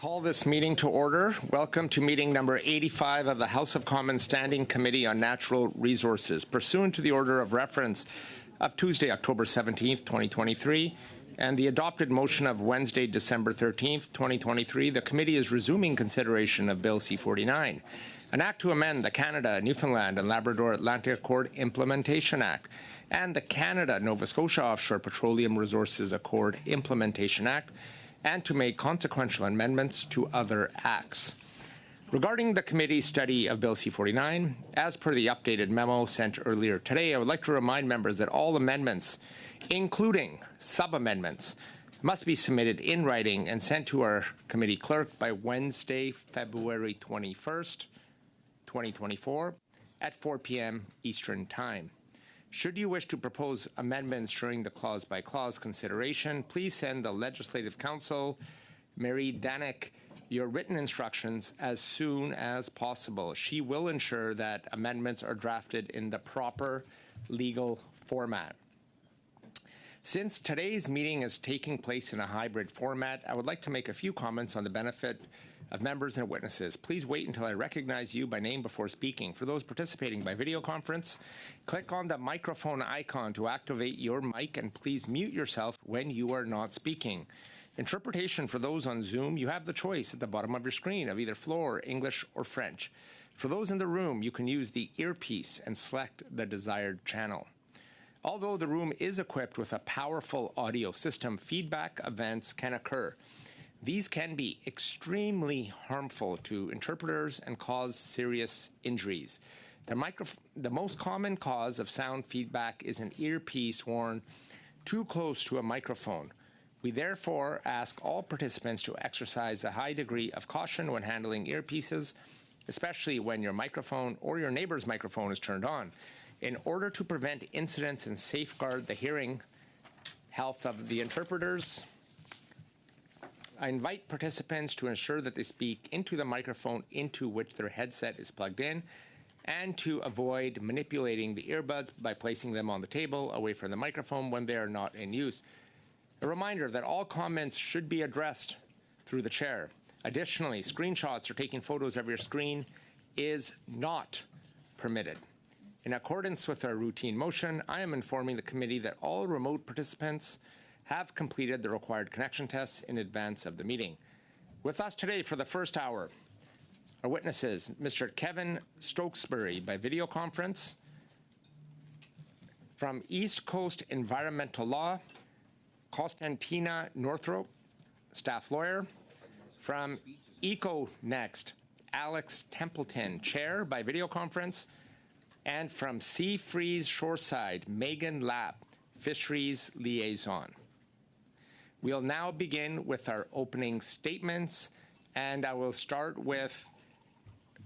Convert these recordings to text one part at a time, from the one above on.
Call this meeting to order. Welcome to meeting number 85 of the House of Commons Standing Committee on Natural Resources. Pursuant to the order of reference of Tuesday, October 17th, 2023, and the adopted motion of Wednesday, December 13th, 2023, the committee is resuming consideration of Bill C-49, an act to amend the Canada, Newfoundland and Labrador Atlantic Accord Implementation Act and the Canada-Nova Scotia Offshore Petroleum Resources Accord Implementation Act, and to make consequential amendments to other acts. Regarding the committee's study of Bill C-49, as per the updated memo sent earlier today, I would like to remind members that all amendments, including sub-amendments, must be submitted in writing and sent to our committee clerk by Wednesday, February 21st, 2024, at 4 p.m. Eastern Time. Should you wish to propose amendments during the clause-by-clause consideration, please send the Legislative Counsel, Mary Danek, your written instructions as soon as possible. She will ensure that amendments are drafted in the proper legal format. Since today's meeting is taking place in a hybrid format, I would like to make a few comments on the benefit of members and witnesses. Please wait until I recognize you by name before speaking. For those participating by video conference, click on the microphone icon to activate your mic, and please mute yourself when you are not speaking. Interpretation for those on Zoom, you have the choice at the bottom of your screen of either Floor, English, or French. For those in the room, you can use the earpiece and select the desired channel. Although the room is equipped with a powerful audio system, feedback events can occur. These can be extremely harmful to interpreters and cause serious injuries. The most common cause of sound feedback is an earpiece worn too close to a microphone. We therefore ask all participants to exercise a high degree of caution when handling earpieces, especially when your microphone or your neighbor's microphone is turned on. In order to prevent incidents and safeguard the hearing health of the interpreters, I invite participants to ensure that they speak into the microphone into which their headset is plugged in, and to avoid manipulating the earbuds by placing them on the table away from the microphone when they are not in use. A reminder that all comments should be addressed through the chair. Additionally, screenshots or taking photos of your screen is not permitted. In accordance with our routine motion, I am informing the committee that all remote participants have completed the required connection tests in advance of the meeting. With us today for the first hour are witnesses, Mr. Kevin Stokesbury by video conference, from East Coast Environmental Law, Constantina Northrop, staff lawyer, from EcoNext, Alex Templeton, chair by video conference, and from Sea Freeze Shoreside, Megan Lapp, fisheries liaison. We'll now begin with our opening statements, and I will start with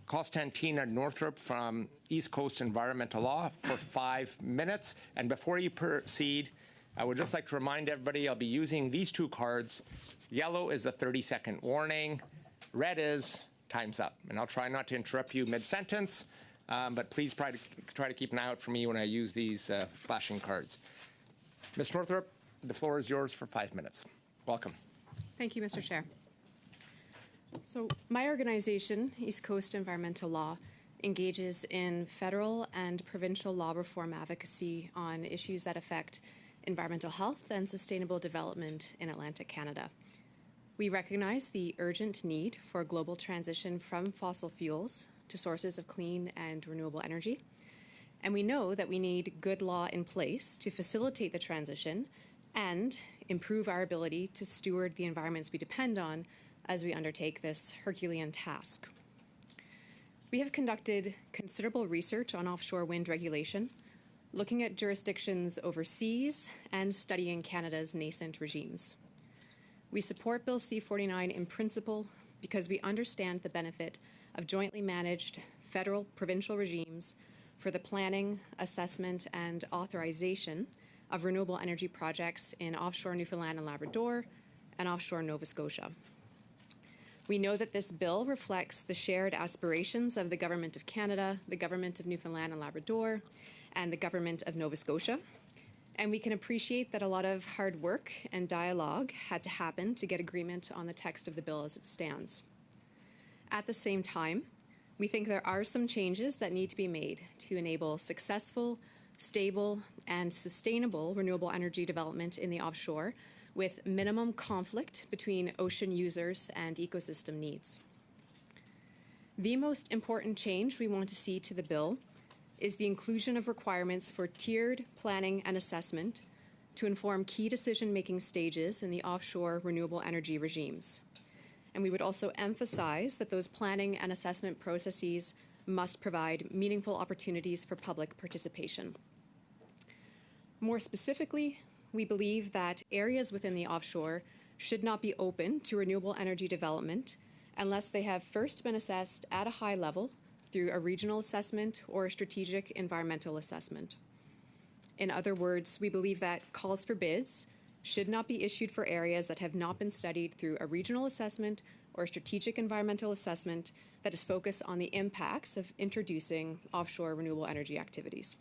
Constantina Northrop from East Coast Environmental Law for 5 minutes. And before you proceed, I would just like to remind everybody I'll be using these two cards. Yellow is the 30-second warning. Red is time's up. And I'll try not to interrupt you mid-sentence, but please try to keep an eye out for me when I use these flashing cards. Ms. Northrop, the floor is yours for 5 minutes. Welcome. Thank you, Mr. Chair. So my organization, East Coast Environmental Law, engages in federal and provincial law reform advocacy on issues that affect environmental health and sustainable development in Atlantic Canada. We recognize the urgent need for a global transition from fossil fuels to sources of clean and renewable energy. And we know that we need good law in place to facilitate the transition and improve our ability to steward the environments we depend on as we undertake this Herculean task. We have conducted considerable research on offshore wind regulation, looking at jurisdictions overseas and studying Canada's nascent regimes. We support Bill C-49 in principle because we understand the benefit of jointly managed federal-provincial regimes for the planning, assessment, and authorization of renewable energy projects in offshore Newfoundland and Labrador and offshore Nova Scotia. We know that this bill reflects the shared aspirations of the Government of Canada, the Government of Newfoundland and Labrador, and the Government of Nova Scotia. And we can appreciate that a lot of hard work and dialogue had to happen to get agreement on the text of the bill as it stands. At the same time, we think there are some changes that need to be made to enable successful, stable, and sustainable renewable energy development in the offshore with minimum conflict between ocean users and ecosystem needs. The most important change we want to see to the bill is the inclusion of requirements for tiered planning and assessment to inform key decision-making stages in the offshore renewable energy regimes. And we would also emphasize that those planning and assessment processes must provide meaningful opportunities for public participation. More specifically, we believe that areas within the offshore should not be open to renewable energy development unless they have first been assessed at a high level through a regional assessment or a strategic environmental assessment. In other words, we believe that calls for bids should not be issued for areas that have not been studied through a regional assessment or a strategic environmental assessment that is focused on the impacts of introducing offshore renewable energy activities.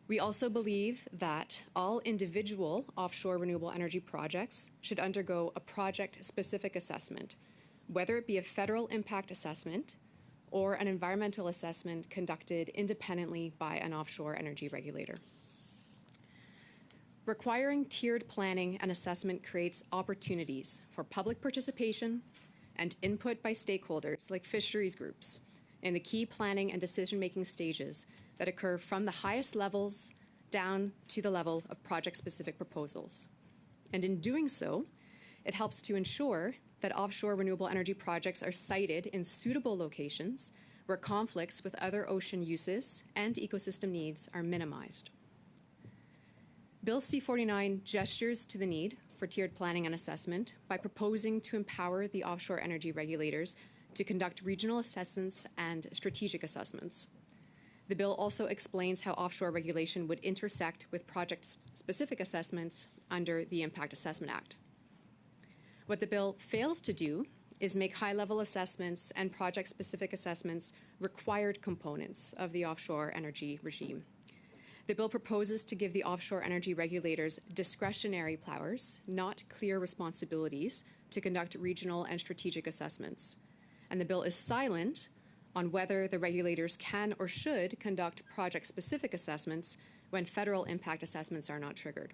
We also believe that all individual offshore renewable energy projects should undergo a project-specific assessment, whether it be a federal impact assessment or an environmental assessment conducted independently by an offshore energy regulator. Requiring tiered planning and assessment creates opportunities for public participation and input by stakeholders like fisheries groups in the key planning and decision-making stages that occur from the highest levels down to the level of project-specific proposals. And in doing so, it helps to ensure that offshore renewable energy projects are sited in suitable locations where conflicts with other ocean uses and ecosystem needs are minimized. Bill C-49 gestures to the need for tiered planning and assessment by proposing to empower the offshore energy regulators to conduct regional assessments and strategic assessments. The bill also explains how offshore regulation would intersect with project-specific assessments under the Impact Assessment Act. What the bill fails to do is make high-level assessments and project-specific assessments required components of the offshore energy regime. The bill proposes to give the offshore energy regulators discretionary powers, not clear responsibilities, to conduct regional and strategic assessments. And the bill is silent on whether the regulators can or should conduct project-specific assessments when federal impact assessments are not triggered.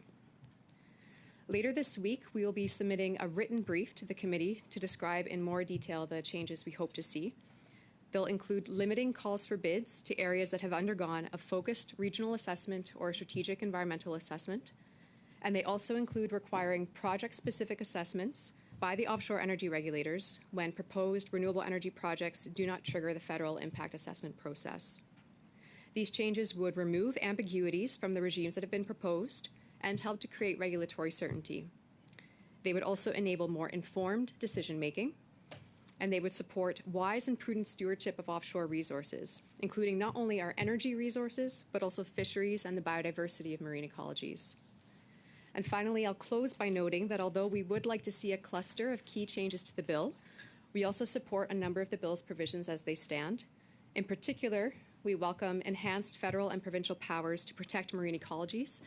Later this week, we will be submitting a written brief to the committee to describe in more detail the changes we hope to see. They'll include limiting calls for bids to areas that have undergone a focused regional assessment or a strategic environmental assessment. And they also include requiring project-specific assessments by the offshore energy regulators when proposed renewable energy projects do not trigger the federal impact assessment process. These changes would remove ambiguities from the regimes that have been proposed and help to create regulatory certainty. They would also enable more informed decision-making, and they would support wise and prudent stewardship of offshore resources, including not only our energy resources, but also fisheries and the biodiversity of marine ecologies. And finally, I'll close by noting that although we would like to see a cluster of key changes to the bill, we also support a number of the bill's provisions as they stand. In particular, we welcome enhanced federal and provincial powers to protect marine ecologies,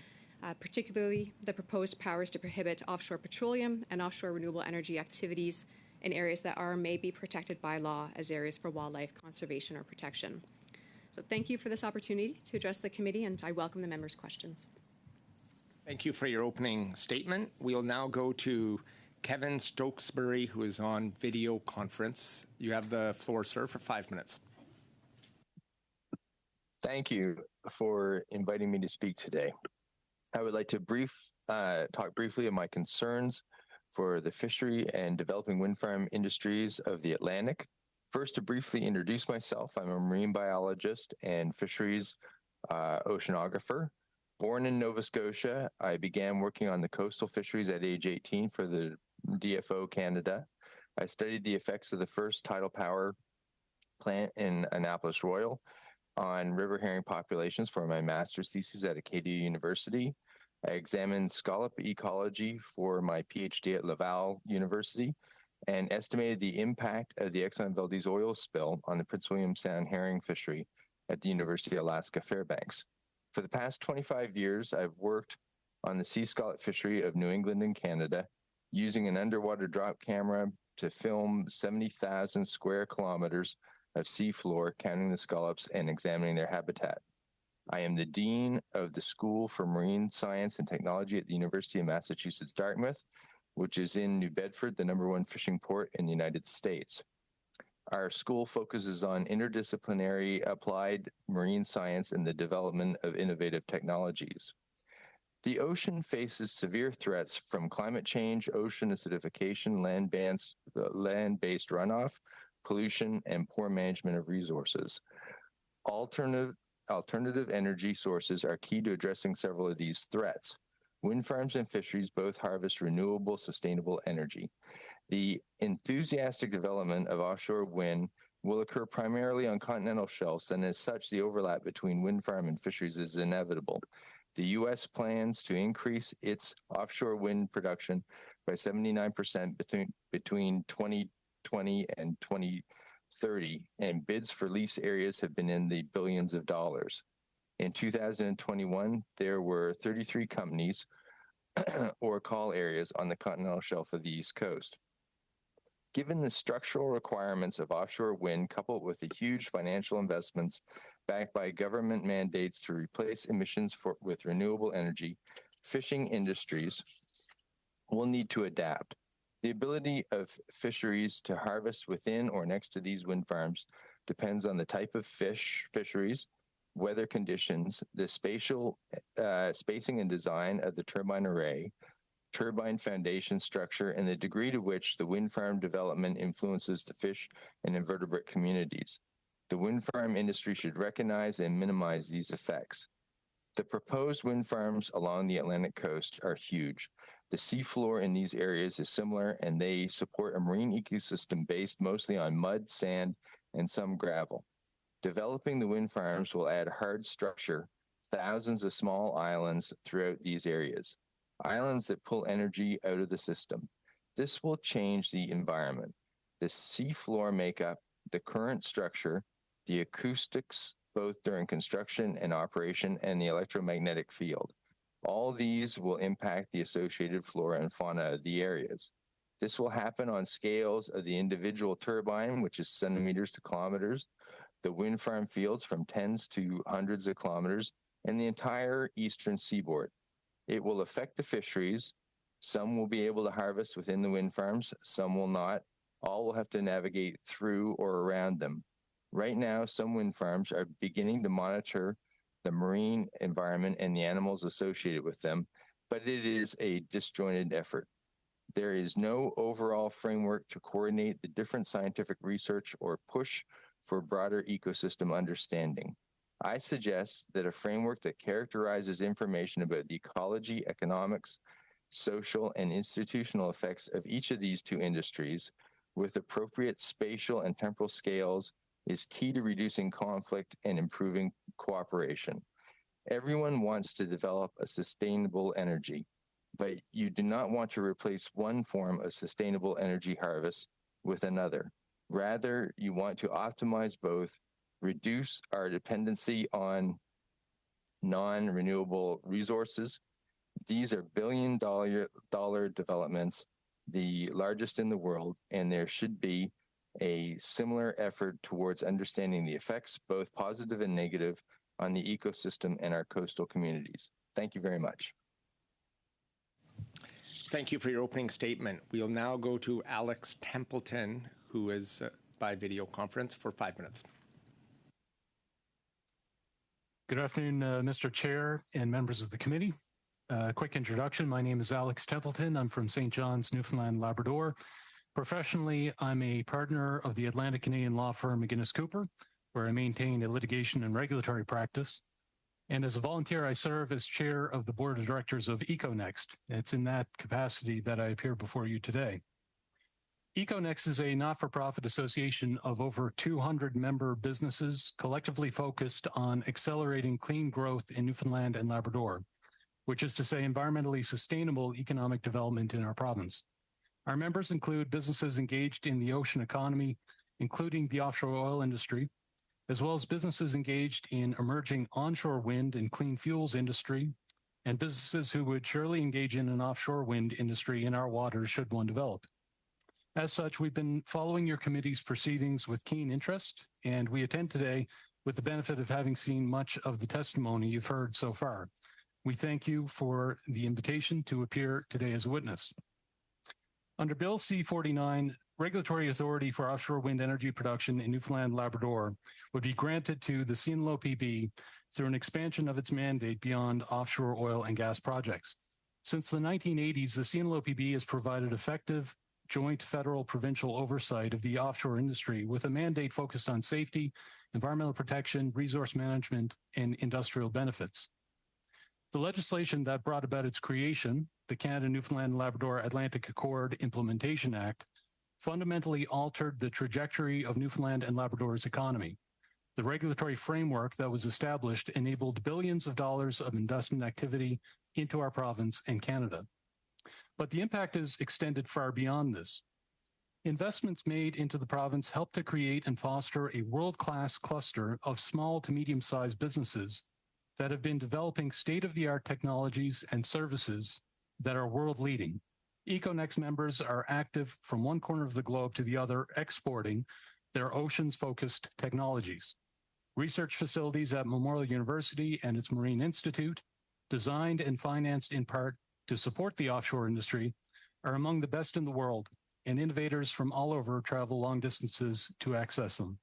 particularly the proposed powers to prohibit offshore petroleum and offshore renewable energy activities in areas that are or may be protected by law as areas for wildlife conservation or protection. So thank you for this opportunity to address the committee, and I welcome the members' questions. Thank you for your opening statement. We'll now go to Kevin Stokesbury, who is on video conference. You have the floor, sir, for 5 minutes. Thank you for inviting me to speak today. I would like to talk briefly of my concerns for the fishery and developing wind farm industries of the Atlantic. First, to briefly introduce myself, I'm a marine biologist and fisheries oceanographer. Born in Nova Scotia, I began working on the coastal fisheries at age 18 for the DFO Canada. I studied the effects of the first tidal power plant in Annapolis Royal on river herring populations for my master's thesis at Acadia University. I examined scallop ecology for my PhD at Laval University and estimated the impact of the Exxon Valdez oil spill on the Prince William Sound herring fishery at the University of Alaska Fairbanks. For the past 25 years, I've worked on the sea scallop fishery of New England and Canada, using an underwater drop camera to film 70,000 square kilometers of seafloor, counting the scallops and examining their habitat. I am the Dean of the School for Marine Science and Technology at the University of Massachusetts, Dartmouth, which is in New Bedford, the #1 fishing port in the United States. Our school focuses on interdisciplinary applied marine science and the development of innovative technologies. The ocean faces severe threats from climate change, ocean acidification, land-based runoff, pollution, and poor management of resources. Alternative energy sources are key to addressing several of these threats. Wind farms and fisheries both harvest renewable, sustainable energy. The enthusiastic development of offshore wind will occur primarily on continental shelves, and as such, the overlap between wind farm and fisheries is inevitable. The U.S. plans to increase its offshore wind production by 79% between 2020 and 2030, and bids for lease areas have been in the billions of dollars. In 2021, there were 33 companies or call areas on the continental shelf of the East Coast. Given the structural requirements of offshore wind, coupled with the huge financial investments backed by government mandates to replace emissions with renewable energy, fishing industries will need to adapt. The ability of fisheries to harvest within or next to these wind farms depends on the type of fisheries, weather conditions, the spatial spacing and design of the turbine array, turbine foundation structure, and the degree to which the wind farm development influences the fish and invertebrate communities. The wind farm industry should recognize and minimize these effects. The proposed wind farms along the Atlantic coast are huge. The seafloor in these areas is similar, and they support a marine ecosystem based mostly on mud, sand, and some gravel. Developing the wind farms will add hard structure, thousands of small islands throughout these areas, islands that pull energy out of the system. This will change the environment, the seafloor makeup, the current structure, the acoustics, both during construction and operation, and the electromagnetic field. All these will impact the associated flora and fauna of the areas. This will happen on scales of the individual turbine, which is centimeters to kilometers, the wind farm fields from tens to hundreds of kilometers, and the entire eastern seaboard. It will affect the fisheries. Some will be able to harvest within the wind farms, some will not. All will have to navigate through or around them. Right now, some wind farms are beginning to monitor the marine environment and the animals associated with them, but it is a disjointed effort. There is no overall framework to coordinate the different scientific research or push for broader ecosystem understanding. I suggest that a framework that characterizes information about the ecology, economics, social, and institutional effects of each of these two industries with appropriate spatial and temporal scales is key to reducing conflict and improving cooperation. Everyone wants to develop a sustainable energy, but you do not want to replace one form of sustainable energy harvest with another. Rather, you want to optimize both, reduce our dependency on non-renewable resources. These are billion-dollar developments, the largest in the world, and there should be a similar effort towards understanding the effects, both positive and negative, on the ecosystem and our coastal communities. Thank you very much. Thank you for your opening statement. We'll now go to Alex Templeton, who is by video conference for 5 minutes. Good afternoon, Mr. Chair and members of the committee. Quick introduction. My name is Alex Templeton. I'm from St. John's, Newfoundland, Labrador. Professionally, I'm a partner of the Atlantic Canadian law firm McGuinness Cooper, where I maintain a litigation and regulatory practice. And as a volunteer, I serve as chair of the board of directors of EcoNext. It's in that capacity that I appear before you today. EcoNext is a not-for-profit association of over 200 member businesses collectively focused on accelerating clean growth in Newfoundland and Labrador, which is to say environmentally sustainable economic development in our province. Our members include businesses engaged in the ocean economy, including the offshore oil industry, as well as businesses engaged in emerging onshore wind and clean fuels industry, and businesses who would surely engage in an offshore wind industry in our waters should one develop. As such, we've been following your committee's proceedings with keen interest, and we attend today with the benefit of having seen much of the testimony you've heard so far. We thank you for the invitation to appear today as a witness. Under Bill C-49, regulatory authority for offshore wind energy production in Newfoundland and Labrador would be granted to the CNLOPB through an expansion of its mandate beyond offshore oil and gas projects. Since the 1980s, the CNLOPB has provided effective joint federal-provincial oversight of the offshore industry with a mandate focused on safety, environmental protection, resource management, and industrial benefits. The legislation that brought about its creation, the Canada-Newfoundland and Labrador Atlantic Accord Implementation Act, fundamentally altered the trajectory of Newfoundland and Labrador's economy. The regulatory framework that was established enabled billions of dollars of investment activity into our province and Canada. But the impact is extended far beyond this. Investments made into the province helped to create and foster a world-class cluster of small to medium-sized businesses that have been developing state-of-the-art technologies and services that are world-leading. EcoNex members are active from one corner of the globe to the other, exporting their oceans-focused technologies. Research facilities at Memorial University and its Marine Institute, designed and financed in part to support the offshore industry, are among the best in the world, and innovators from all over travel long distances to access them.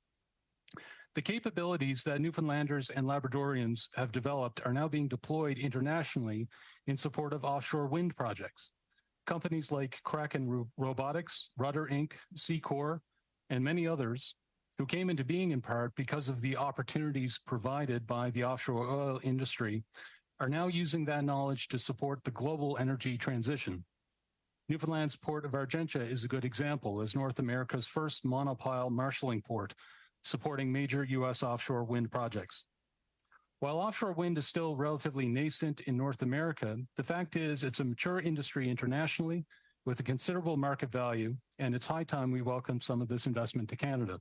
The capabilities that Newfoundlanders and Labradorians have developed are now being deployed internationally in support of offshore wind projects. Companies like Kraken Robotics, Rudder Inc., Seacor, and many others who came into being in part because of the opportunities provided by the offshore oil industry are now using that knowledge to support the global energy transition. Newfoundland's Port of Argentia is a good example as North America's first monopile marshalling port, supporting major U.S. offshore wind projects. While offshore wind is still relatively nascent in North America, the fact is it's a mature industry internationally with a considerable market value, and it's high time we welcome some of this investment to Canada.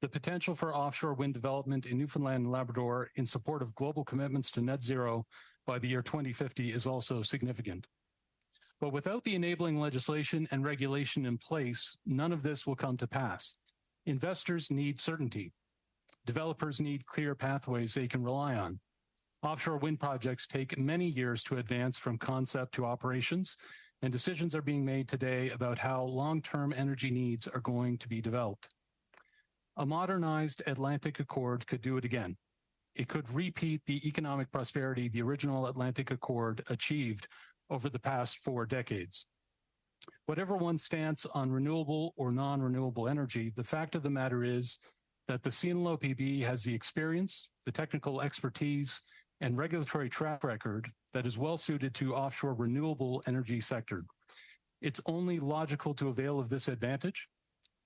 The potential for offshore wind development in Newfoundland and Labrador in support of global commitments to net zero by the year 2050 is also significant. But without the enabling legislation and regulation in place, none of this will come to pass. Investors need certainty. Developers need clear pathways they can rely on. Offshore wind projects take many years to advance from concept to operations, and decisions are being made today about how long-term energy needs are going to be developed. A modernized Atlantic Accord could do it again. It could repeat the economic prosperity the original Atlantic Accord achieved over the past 4 decades. Whatever one's stance on renewable or non-renewable energy, the fact of the matter is that the CNLOPB has the experience, the technical expertise, and regulatory track record that is well suited to offshore renewable energy sector. It's only logical to avail of this advantage,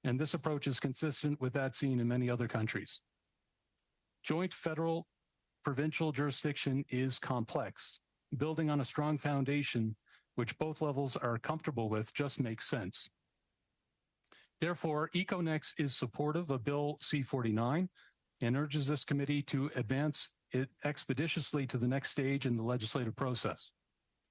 and this approach is consistent with that seen in many other countries. Joint federal provincial jurisdiction is complex. Building on a strong foundation, which both levels are comfortable with, just makes sense. Therefore, EcoNex is supportive of Bill C-49 and urges this committee to advance it expeditiously to the next stage in the legislative process.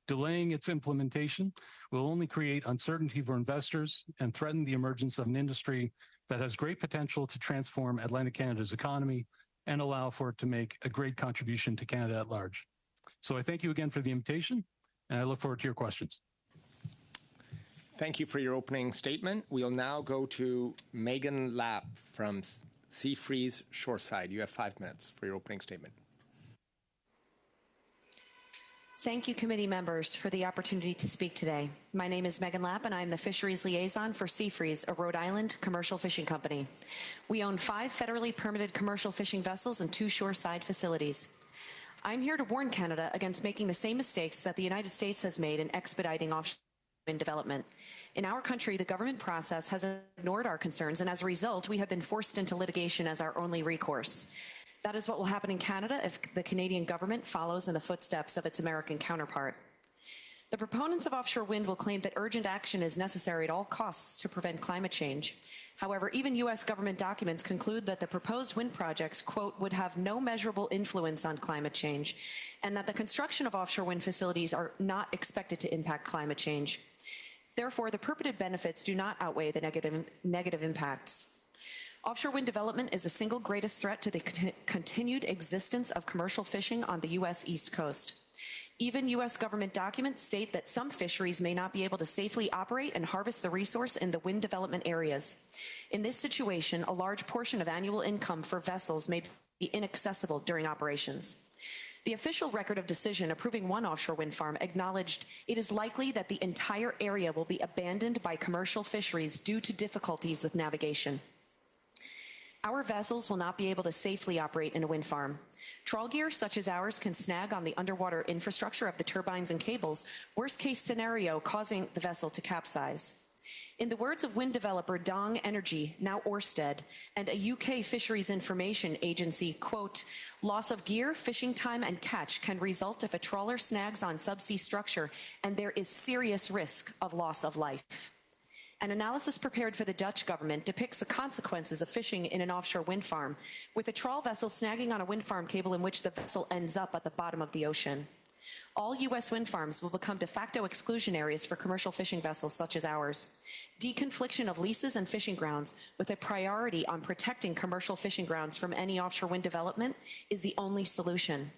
Delaying its implementation will only create uncertainty for investors and threaten the emergence of an industry that has great potential to transform Atlantic Canada's economy and allow for it to make a great contribution to Canada at large. So I thank you again for the invitation, and I look forward to your questions. Thank you for your opening statement. We'll now go to Megan Lapp from Seafreeze Shoreside. You have 5 minutes for your opening statement. Thank you, committee members, for the opportunity to speak today. My name is Megan Lapp, and I'm the Fisheries Liaison for Seafreeze, a Rhode Island commercial fishing company. We own 5 federally permitted commercial fishing vessels and 2 shoreside facilities. I'm here to warn Canada against making the same mistakes that the United States has made in expediting offshore wind development. In our country, the government process has ignored our concerns, and as a result, we have been forced into litigation as our only recourse. That is what will happen in Canada if the Canadian government follows in the footsteps of its American counterpart. The proponents of offshore wind will claim that urgent action is necessary at all costs to prevent climate change. However, even U.S. government documents conclude that the proposed wind projects, quote, would have no measurable influence on climate change, and that the construction of offshore wind facilities are not expected to impact climate change. Therefore, the purported benefits do not outweigh the negative impacts. Offshore wind development is the single greatest threat to the continued existence of commercial fishing on the U.S. East Coast. Even U.S. government documents state that some fisheries may not be able to safely operate and harvest the resource in the wind development areas. In this situation, a large portion of annual income for vessels may be inaccessible during operations. The official record of decision approving one offshore wind farm acknowledged it is likely that the entire area will be abandoned by commercial fisheries due to difficulties with navigation. Our vessels will not be able to safely operate in a wind farm. Trawl gear such as ours can snag on the underwater infrastructure of the turbines and cables, worst case scenario causing the vessel to capsize. In the words of wind developer Dong Energy, now Ørsted, and a UK fisheries information agency, quote, loss of gear, fishing time, and catch can result if a trawler snags on subsea structure, and there is serious risk of loss of life. An analysis prepared for the Dutch government depicts the consequences of fishing in an offshore wind farm, with a trawl vessel snagging on a wind farm cable in which the vessel ends up at the bottom of the ocean. All U.S. wind farms will become de facto exclusion areas for commercial fishing vessels such as ours. Deconfliction of leases and fishing grounds, with a priority on protecting commercial fishing grounds from any offshore wind development, is the only solution.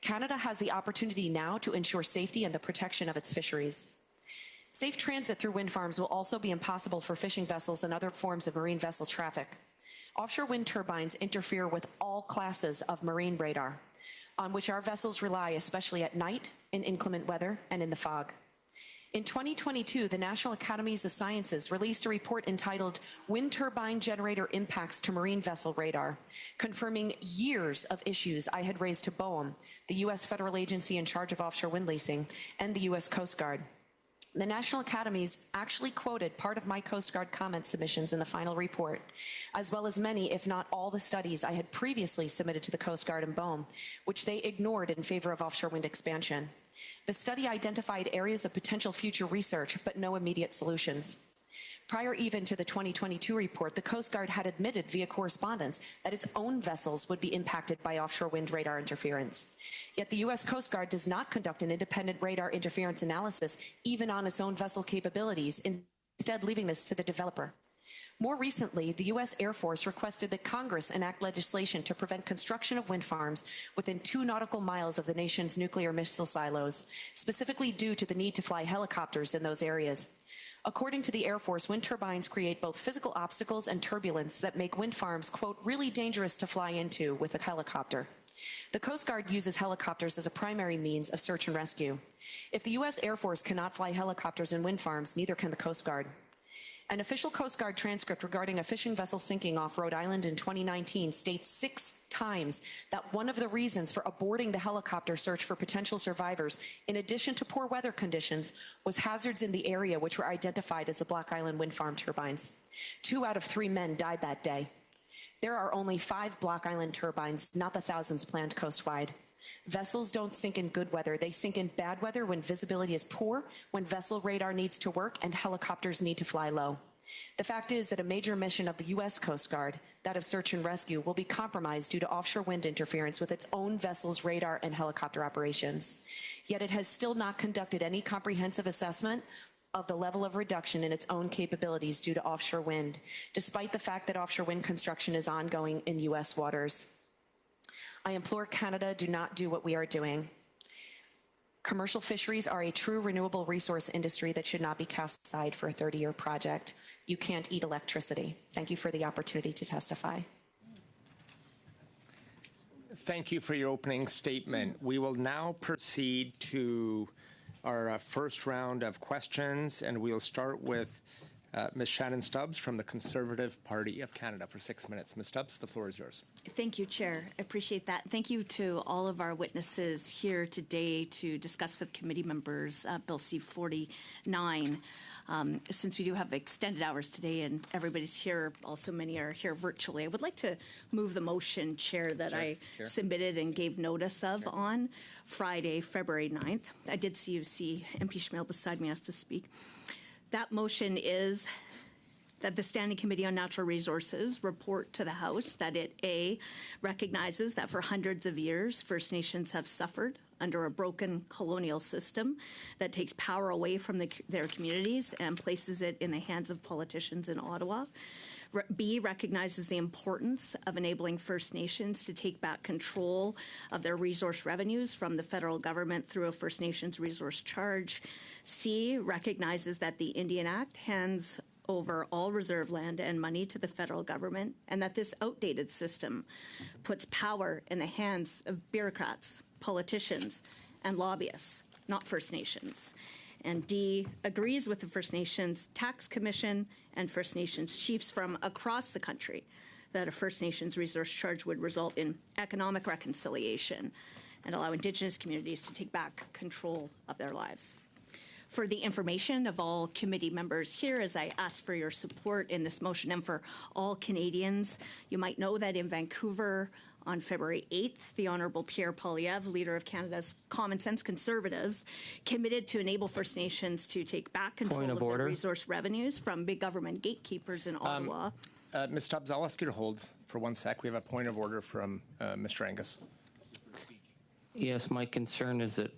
Canada has the opportunity now to ensure safety and the protection of its fisheries. Safe transit through wind farms will also be impossible for fishing vessels and other forms of marine vessel traffic. Offshore wind turbines interfere with all classes of marine radar, on which our vessels rely, especially at night, in inclement weather, and in the fog. In 2022, the National Academies of Sciences released a report entitled Wind Turbine Generator Impacts to Marine Vessel Radar, confirming years of issues I had raised to BOEM, the U.S. federal agency in charge of offshore wind leasing, and the U.S. Coast Guard. The National Academies actually quoted part of my Coast Guard comment submissions in the final report, as well as many, if not all, the studies I had previously submitted to the Coast Guard and BOEM, which they ignored in favor of offshore wind expansion. The study identified areas of potential future research, but no immediate solutions. Prior even to the 2022 report, the Coast Guard had admitted via correspondence that its own vessels would be impacted by offshore wind radar interference. Yet the U.S. Coast Guard does not conduct an independent radar interference analysis, even on its own vessel capabilities, instead leaving this to the developer. More recently, the U.S. Air Force requested that Congress enact legislation to prevent construction of wind farms within 2 nautical miles of the nation's nuclear missile silos, specifically due to the need to fly helicopters in those areas. According to the Air Force, wind turbines create both physical obstacles and turbulence that make wind farms, quote, really dangerous to fly into with a helicopter. The Coast Guard uses helicopters as a primary means of search and rescue. If the U.S. Air Force cannot fly helicopters in wind farms, neither can the Coast Guard. An official Coast Guard transcript regarding a fishing vessel sinking off Rhode Island in 2019 states 6 times that one of the reasons for aborting the helicopter search for potential survivors, in addition to poor weather conditions, was hazards in the area which were identified as the Block Island wind farm turbines. 2 out of 3 men died that day. There are only 5 Block Island turbines, not the thousands planned coastwide. Vessels don't sink in good weather. They sink in bad weather when visibility is poor, when vessel radar needs to work, and helicopters need to fly low. The fact is that a major mission of the U.S. Coast Guard, that of search and rescue, will be compromised due to offshore wind interference with its own vessels' radar and helicopter operations. Yet it has still not conducted any comprehensive assessment of the level of reduction in its own capabilities due to offshore wind, despite the fact that offshore wind construction is ongoing in U.S. waters. I implore Canada, do not do what we are doing. Commercial fisheries are a true renewable resource industry that should not be cast aside for a 30-year project. You can't eat electricity. Thank you for the opportunity to testify. Thank you for your opening statement. We will now proceed to our first round of questions, and we'll start with Ms. Shannon Stubbs from the Conservative Party of Canada for 6 minutes. Ms. Stubbs, the floor is yours. Thank you, Chair. I appreciate that. Thank you to all of our witnesses here today to discuss with committee members Bill C-49. Since we do have extended hours today and everybody's here, also many are here virtually, I would like to move the motion, Chair, that I submitted and gave notice of on Friday, February 9th. I did see MP Schmale beside me asked to speak. That motion is that the Standing Committee on Natural Resources report to the House that it, A, recognizes that for hundreds of years, First Nations have suffered under a broken colonial system that takes power away from their communities and places it in the hands of politicians in Ottawa. B, recognizes the importance of enabling First Nations to take back control of their resource revenues from the federal government through a First Nations resource charge. C, recognizes that the Indian Act hands over all reserve land and money to the federal government, and that this outdated system puts power in the hands of bureaucrats, politicians, and lobbyists, not First Nations. And D, agrees with the First Nations Tax Commission and First Nations chiefs from across the country that a First Nations resource charge would result in economic reconciliation and allow Indigenous communities to take back control of their lives. For the information of all committee members here, as I ask for your support in this motion, and for all Canadians, you might know that in Vancouver on February 8th, the Honourable Pierre Poilievre, leader of Canada's Common Sense Conservatives, committed to enable First Nations to take back control of their resource revenues from big government gatekeepers in Ottawa. Ms. Stubbs, I'll ask you to hold for 1 sec. We have a point of order from Mr. Angus. Yes, my concern is that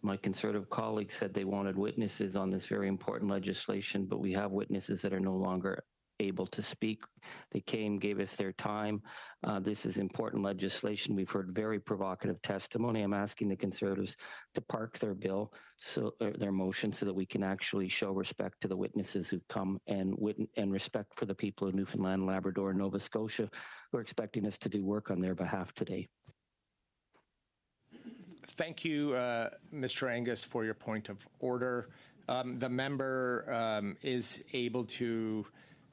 my Conservative colleagues said they wanted witnesses on this very important legislation, but we have witnesses that are no longer able to speak. They came, gave us their time. This is important legislation. We've heard very provocative testimony. I'm asking the Conservatives to park their bill, their motion, so that we can actually show respect to the witnesses who've come and respect for the people of Newfoundland, Labrador, and Nova Scotia who are expecting us to do work on their behalf today. Thank you, Mr. Angus, for your point of order. The member is able to,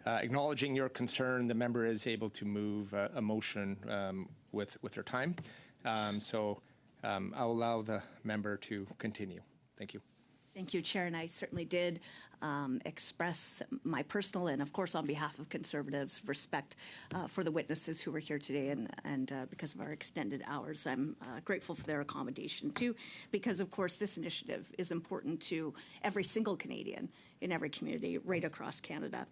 acknowledging your concern, the member is able to move a motion with their time. So I'll allow the member to continue. Thank you. Thank you, Chair, and I certainly did express my personal and, of course, on behalf of Conservatives, respect for the witnesses who were here today, and because of our extended hours, I'm grateful for their accommodation too, because, of course, this initiative is important to every single Canadian in every community right across Canada.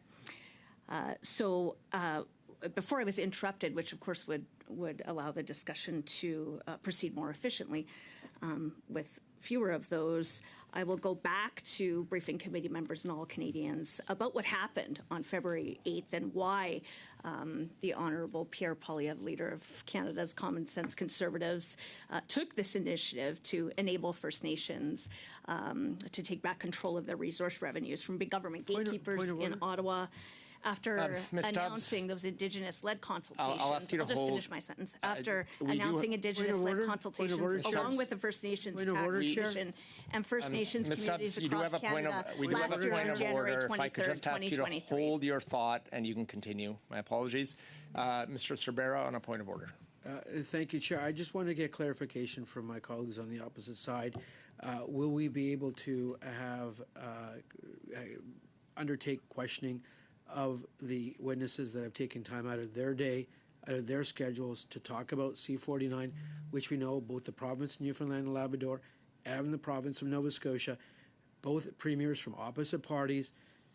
Before I was interrupted, which of course would allow the discussion to proceed more efficiently with fewer of those, I will go back to briefing committee members and all Canadians about what happened on February 8th and why the Honourable Pierre Poilievre, leader of Canada's Common Sense Conservatives, took this initiative to enable First Nations to take back control of their resource revenues from big government gatekeepers in Ottawa. After announcing those Indigenous-led consultations, I'll ask you to just hold. finish my sentence. After announcing Indigenous-led consultations, along with the First Nations Tax Commission and First Nations Ms. communities Stubbs, you do across have a point Canada, of, we do have last a year point on of January order. If I could 23rd, just ask you to 2023. hold your thought and you can continue. My apologies. Mr. Cervera on a point of order. Thank you, Chair. I just want to get clarification from my colleagues on the opposite side. Will we be able to have undertake questioning of the witnesses that have taken time out of their day, out of their schedules to talk about C-49, which we know both the province of Newfoundland and Labrador and the province of Nova Scotia, both premiers from opposite parties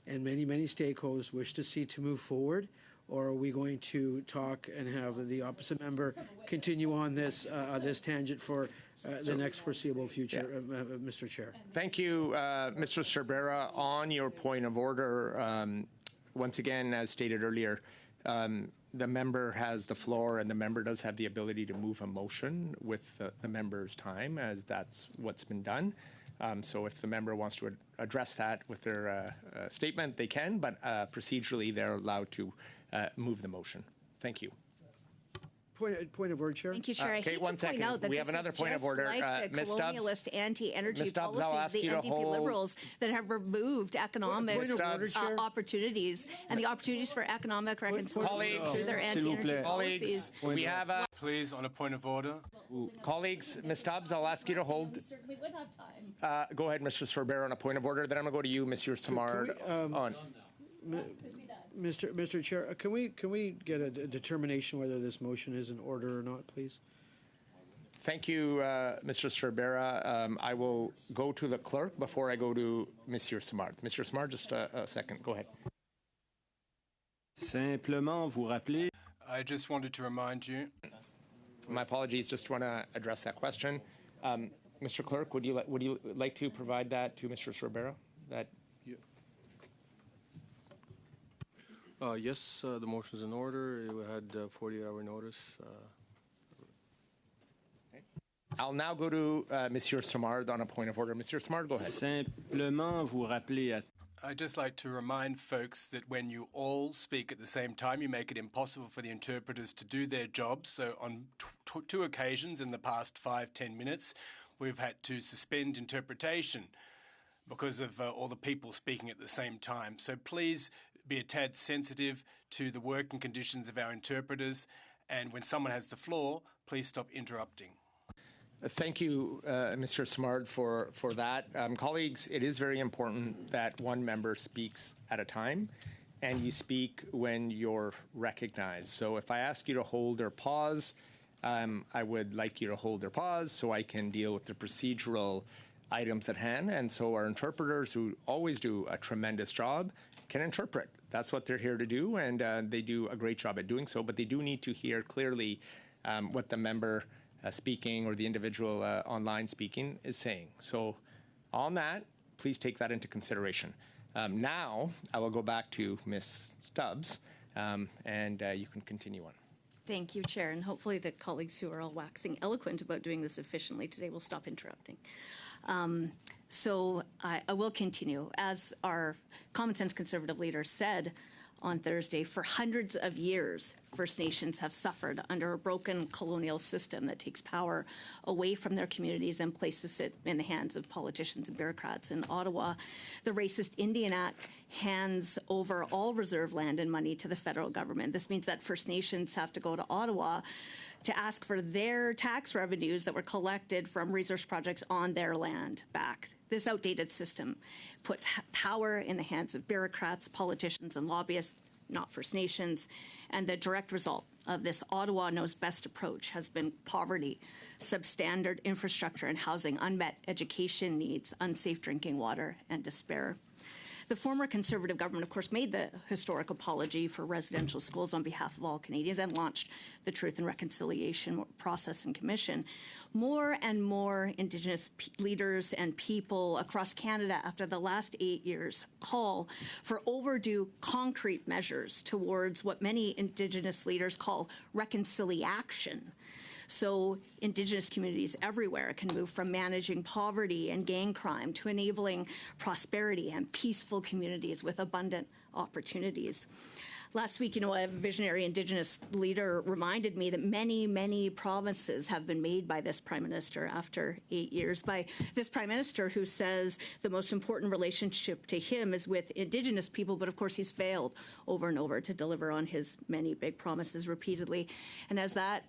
and many, many stakeholders wish to see to move forward? Or are we going to talk and have the opposite member continue on this this tangent for the next foreseeable future, Mr. Chair? Thank you, Mr. Cervera. On your point of order, once again, as stated earlier, the member has the floor and the member does have the ability to move a motion with the member's time, as that's what's been done. So if the member wants to address that with their statement, they can, but procedurally they're allowed to move the motion. Thank you. Point of order, Chair. Thank you, Chair. I Kate, hate one to point second. out that We have this another is point of just order. like the Ms. Stubbs? colonialist anti-energy Ms. Stubbs, I'll policies, ask the you to NDP hold- Liberals that have removed economic Point of order, Chair. opportunities and the opportunities for economic reconciliation Colleagues. through their anti-energy Colleagues, policies. we have Please, on a point of order. colleagues. Ms. Stubbs, I'll ask you to hold. We certainly would have time. Go ahead, Mr. Sorbera, on a point of order. Then I'm going to go to you, Monsieur Samard. On. Mr. Chair, can we get a determination whether this motion is in order or not, please? Thank you, Mr. Sorbera. I will go to the clerk before I go to Monsieur Samard. Mr. Samard, just a second. Go ahead. Simplement vous rappeler. I just wanted to remind you. My apologies. Just want to address that question. Mr. Clerk, would you like to provide that to Mr. Sorbera? That Yes, the motion's in order. We had 48-hour notice. I'll now go to Monsieur Samard on a point of order. Monsieur Samard, go ahead. Simplement vous rappeler à I'd just like to remind folks that when you all speak at the same time, you make it impossible for the interpreters to do their jobs. So on two occasions in the past 5-10 minutes, we've had to suspend interpretation because of all the people speaking at the same time. So please be a tad sensitive to the working conditions of our interpreters. And when someone has the floor, please stop interrupting. Thank you, Mr. Samard, for that. Colleagues, it is very important that one member speaks at a time, and you speak when you're recognized. So if I ask you to hold or pause, I would like you to hold or pause so I can deal with the procedural items at hand. And so our interpreters, who always do a tremendous job, can interpret. That's what they're here to do, and they do a great job at doing so. But they do need to hear clearly what the member speaking or the individual online speaking is saying. So on that, please take that into consideration. Now, I will go back to Ms. Stubbs, and you can continue on. Thank you, Chair, and hopefully the colleagues who are all waxing eloquent about doing this efficiently today will stop interrupting. So I will continue. As our Common Sense Conservative leader said on Thursday, for hundreds of years, First Nations have suffered under a broken colonial system that takes power away from their communities and places it in the hands of politicians and bureaucrats. In Ottawa, the racist Indian Act hands over all reserve land and money to the federal government. This means that First Nations have to go to Ottawa to ask for their tax revenues that were collected from resource projects on their land back. This outdated system puts power in the hands of bureaucrats, politicians, and lobbyists, not First Nations. And the direct result of this Ottawa knows best approach has been poverty, substandard infrastructure and housing, unmet education needs, unsafe drinking water, and despair. The former Conservative government, of course, made the historic apology for residential schools on behalf of all Canadians and launched the Truth and Reconciliation Process and Commission. More and more Indigenous leaders and people across Canada after the last 8 years call for overdue concrete measures towards what many Indigenous leaders call reconciliation. So Indigenous communities everywhere can move from managing poverty and gang crime to enabling prosperity and peaceful communities with abundant opportunities. Last week, a visionary Indigenous leader reminded me that many, many promises have been made by this Prime Minister after 8 years, by this Prime Minister who says the most important relationship to him is with Indigenous people, but of course he's failed over and over to deliver on his many big promises repeatedly. And as that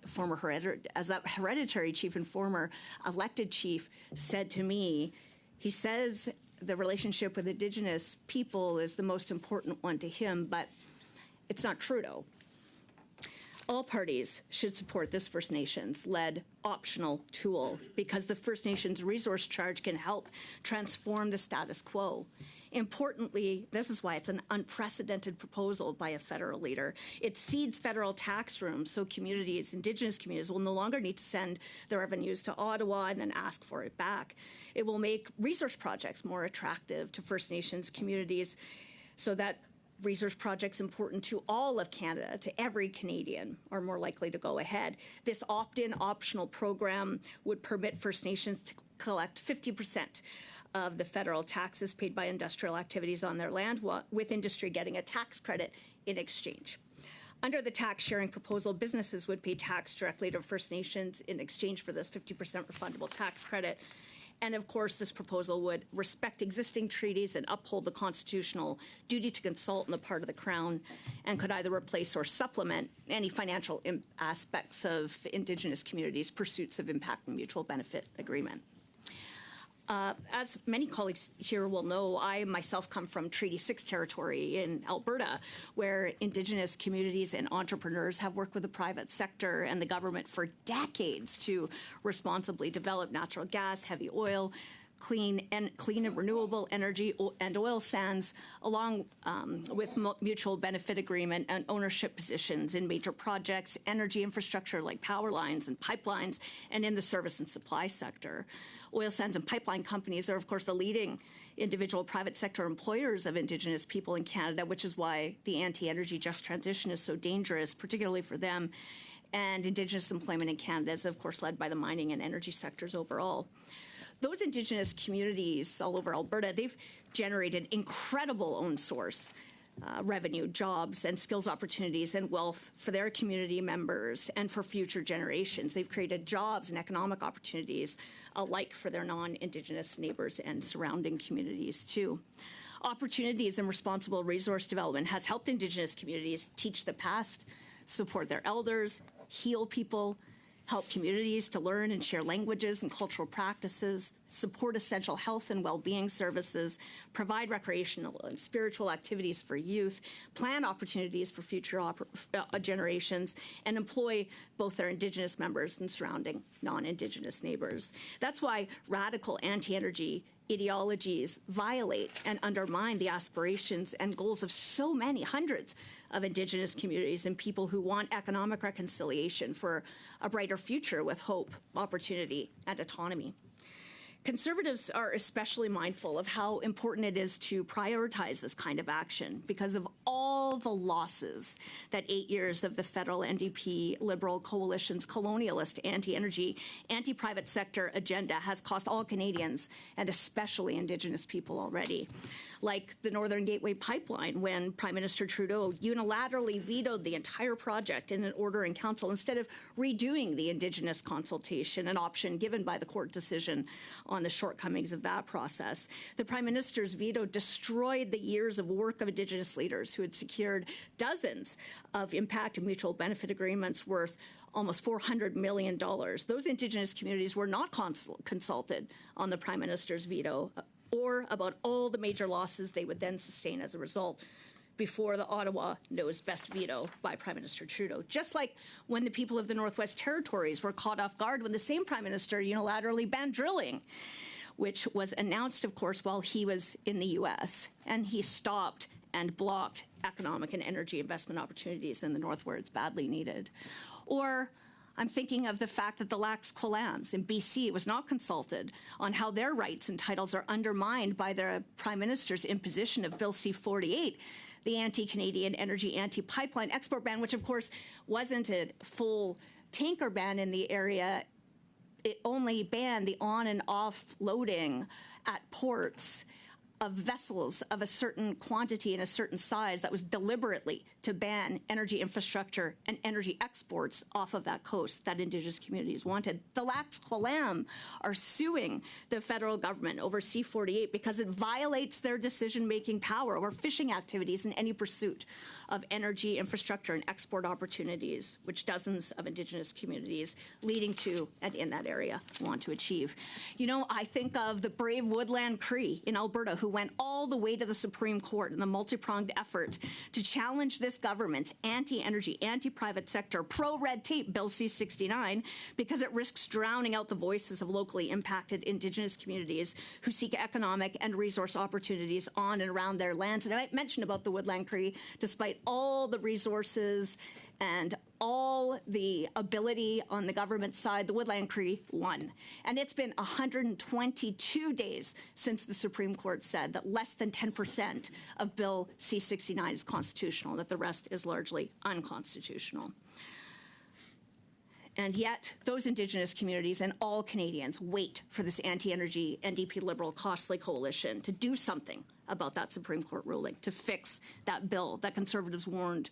hereditary chief and former elected chief said to me, he says the relationship with Indigenous people is the most important one to him, but it's not Trudeau. All parties should support this First Nations-led optional tool because the First Nations resource charge can help transform the status quo. Importantly, this is why it's an unprecedented proposal by a federal leader. It seeds federal tax rooms so communities, Indigenous communities, will no longer need to send their revenues to Ottawa and then ask for it back. It will make resource projects more attractive to First Nations communities so that resource projects important to all of Canada, to every Canadian, are more likely to go ahead. This opt-in optional program would permit First Nations to collect 50% of the federal taxes paid by industrial activities on their land, with industry getting a tax credit in exchange. Under the tax sharing proposal, businesses would pay tax directly to First Nations in exchange for this 50% refundable tax credit. And of course, this proposal would respect existing treaties and uphold the constitutional duty to consult on the part of the Crown, and could either replace or supplement any financial aspects of Indigenous communities' pursuits of impact and mutual benefit agreement. As many colleagues here will know, I myself come from Treaty 6 territory in Alberta, where Indigenous communities and entrepreneurs have worked with the private sector and the government for decades to responsibly develop natural gas, heavy oil, clean and renewable energy and oil sands, along with mutual benefit agreement and ownership positions in major projects, energy infrastructure like power lines and pipelines, and in the service and supply sector. Oil sands and pipeline companies are, of course, the leading individual private sector employers of Indigenous people in Canada, which is why the anti-energy just transition is so dangerous, particularly for them. And Indigenous employment in Canada is, of course, led by the mining and energy sectors overall. Those Indigenous communities all over Alberta, they've generated incredible own source revenue, jobs, and skills opportunities and wealth for their community members and for future generations. They've created jobs and economic opportunities alike for their non-Indigenous neighbors and surrounding communities too. Opportunities and responsible resource development has helped Indigenous communities teach the past, support their elders, heal people, help communities to learn and share languages and cultural practices, support essential health and well-being services, provide recreational and spiritual activities for youth, plan opportunities for future generations, and employ both their Indigenous members and surrounding non-Indigenous neighbors. That's why radical anti-energy ideologies violate and undermine the aspirations and goals of so many hundreds of Indigenous communities and people who want economic reconciliation for a brighter future with hope, opportunity, and autonomy. Conservatives are especially mindful of how important it is to prioritize this kind of action because of all the losses that 8 years of the federal NDP Liberal coalition's colonialist anti-energy, anti-private sector agenda has cost all Canadians and especially Indigenous people already. Like the Northern Gateway Pipeline, when Prime Minister Trudeau unilaterally vetoed the entire project in an order in council instead of redoing the Indigenous consultation, an option given by the court decision on the shortcomings of that process. The Prime Minister's veto destroyed the years of work of Indigenous leaders who had secured dozens of impact and mutual benefit agreements worth almost $400 million. Those Indigenous communities were not consulted on the Prime Minister's veto or about all the major losses they would then sustain as a result before the Ottawa knows best veto by Prime Minister Trudeau. Just like when the people of the Northwest Territories were caught off guard when the same Prime Minister unilaterally banned drilling, which was announced, of course, while he was in the U.S., and he stopped and blocked economic and energy investment opportunities in the North where it's badly needed. Or I'm thinking of the fact that the Lax Kw'alaams in BC was not consulted on how their rights and titles are undermined by the Prime Minister's imposition of Bill C-48, the anti-Canadian energy, anti-pipeline export ban, which of course wasn't a full tanker ban in the area. It only banned the on and off loading at ports of vessels of a certain quantity and a certain size that was deliberately to ban energy infrastructure and energy exports off of that coast that Indigenous communities wanted. The Lax Kw'alaam are suing the federal government over C-48 because it violates their decision-making power over fishing activities in any pursuit of energy infrastructure and export opportunities, which dozens of Indigenous communities leading to and in that area want to achieve. You know, I think of the brave Woodland Cree in Alberta who went all the way to the Supreme Court in the multi-pronged effort to challenge this government's anti-energy, anti-private sector, pro-red tape Bill C-69 because it risks drowning out the voices of locally impacted Indigenous communities who seek economic and resource opportunities on and around their lands. And I mentioned about the Woodland Cree, despite all the resources and all the ability on the government side, the Woodland Cree won. And it's been 122 days since the Supreme Court said that less than 10% of Bill C-69 is constitutional, that the rest is largely unconstitutional. And yet, those Indigenous communities and all Canadians wait for this anti-energy NDP Liberal costly coalition to do something about that Supreme Court ruling, to fix that bill that Conservatives warned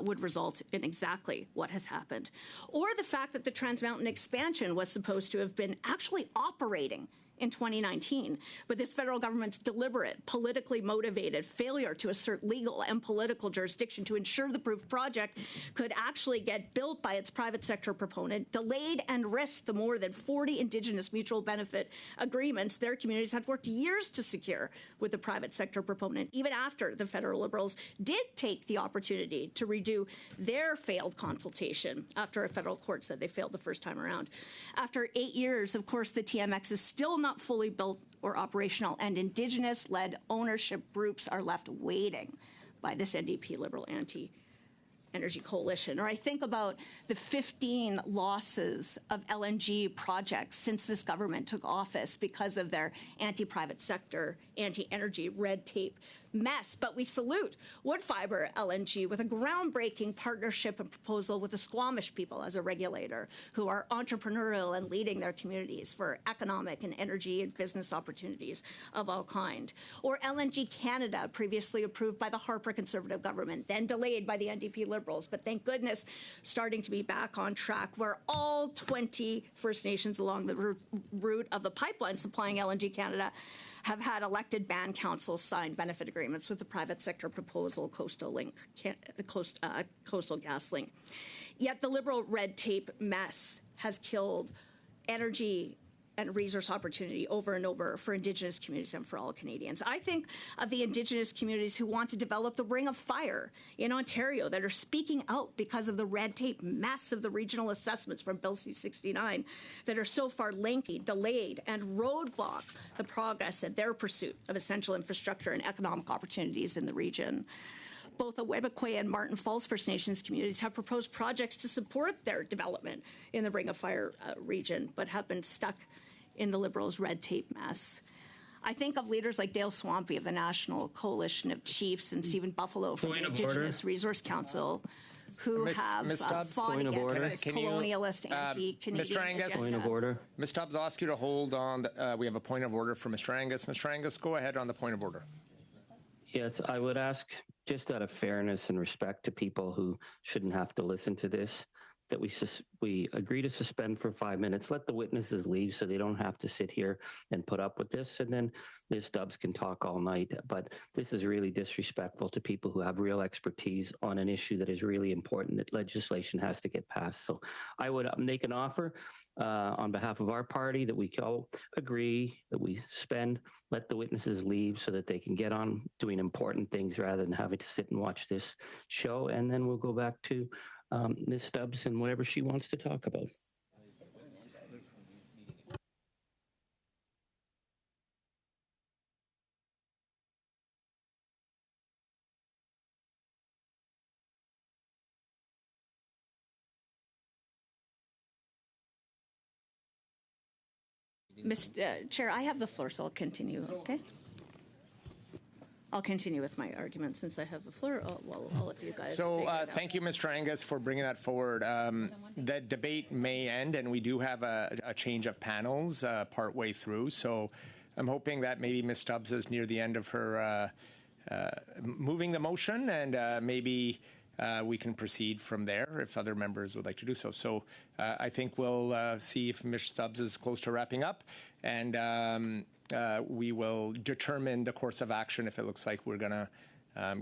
would result in exactly what has happened. Or the fact that the Trans Mountain expansion was supposed to have been actually operating in 2019, but this federal government's deliberate, politically motivated failure to assert legal and political jurisdiction to ensure the approved project could actually get built by its private sector proponent delayed and risked the more than 40 Indigenous mutual benefit agreements their communities had worked years to secure with the private sector proponent, even after the federal Liberals did take the opportunity to redo their failed consultation after a federal court said they failed the first time around. After 8 years, of course, the TMX is still not fully built or operational, and Indigenous-led ownership groups are left waiting by this NDP Liberal anti-energy coalition. Or I think about the 15 losses of LNG projects since this government took office because of their anti-private sector, anti-energy red tape mess. But we salute Woodfibre LNG with a groundbreaking partnership and proposal with the Squamish people as a regulator who are entrepreneurial and leading their communities for economic and energy and business opportunities of all kind. Or LNG Canada, previously approved by the Harper Conservative government, then delayed by the NDP Liberals, but thank goodness starting to be back on track, where all 20 First Nations along the route of the pipeline supplying LNG Canada have had elected band councils sign benefit agreements with the private sector proposal Coastal GasLink. Yet the Liberal red tape mess has killed energy and resource opportunity over and over for Indigenous communities and for all Canadians. I think of the Indigenous communities who want to develop the Ring of Fire in Ontario that are speaking out because of the red tape mess of the regional assessments from Bill C-69 that are so far lengthy, delayed, and roadblock the progress in their pursuit of essential infrastructure and economic opportunities in the region. Both the Webikwe and Martin Falls First Nations communities have proposed projects to support their development in the Ring of Fire region, but have been stuck in the Liberals' red tape mess. I think of leaders like Dale Swampy of the National Coalition of Chiefs and Stephen Buffalo from the Indigenous Resource Council, who have fought against this colonialist anti-Canadian Mr. Angus, agenda. Point of order. Ms. Stubbs, I'll ask you to hold on. We have a point of order from Mr. Angus. Mr. Angus, go ahead on the point of order. Yes, I would ask, just out of fairness and respect to people who shouldn't have to listen to this, that we agree to suspend for 5 minutes, let the witnesses leave so they don't have to sit here and put up with this, and then Ms. Stubbs can talk all night. But this is really disrespectful to people who have real expertise on an issue that is really important, that legislation has to get passed. So I would make an offer on behalf of our party that we all agree that we let the witnesses leave so that they can get on doing important things rather than having to sit and watch this show. And then we'll go back to Ms. Stubbs and whatever she wants to talk about. Mr. Chair, I have the floor, so I'll continue, okay? I'll continue with my argument since I have the floor. I'll let you guys So figure it out. thank you, Mr. Angus, for bringing that forward. The debate may end, and we do have a change of panels partway through. So I'm hoping that maybe Ms. Stubbs is near the end of her moving the motion, and maybe we can proceed from there if other members would like to do so. So I think we'll see if Ms. Stubbs is close to wrapping up, and we will determine the course of action if it looks like we're going to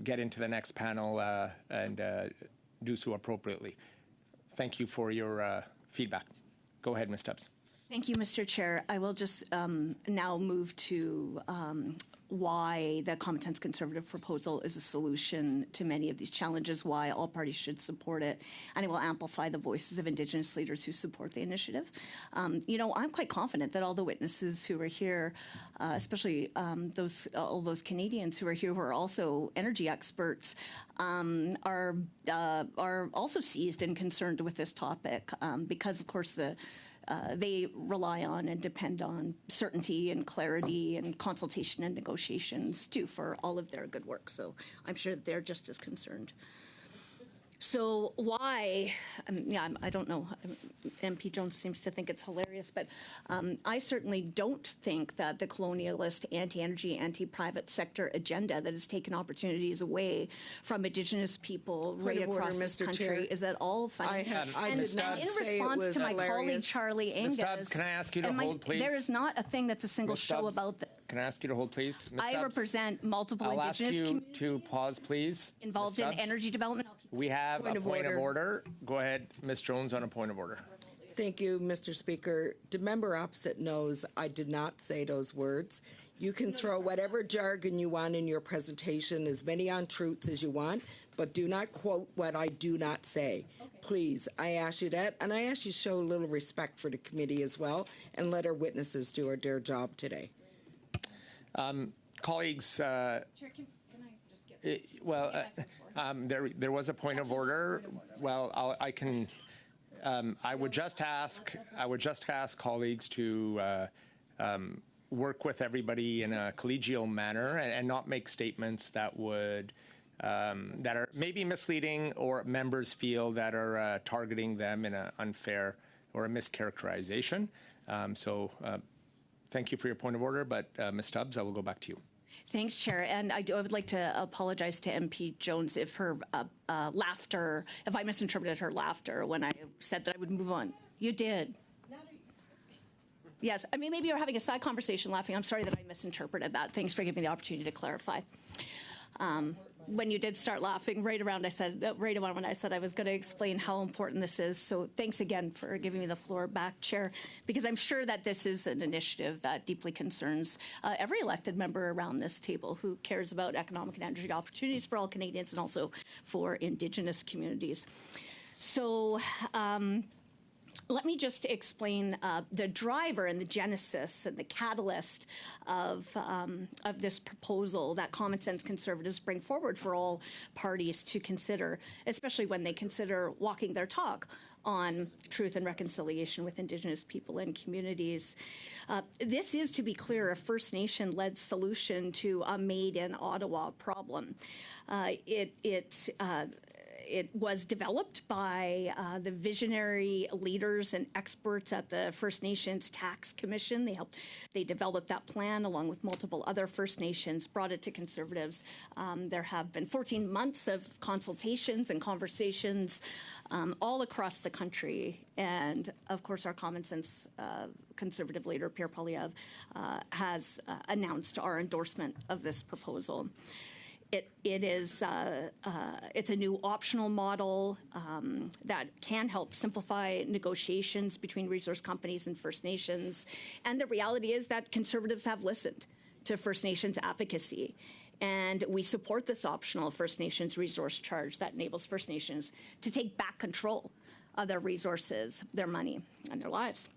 get into the next panel and do so appropriately. Thank you for your feedback. Go ahead, Ms. Stubbs. Thank you, Mr. Chair. I will just now move to why the Common Sense Conservative proposal is a solution to many of these challenges, why all parties should support it, and it will amplify the voices of Indigenous leaders who support the initiative. I'm quite confident that all the witnesses who are here, especially all those Canadians who are here who are also energy experts, are also seized and concerned with this topic because, of course, they rely on and depend on certainty and clarity and consultation and negotiations, too, for all of their good work. So I'm sure that they're just as concerned. So why, I don't know, MP Jones seems to think it's hilarious, but I certainly don't think that the colonialist, anti-energy, anti-private sector agenda that has taken opportunities away from Indigenous people right across this country is at all funny. I did not in say it response was to my colleague hilarious. Charlie Angus, Stubbs, can I ask you to hold, please? There is not a thing that's a single Ms. show Stubbs, about this. Can I ask you to hold, please? Ms. I Stubbs, represent multiple I'll ask Indigenous you communities to pause, please. involved Ms. in Stubbs, energy development. We have Point a of point of order. order. Go ahead, Ms. Jones, on a point of order. Thank you, Mr. Speaker. The member opposite knows I did not say those words. You can throw whatever jargon you want in your presentation, as many untruths as you want, but do not quote what I do not say. Please, I ask you that, and I ask you to show a little respect for the committee as well, and let our witnesses do their job today. Colleagues, Chair, can I just get there was a point of order. Well, I would just ask colleagues to work with everybody in a collegial manner and not make statements that would that are maybe misleading or members feel that are targeting them in an unfair or a mischaracterization. Thank you for your point of order, but Ms. Stubbs, I will go back to you. Thanks, Chair. And I would like to apologize to MP Jones if her laughter, if I misinterpreted her laughter when I said that I would move on. You did. Yes, I mean, maybe you're having a side conversation laughing. I'm sorry that I misinterpreted that. Thanks for giving me the opportunity to clarify. When you did start laughing, right around when I said I was going to explain how important this is. So thanks again for giving me the floor back, Chair, because I'm sure that this is an initiative that deeply concerns every elected member around this table who cares about economic and energy opportunities for all Canadians and also for Indigenous communities. So let me just explain the driver and the genesis and the catalyst of this proposal that Common Sense Conservatives bring forward for all parties to consider, especially when they consider walking their talk on truth and reconciliation with Indigenous people and communities. This is, to be clear, a First Nation-led solution to a Made in Ottawa problem. It was developed by the visionary leaders and experts at the First Nations Tax Commission. They developed that plan along with multiple other First Nations, brought it to Conservatives. There have been 14 months of consultations and conversations all across the country. And of course, our Common Sense Conservative leader, Pierre Poilievre, has announced our endorsement of this proposal. It's a new optional model that can help simplify negotiations between resource companies and First Nations. And the reality is that Conservatives have listened to First Nations advocacy. And we support this optional First Nations resource charge that enables First Nations to take back control of their resources, their money, and their lives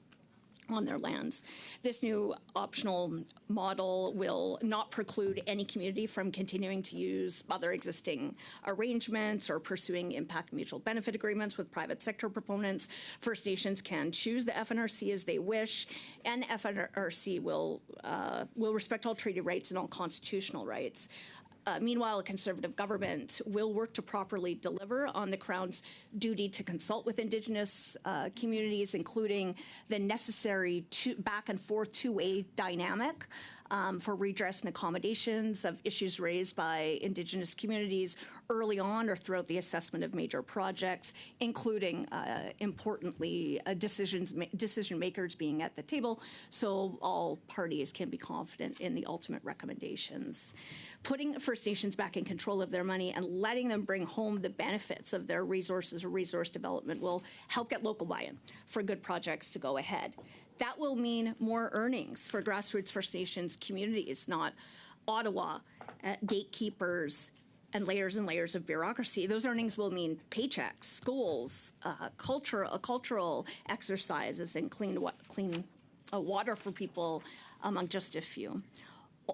on their lands. This new optional model will not preclude any community from continuing to use other existing arrangements or pursuing impact mutual benefit agreements with private sector proponents. First Nations can choose the FNRC as they wish, and FNRC will respect all treaty rights and all constitutional rights. Meanwhile, a Conservative government will work to properly deliver on the Crown's duty to consult with Indigenous communities, including the necessary back and forth two-way dynamic for redress and accommodations of issues raised by Indigenous communities early on or throughout the assessment of major projects, including, importantly, decision makers being at the table, so all parties can be confident in the ultimate recommendations. Putting First Nations back in control of their money and letting them bring home the benefits of their resources or resource development will help get local buy-in for good projects to go ahead. That will mean more earnings for grassroots First Nations communities, not Ottawa, gatekeepers, and layers of bureaucracy. Those earnings will mean paychecks, schools, cultural exercises, and clean water for people, among just a few.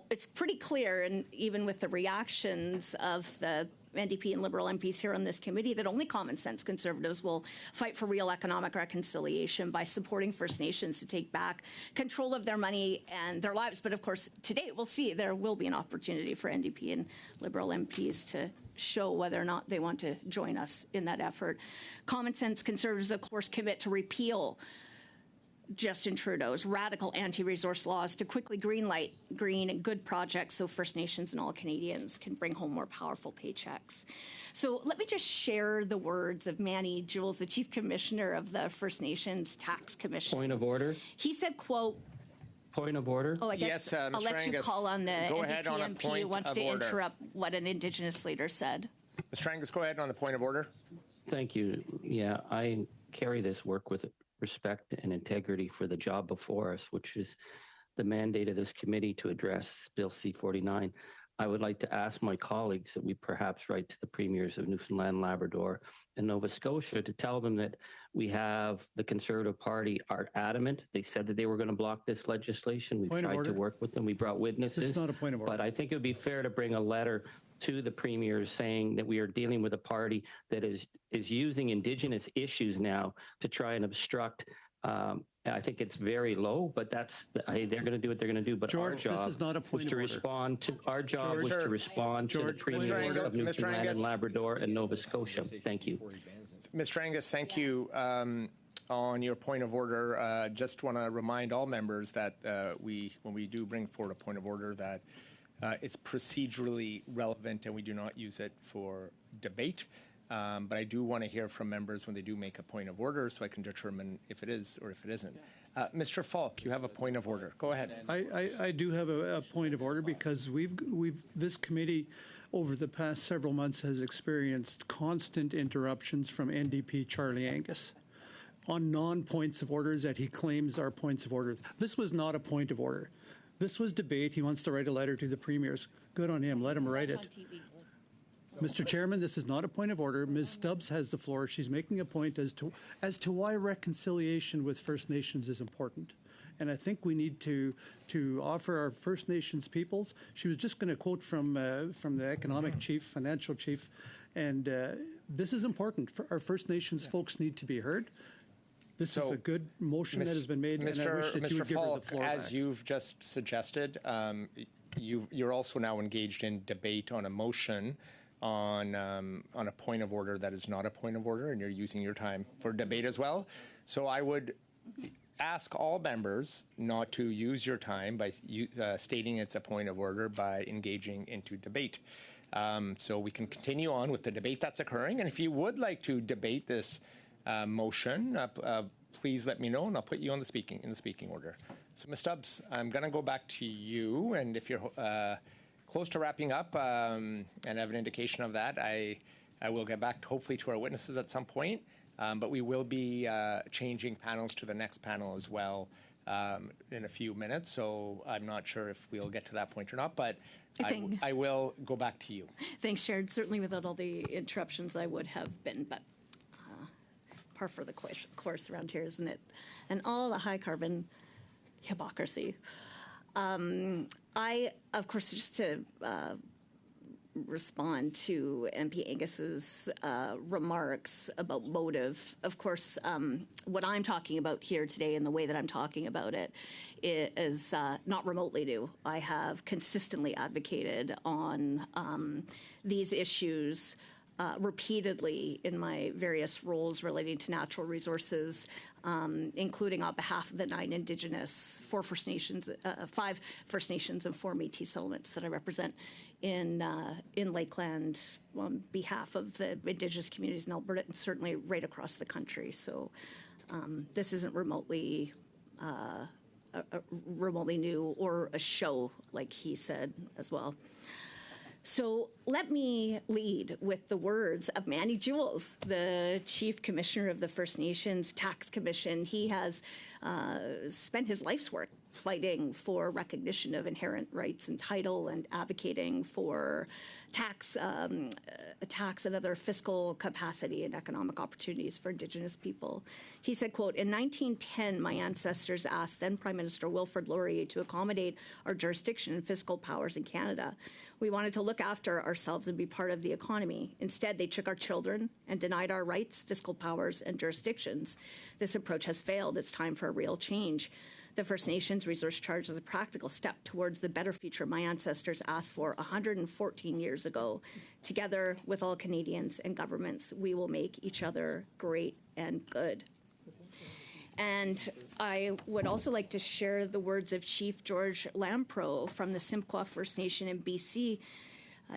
It's pretty clear, and even with the reactions of the NDP and Liberal MPs here on this committee that only common sense Conservatives will fight for real economic reconciliation by supporting First Nations to take back control of their money and their lives. But of course, today we'll see there will be an opportunity for NDP and Liberal MPs to show whether or not they want to join us in that effort. Common sense Conservatives, of course, commit to repeal Justin Trudeau's radical anti-resource laws to quickly greenlight green and good projects so First Nations and all Canadians can bring home more powerful paychecks. So let me just share the words of Manny Jules, the Chief Commissioner of the First Nations Tax Commission. Point of order. He said, quote, Point of order. oh, I guess Yes, I'll Mr. let you Angus, call on the go ahead on a NDP MP point who wants of to order. interrupt what an Indigenous leader said. Mr. Angus, go ahead on the point of order. Thank you. Yeah, I carry this work with respect and integrity for the job before us, which is the mandate of this committee to address Bill C-49. I would like to ask my colleagues that we perhaps write to the premiers of Newfoundland, Labrador, and Nova Scotia to tell them that we have the Conservative Party are adamant. They said that they were going to block this legislation. We've Point of tried order. to work with them. We brought witnesses. This is not a point of order. But I think it would be fair to bring a letter to the premiers saying that we are dealing with a party that is using Indigenous issues now to try and obstruct. I think it's very low, but hey, they're going to do what they're going to do. But George, our this job is not a point was to of order. respond to our job George, was to sir. respond to the George, premiers Mr. of Angus, Newfoundland Mr. and Labrador and Nova Scotia. Thank you. Mr. Angus, thank you. On your point of order, just want to remind all members that when we do bring forward a point of order, that it's procedurally relevant and we do not use it for debate. But I do want to hear from members when they do make a point of order so I can determine if it is or if it isn't. Mr. Falk, you have a point of order. Go ahead. I do have a point of order because this committee over the past several months has experienced constant interruptions from NDP Charlie Angus on non-points of orders that he claims are points of order. This was not a point of order. This was debate. He wants to write a letter to the premiers. Good on him. Let him write it. Mr. Chairman, this is not a point of order. Ms. Stubbs has the floor. She's making a point as to why reconciliation with First Nations is important. And I think we need to offer our First Nations peoples. She was just going to quote from the economic chief, financial chief, and this is important. Our First Nations folks need to be heard. This is a good motion that has been made, and I wish that you would give her the floor as back. you've just suggested, you're also now engaged in debate on a motion on a point of order that is not a point of order, and you're using your time for debate as well. So I would ask all members not to use your time by stating it's a point of order by engaging into debate. So we can continue on with the debate that's occurring. And if you would like to debate this motion, please let me know, and I'll put you on the speaking order. So, Ms. Stubbs, I'm going to go back to you, and if you're close to wrapping up and have an indication of that, I will get back hopefully to our witnesses at some point. But we will be changing panels to the next panel as well in a few minutes. So I'm not sure if we'll get to that point or not, but I will go back to you. Thanks, Sharon. Certainly without all the interruptions, I would have been, but par for the course around here, isn't it? And all the high-carbon hypocrisy. I, of course, just to respond to MP Angus's remarks about motive. Of course, what I'm talking about here today and the way that I'm talking about it is not remotely new. I have consistently advocated on these issues repeatedly in my various roles relating to natural resources, including on behalf of the 5 First Nations and 4 Métis settlements that I represent in Lakeland on behalf of the Indigenous communities in Alberta and certainly right across the country. So this isn't remotely new or a show, like he said as well. So let me lead with the words of Manny Jules, the Chief Commissioner of the First Nations Tax Commission. He has spent his life's work fighting for recognition of inherent rights and title and advocating for tax and other fiscal capacity and economic opportunities for Indigenous people. He said, quote, "In 1910, my ancestors asked then Prime Minister Wilfrid Laurier to accommodate our jurisdiction and fiscal powers in Canada. We wanted to look after ourselves and be part of the economy. Instead, they took our children and denied our rights, fiscal powers, and jurisdictions. This approach has failed. It's time for a real change. The First Nations resource charge is a practical step towards the better future my ancestors asked for 114 years ago. Together with all Canadians and governments, we will make each other great and good." And I would also like to share the words of Chief George Lampro from the Simquah First Nation in BC.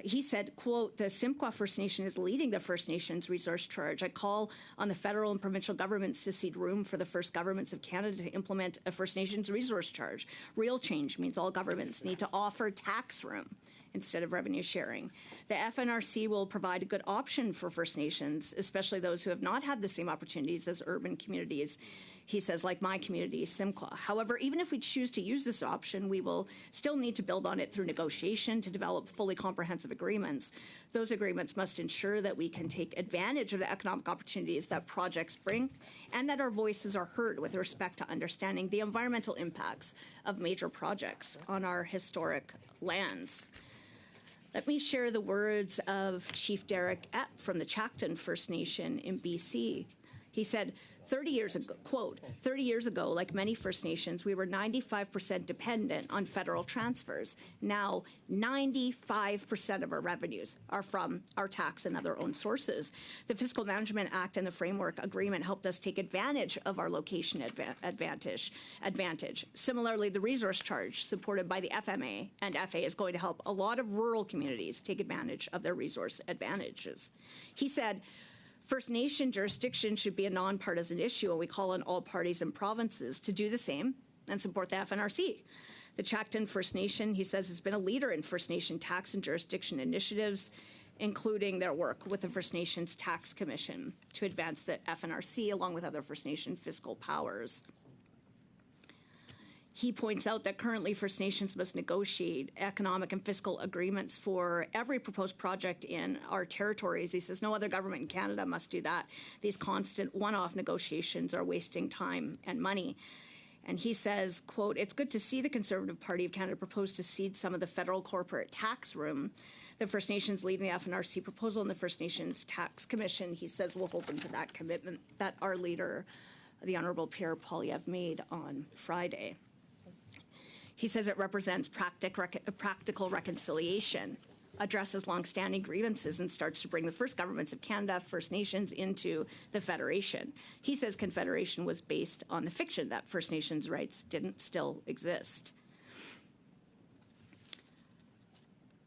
He said, quote, "The Simquah First Nation is leading the First Nations resource charge. I call on the federal and provincial governments to cede room for the first governments of Canada to implement a First Nations resource charge. Real change means all governments need to offer tax room instead of revenue sharing. The FNRC will provide a good option for First Nations, especially those who have not had the same opportunities as urban communities." He says, like my community, Simquah. However, even if we choose to use this option, we will still need to build on it through negotiation to develop fully comprehensive agreements. Those agreements must ensure that we can take advantage of the economic opportunities that projects bring and that our voices are heard with respect to understanding the environmental impacts of major projects on our historic lands. Let me share the words of Chief Derek Epp from the Chacton First Nation in BC. He said, 30 years ago, quote, 30 years ago, like many First Nations, we were 95% dependent on federal transfers. Now, 95% of our revenues are from our tax and other own sources. The Fiscal Management Act and the Framework Agreement helped us take advantage of our location advantage. Similarly, the resource charge supported by the FMA and FA is going to help a lot of rural communities take advantage of their resource advantages. He said, First Nation jurisdiction should be a nonpartisan issue, and we call on all parties and provinces to do the same and support the FNRC. The Chacton First Nation, he says, has been a leader in First Nation tax and jurisdiction initiatives, including their work with the First Nations Tax Commission to advance the FNRC along with other First Nation fiscal powers. He points out that currently First Nations must negotiate economic and fiscal agreements for every proposed project in our territories. He says no other government in Canada must do that. These constant one-off negotiations are wasting time and money. And he says, quote, "It's good to see the Conservative Party of Canada propose to cede some of the federal corporate tax room. The First Nations leading the FNRC proposal and the First Nations Tax Commission," he says, "will hold them to that commitment that our leader, the Honourable Pierre Poilievre, made on Friday." He says it represents practical reconciliation, addresses longstanding grievances, and starts to bring the first governments of Canada, First Nations, into the Federation. He says Confederation was based on the fiction that First Nations rights didn't still exist.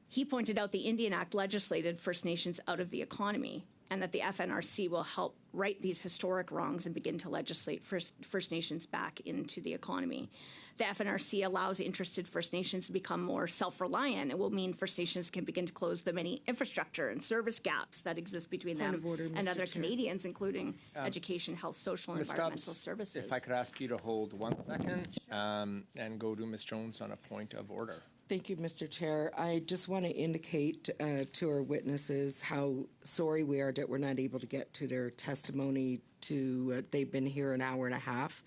He pointed out the Indian Act legislated First Nations out of the economy, and that the FNRC will help right these historic wrongs and begin to legislate First Nations back into the economy. The FNRC allows interested First Nations to become more self-reliant. It will mean First Nations can begin to close the many infrastructure and service gaps that exist between them and other Canadians, including education, health, social, and environmental services. If I could ask you to hold 1 second and go to Ms. Jones on a point of order. Thank you, Mr. Chair. I just want to indicate to our witnesses how sorry we are that we're not able to get to their testimony. They've been here an hour and a half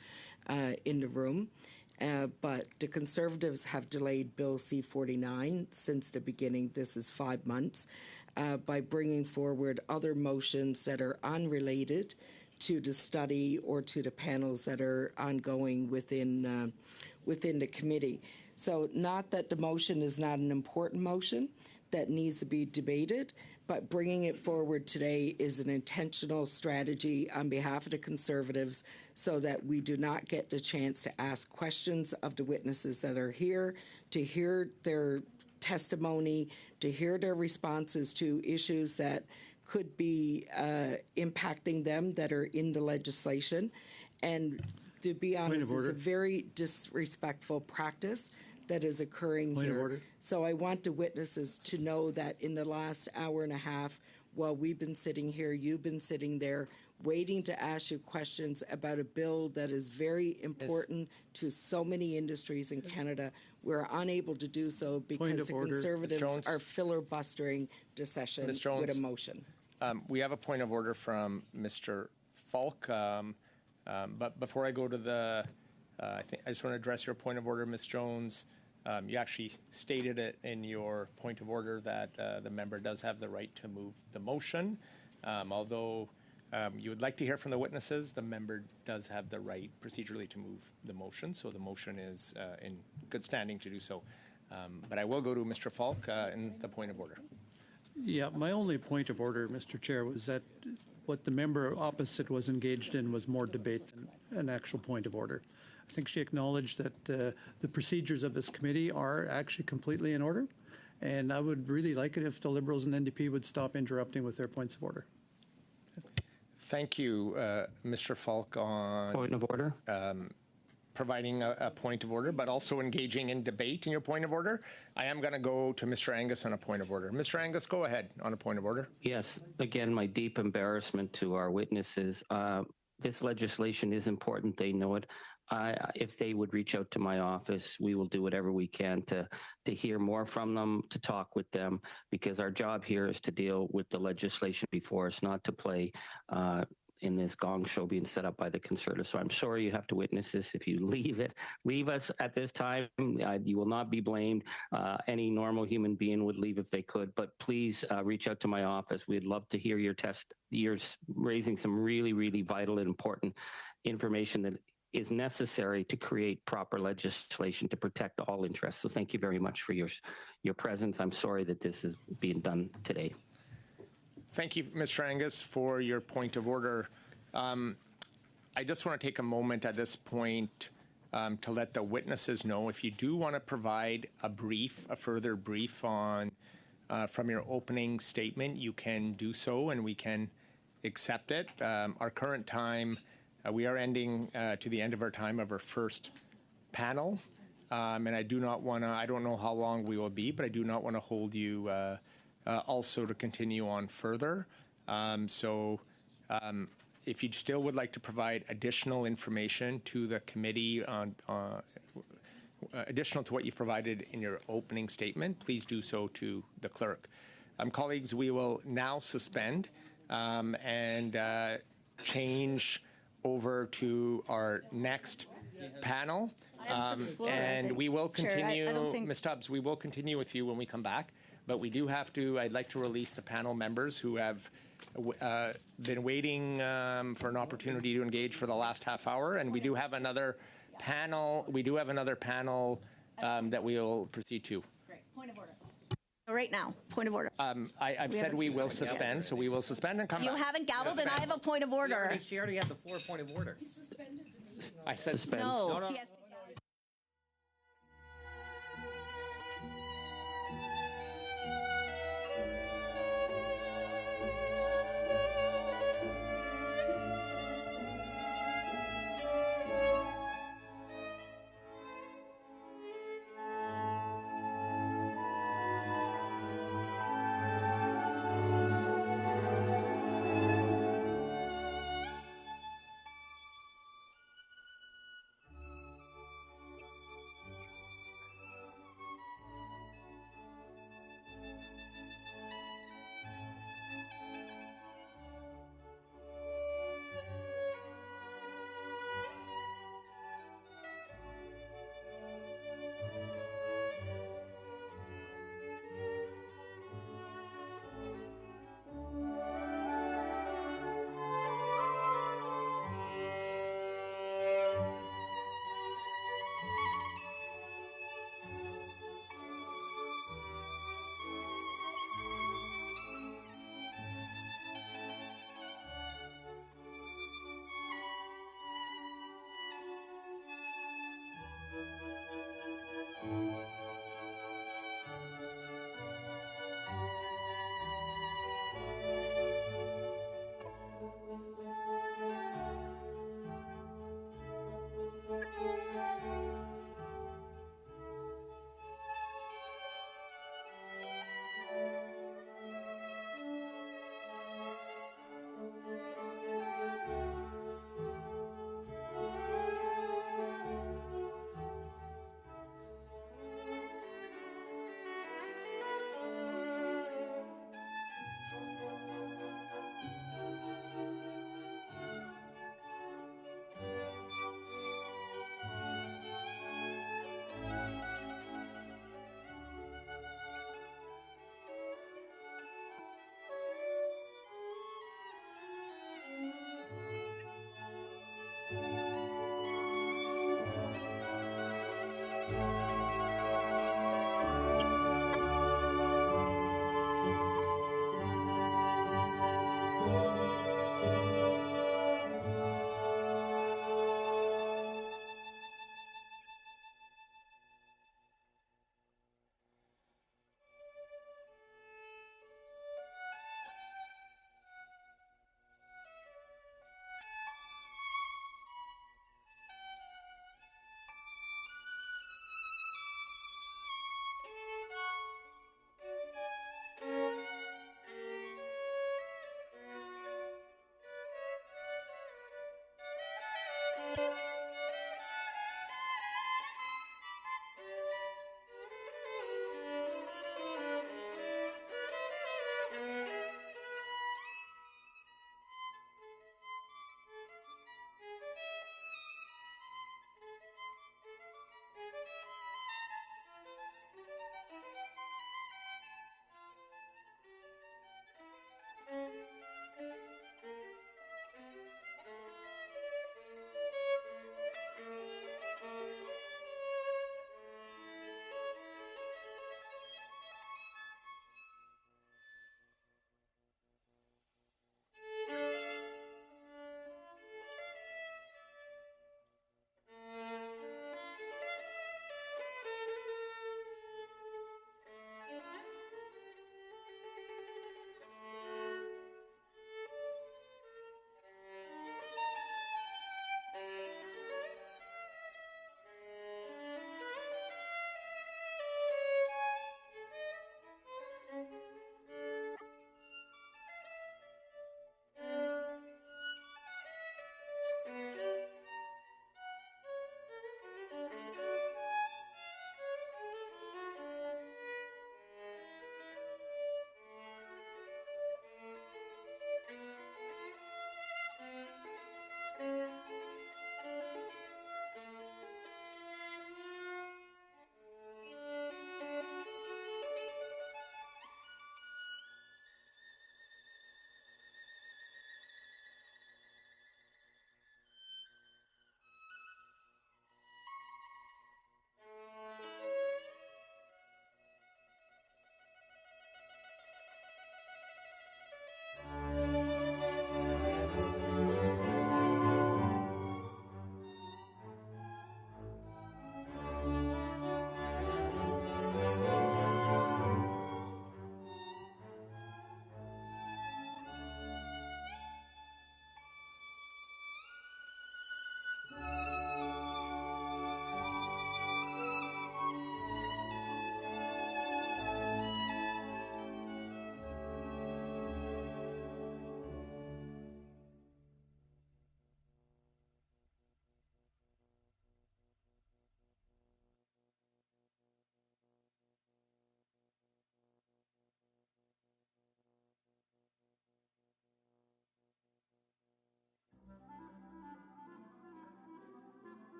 in the room. But the Conservatives have delayed Bill C-49 since the beginning. This is 5 months by bringing forward other motions that are unrelated to the study or to the panels that are ongoing within the committee. So not that the motion is not an important motion that needs to be debated, but bringing it forward today is an intentional strategy on behalf of the Conservatives so that we do not get the chance to ask questions of the witnesses that are here, to hear their testimony, to hear their responses to issues that could be impacting them that are in the legislation. And to be honest, it's a very disrespectful practice that is occurring here. So I want the witnesses to know that in the last hour and a half, while we've been sitting here, you've been sitting there, waiting to ask you questions about a bill that is very important to so many industries in Canada. We're unable to do so because the order. Conservatives Ms. Jones? are filibustering the session Ms. Jones? with a motion. We have a point of order from Mr. Falk. But before I go to the, I just want to address your point of order, Ms. Jones. You actually stated it in your point of order that the member does have the right to move the motion. Although you would like to hear from the witnesses, the member does have the right procedurally to move the motion. So the motion is in good standing to do so. But I will go to Mr. Falk in the point of order. Yeah, my only point of order, Mr. Chair, was that what the member opposite was engaged in was more debate than an actual point of order. I think she acknowledged that the procedures of this committee are actually completely in order, and I would really like it if the Liberals and NDP would stop interrupting with their points of order. Thank you, Mr. Falk, on Point of order. providing a point of order, but also engaging in debate in your point of order. I am going to go to Mr. Angus on a point of order. Mr. Angus, go ahead on a point of order. Yes, again, my deep embarrassment to our witnesses. This legislation is important. They know it. If they would reach out to my office, we will do whatever we can to hear more from them, to talk with them, because our job here is to deal with the legislation before us, not to play in this gong show being set up by the Conservatives. So I'm sorry you have to witness this. If you leave us at this time, you will not be blamed. Any normal human being would leave if they could, but please reach out to my office. We'd love to hear your test. You're raising some really, really vital and important information that is necessary to create proper legislation to protect all interests. So thank you very much for your presence. I'm sorry that this is being done today. Thank you, Mr. Angus, for your point of order. I just want to take a moment at this point to let the witnesses know if you do want to provide a further brief on from your opening statement, you can do so and we can accept it. Our current time, we are ending to the end of our time of our first panel. And I don't know how long we will be, but I do not want to hold you also to continue on further. If you still would like to provide additional information to the committee on additional to what you've provided in your opening statement, please do so to the clerk. Colleagues, we will now suspend and change over to our next panel. And we will continue, Chair, Ms. Tubbs, we will continue with you when we come back. But we do have to, I'd like to release the panel members who have been waiting for an opportunity to engage for the last half hour. And we do have another panel, that we'll proceed to. Great. Point of order. Right now, point of order. I've said we will suspend, so we will suspend and come back. You haven't gavelled, and I have a point of order. She already had the floor, point of order. I said Suspend. No. No. He has to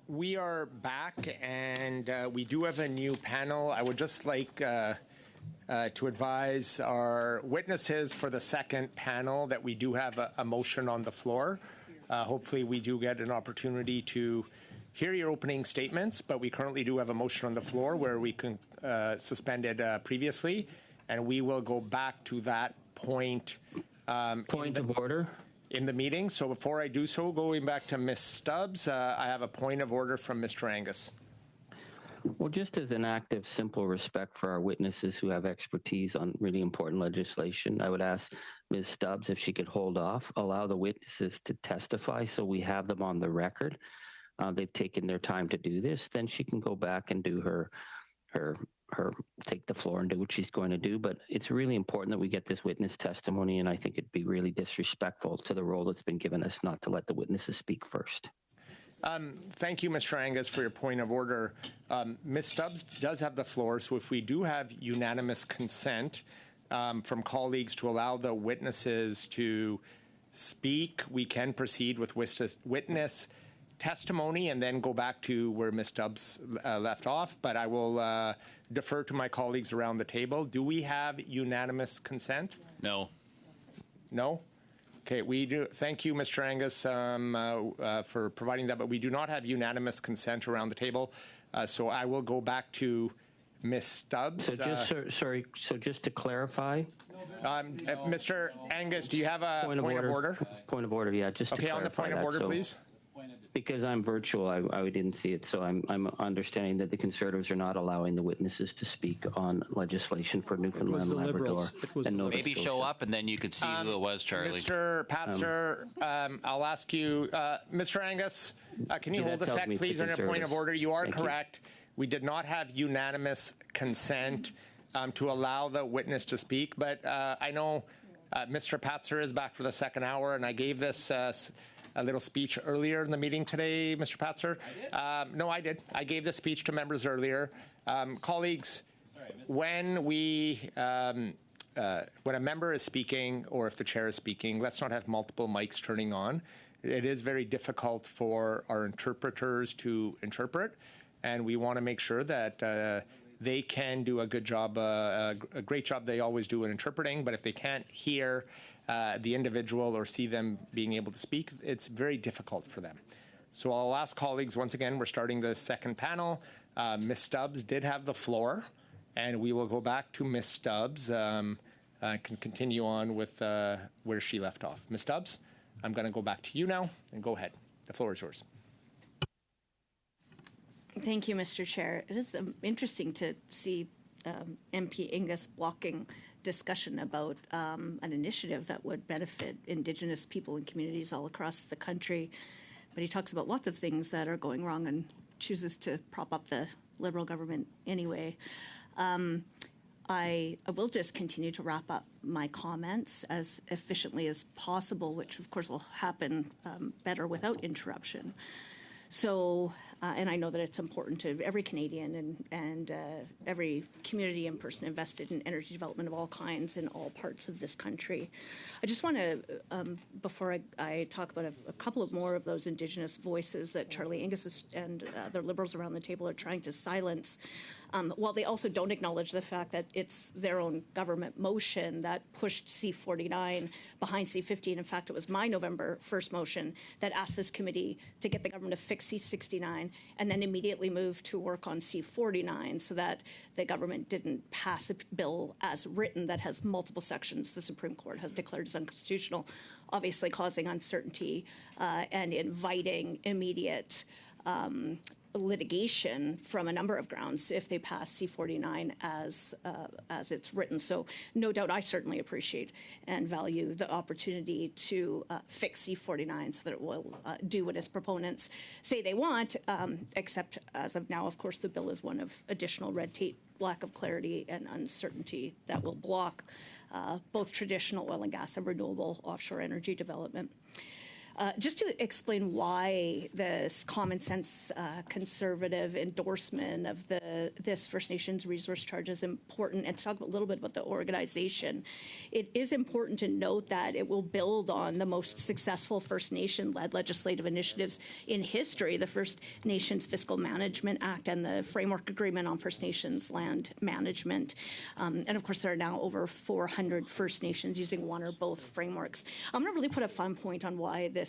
We are back, and we do have a new panel. I would just like to advise our witnesses for the second panel that we do have a motion on the floor. Hopefully, we do get an opportunity to hear your opening statements, but we currently do have a motion on the floor where we can suspended previously, and we will go back to that point. Point of order. In the meeting. So before I do so, going back to Ms. Stubbs, I have a point of order from Mr. Angus. Well, just as an act of simple respect for our witnesses who have expertise on really important legislation, I would ask Ms. Stubbs if she could hold off, allow the witnesses to testify so we have them on the record. They've taken their time to do this. Then she can go back and do her take the floor and do what she's going to do. But it's really important that we get this witness testimony, and I think it'd be really disrespectful to the role that's been given us not to let the witnesses speak first. Thank you, Mr. Angus, for your point of order. Ms. Stubbs does have the floor, so if we do have unanimous consent from colleagues to allow the witnesses to speak, we can proceed with witness testimony and then go back to where Ms. Stubbs left off, but I will defer to my colleagues around the table. Do we have unanimous consent? No. No? Okay, we do. Thank you, Mr. Angus, for providing that, but we do not have unanimous consent around the table. So I will go back to Ms. Stubbs. So just to clarify. Mr. Angus, do you have a point of order? Point of order, yeah. Just to okay, on the point of order, please. Because I'm virtual, I didn't see it, so I'm understanding that the Conservatives are not allowing the witnesses to speak on legislation for Newfoundland, Labrador, and Nova Maybe Scotia. show up and then you could see who it was, Charlie. Mr. Patzer, I'll ask you, Mr. Angus, can you hold a sec, please, on your point of order? You are correct. We did not have unanimous consent to allow the witness to speak, but I know Mr. Patzer is back for the second hour, and I gave this a little speech earlier in the meeting today, Mr. Patzer. No, I did. I gave the speech to members earlier. Colleagues, when a member is speaking or if the chair is speaking, let's not have multiple mics turning on. It is very difficult for our interpreters to interpret, and we want to make sure that they can do a good job, a great job they always do in interpreting, but if they can't hear the individual or see them being able to speak, it's very difficult for them. So I'll ask colleagues, once again, we're starting the second panel. Ms. Stubbs did have the floor, and we will go back to Ms. Stubbs. Can continue on with where she left off. Ms. Stubbs, I'm going to go back to you now, and go ahead. The floor is yours. Thank you, Mr. Chair. It is interesting to see MP Angus blocking discussion about an initiative that would benefit Indigenous people and communities all across the country. But he talks about lots of things that are going wrong and chooses to prop up the Liberal government anyway. I will just continue to wrap up my comments as efficiently as possible, which of course will happen better without interruption. So, and I know that it's important to every Canadian and every community and person invested in energy development of all kinds in all parts of this country. I just want to, before I talk about a couple of more of those Indigenous voices that Charlie Angus and the Liberals around the table are trying to silence, while they also don't acknowledge the fact that it's their own government motion that pushed C-49 behind C-15. In fact, it was my November 1st motion that asked this committee to get the government to fix C-69 and then immediately move to work on C-49 so that the government didn't pass a bill as written that has multiple sections the Supreme Court has declared as unconstitutional, obviously causing uncertainty and inviting immediate litigation from a number of grounds if they pass C-49 as it's written. So no doubt I certainly appreciate and value the opportunity to fix C-49 so that it will do what its proponents say they want, except as of now, of course, the bill is one of additional red tape, lack of clarity, and uncertainty that will block both traditional oil and gas and renewable offshore energy development. Just to explain why this common sense conservative endorsement of this First Nations resource charge is important, and talk a little bit about the organization. It is important to note that it will build on the most successful First Nation-led legislative initiatives in history, the First Nations Fiscal Management Act and the Framework Agreement on First Nations Land Management. And of course, there are now over 400 First Nations using one or both frameworks. I'm going to really put a fine point on why this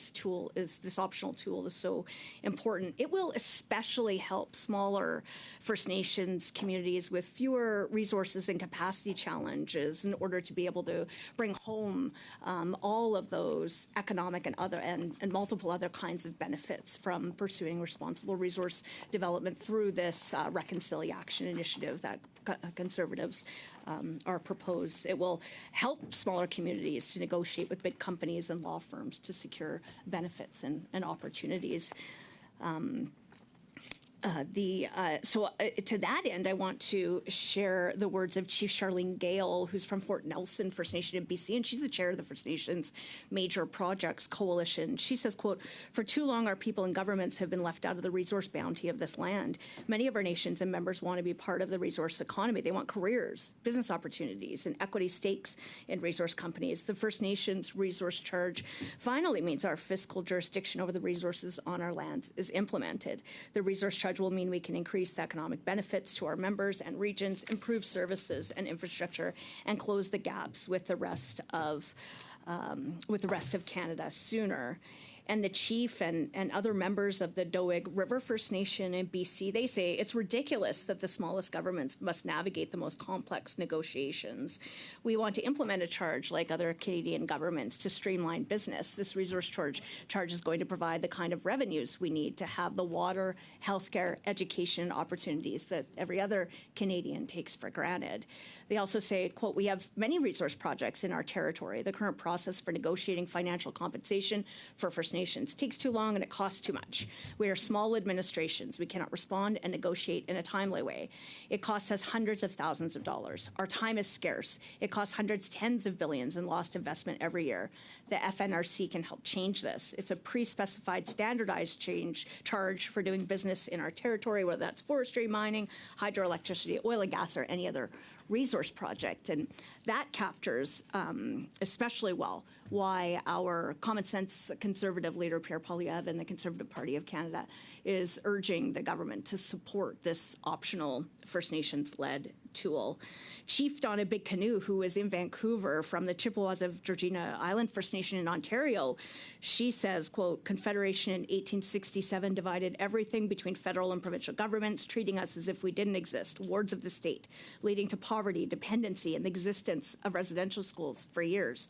optional tool is so important. It will especially help smaller First Nations communities with fewer resources and capacity challenges in order to be able to bring home all of those economic and multiple other kinds of benefits from pursuing responsible resource development through this reconciliation initiative that Conservatives are proposed. It will help smaller communities to negotiate with big companies and law firms to secure benefits and opportunities. To that end, I want to share the words of Chief Charlene Gale, who's from Fort Nelson First Nation in BC, and she's the chair of the First Nations Major Projects Coalition. She says, quote, "For too long, our people and governments have been left out of the resource bounty of this land. Many of our nations and members want to be part of the resource economy. They want careers, business opportunities, and equity stakes in resource companies. The First Nations resource charge finally means our fiscal jurisdiction over the resources on our lands is implemented. The resource charge will mean we can increase the economic benefits to our members and regions, improve services and infrastructure, and close the gaps with the rest of Canada sooner." And the chief and other members of the Doig River First Nation in BC, they say it's ridiculous that the smallest governments must navigate the most complex negotiations. We want to implement a charge like other Canadian governments to streamline business. This resource charge is going to provide the kind of revenues we need to have the water, healthcare, education opportunities that every other Canadian takes for granted. They also say, quote, "We have many resource projects in our territory. The current process for negotiating financial compensation for First Nations takes too long and it costs too much. We are small administrations. We cannot respond and negotiate in a timely way. It costs us hundreds of thousands of dollars. Our time is scarce. It costs hundreds, tens of billions in lost investment every year. The FNRC can help change this. It's a pre-specified standardized charge for doing business in our territory, whether that's forestry, mining, hydroelectricity, oil and gas, or any other resource project." And that captures especially well why our common sense conservative leader, Pierre Poilievre, and the Conservative Party of Canada is urging the government to support this optional First Nations-led tool. Chief Donna Big Canoe, who is in Vancouver from the Chippewas of Georgina Island First Nation in Ontario, she says, quote, "Confederation in 1867 divided everything between federal and provincial governments, treating us as if we didn't exist, wards of the state, leading to poverty, dependency, and the existence of residential schools for years."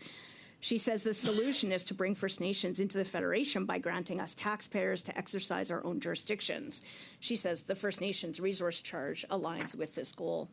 She says the solution is to bring First Nations into the Federation by granting us taxpayers to exercise our own jurisdictions. She says the First Nations resource charge aligns with this goal.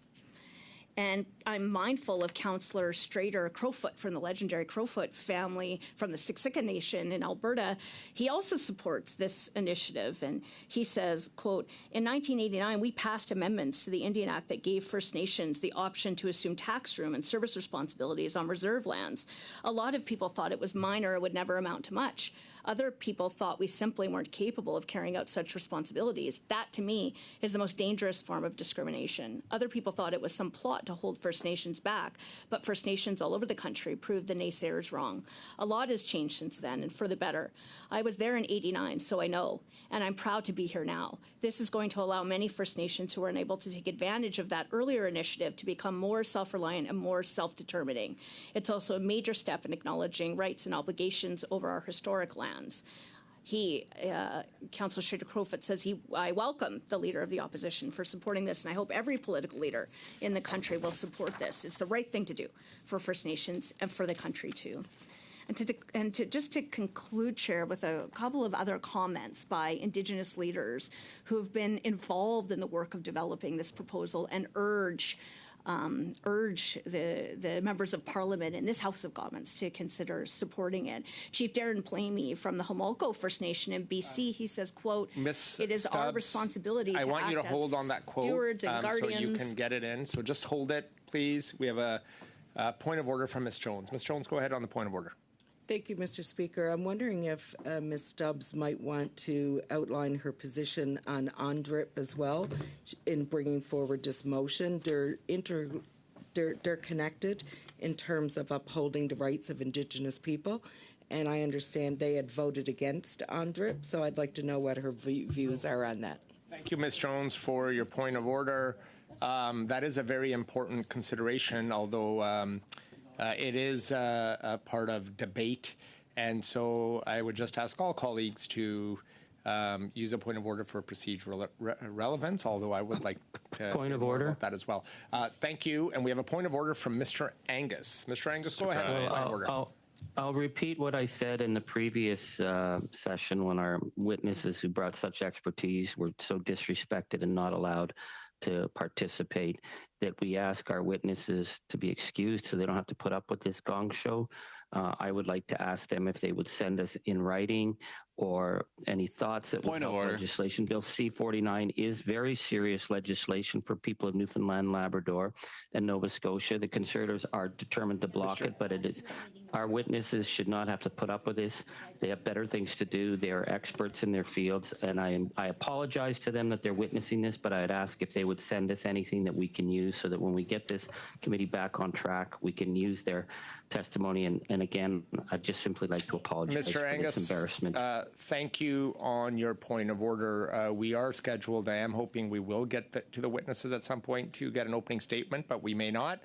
And I'm mindful of Councillor Strader Crowfoot from the legendary Crowfoot family from the Siksika Nation in Alberta. He also supports this initiative, and he says, quote, "In 1989, we passed amendments to the Indian Act that gave First Nations the option to assume tax room and service responsibilities on reserve lands. A lot of people thought it was minor, it would never amount to much. Other people thought we simply weren't capable of carrying out such responsibilities. That, to me, is the most dangerous form of discrimination. Other people thought it was some plot to hold First Nations back, but First Nations all over the country proved the naysayers wrong. A lot has changed since then, and for the better. I was there in '89, so I know, and I'm proud to be here now. This is going to allow many First Nations who were unable to take advantage of that earlier initiative to become more self-reliant and more self-determining. It's also a major step in acknowledging rights and obligations over our historic lands. Councillor Schrader Crowfoot says I welcome the Leader of the Opposition for supporting this, and I hope every political leader in the country will support this. It's the right thing to do for First Nations and for the country too. And to conclude, Chair, with a couple of other comments by Indigenous leaders who have been involved in the work of developing this proposal and urge the members of Parliament in this House of Commons to consider supporting it. Chief Darren Blamey from the Homolko First Nation in BC, he says, quote, "It is our responsibility to I want you to act hold as on that quote stewards and so guardians." you can get it in. So just hold it, please. We have a point of order from Ms. Jones. Ms. Jones, go ahead on the point of order. Thank you, Mr. Speaker. I'm wondering if Ms. Stubbs might want to outline her position on ONDRIP as well in bringing forward this motion. They're connected in terms of upholding the rights of Indigenous people, and I understand they had voted against ONDRIP, so I'd like to know what her views are on that. Thank you, Ms. Jones, for your point of order. That is a very important consideration, although it is a part of debate, and so I would just ask all colleagues to use a point of order for procedural relevance, although I would like to point of order about that as well. Thank you, and we have a point of order from Mr. Angus. Mr. Angus, go ahead. I'll repeat what I said in the previous session when our witnesses who brought such expertise were so disrespected and not allowed to participate, that we ask our witnesses to be excused so they don't have to put up with this gong show. I would like to ask them if they would send us in writing or any thoughts that would help legislation. Bill C-49 is very serious legislation for people of Newfoundland, Labrador, and Nova Scotia. The Conservatives are determined to block it, but it is our witnesses should not have to put up with this. They have better things to do. They are experts in their fields, and I apologize to them that they're witnessing this, but I'd ask if they would send us anything that we can use so that when we get this committee back on track, we can use their testimony. And again, I'd just simply like to apologize Mr. for Angus, this embarrassment. Thank you on your point of order. We are scheduled. I am hoping we will get to the witnesses at some point to get an opening statement, but we may not.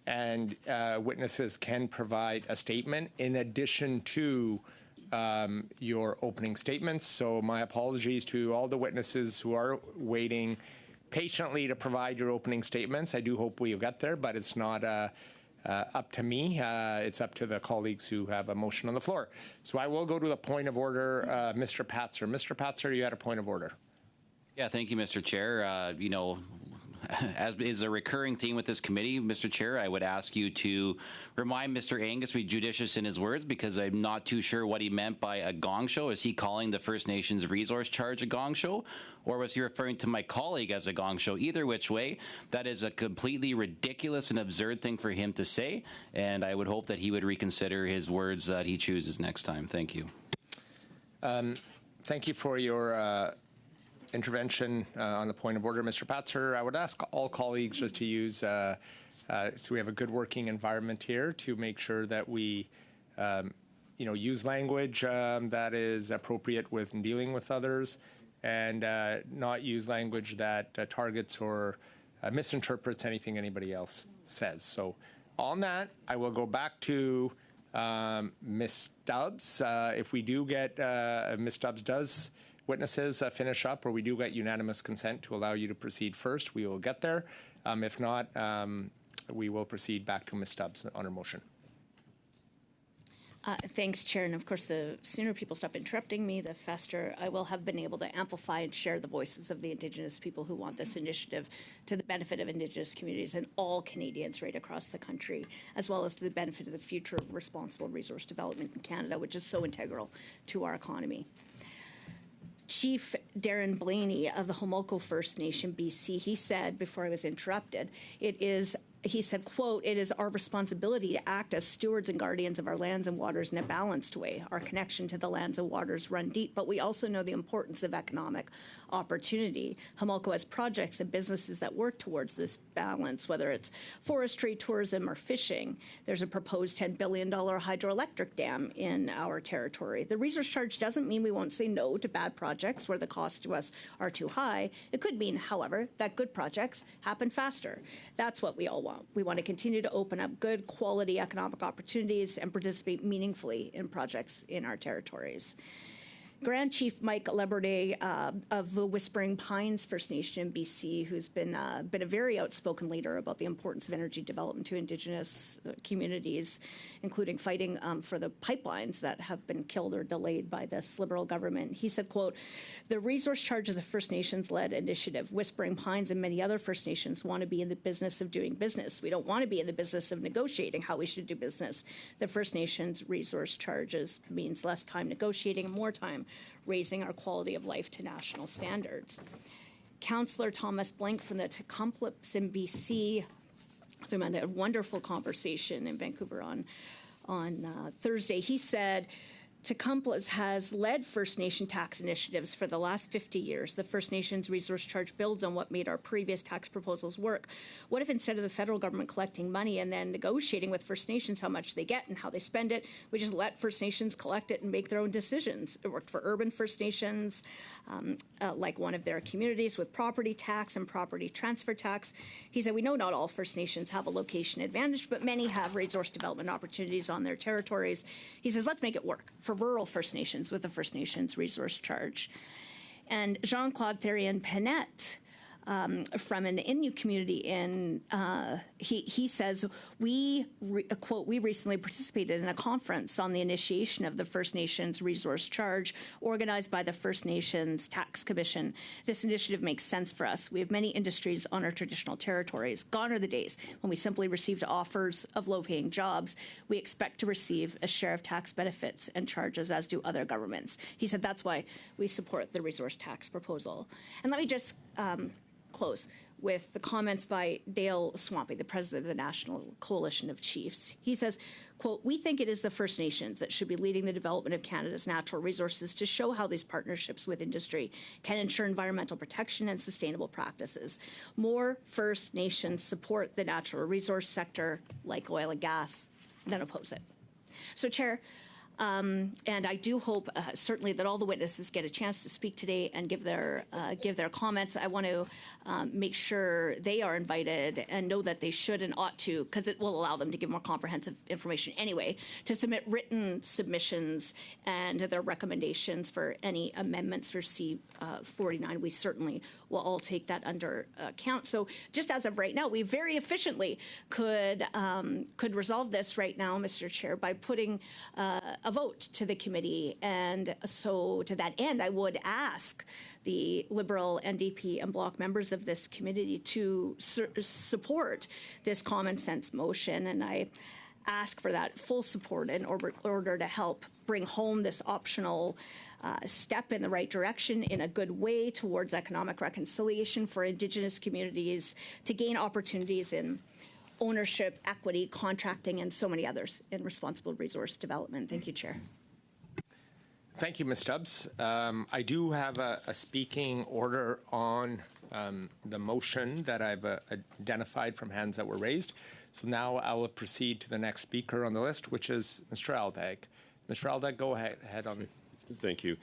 And witnesses can provide a statement in addition to your opening statements. So my apologies to all the witnesses who are waiting patiently to provide your opening statements. I do hope we'll get there, but it's not up to me. It's up to the colleagues who have a motion on the floor. So I will go to the point of order, Mr. Patzer. Mr. Patzer, you had a point of order. Yeah, thank you, Mr. Chair. As is a recurring theme with this committee, Mr. Chair, I would ask you to remind Mr. Angus to be judicious in his words, because I'm not too sure what he meant by a gong show. Is he calling the First Nations resource charge a gong show? Or was he referring to my colleague as a gong show? Either which way, that is a completely ridiculous and absurd thing for him to say, and I would hope that he would reconsider his words that he chooses next time. Thank you. Thank you for your intervention on the point of order, Mr. Patzer. I would ask all colleagues just to use, so we have a good working environment here to make sure that we, use language that is appropriate with dealing with others, and not use language that targets or misinterprets anything anybody else says. So on that, I will go back to Ms. Stubbs. If we do get, Ms. Stubbs does witnesses finish up, or we do get unanimous consent to allow you to proceed first, we will get there. If not, we will proceed back to Ms. Stubbs on her motion. Thanks, Chair. And of course, the sooner people stop interrupting me, the faster I will have been able to amplify and share the voices of the Indigenous people who want this initiative to the benefit of Indigenous communities and all Canadians right across the country, as well as to the benefit of the future of responsible resource development in Canada, which is so integral to our economy. Chief Darren Blamey of the Homolko First Nation, BC, he said before I was interrupted, it is he said, quote, "It is our responsibility to act as stewards and guardians of our lands and waters in a balanced way. Our connection to the lands and waters run deep, but we also know the importance of economic opportunity. Jamalco has projects and businesses that work towards this balance, whether it's forestry, tourism, or fishing. There's a proposed $10 billion hydroelectric dam in our territory. The resource charge doesn't mean we won't say no to bad projects where the costs to us are too high. It could mean, however, that good projects happen faster. That's what we all want. We want to continue to open up good quality economic opportunities and participate meaningfully in projects in our territories." Grand Chief Mike Laborde of the Whispering Pines First Nation in BC, who's been a very outspoken leader about the importance of energy development to Indigenous communities, including fighting for the pipelines that have been killed or delayed by this Liberal government. He said, quote, "The resource charge is a First Nations-led initiative. Whispering Pines and many other First Nations want to be in the business of doing business. We don't want to be in the business of negotiating how we should do business. The First Nations resource charges means less time negotiating and more time raising our quality of life to national standards." Councillor Thomas Blank from the Tecumseh in BC, we had a wonderful conversation in Vancouver on Thursday. He said, Tecumseh has led First Nation tax initiatives for the last 50 years. The First Nations resource charge builds on what made our previous tax proposals work. What if instead of the federal government collecting money and then negotiating with First Nations how much they get and how they spend it, we just let First Nations collect it and make their own decisions? It worked for urban First Nations, like one of their communities with property tax and property transfer tax. He said, "We know not all First Nations have a location advantage, but many have resource development opportunities on their territories." He says, "Let's make it work for rural First Nations with the First Nations resource charge." And Jean-Claude Therrien-Panette from an Innu community he says, quote, "We recently participated in a conference on the initiation of the First Nations resource charge organized by the First Nations Tax Commission. This initiative makes sense for us. We have many industries on our traditional territories. Gone are the days when we simply received offers of low-paying jobs. We expect to receive a share of tax benefits and charges, as do other governments." He said that's why we support the resource tax proposal. And let me just close with the comments by Dale Swampy, the president of the National Coalition of Chiefs. He says, quote, "We think it is the First Nations that should be leading the development of Canada's natural resources to show how these partnerships with industry can ensure environmental protection and sustainable practices. More First Nations support the natural resource sector, like oil and gas, than oppose it." So, Chair, and I do hope certainly that all the witnesses get a chance to speak today and give their comments. I want to make sure they are invited and know that they should and ought to, because it will allow them to give more comprehensive information anyway, to submit written submissions and their recommendations for any amendments for C49. We certainly will all take that under account. So just as of right now, we very efficiently could resolve this right now, Mr. Chair, by putting a vote to the committee. And so to that end, I would ask the Liberal, NDP, and Bloc members of this committee to support this common sense motion. And I ask for that full support in order to help bring home this optional step in the right direction in a good way towards economic reconciliation for Indigenous communities to gain opportunities in ownership, equity, contracting, and so many others in responsible resource development. Thank you, Chair. Thank you, Ms. Stubbs. I do have a speaking order on the motion that I've identified from hands that were raised. So now I will proceed to the next speaker on the list, which is Mr. Aldag. Mr. Aldag, go ahead on. Thank you.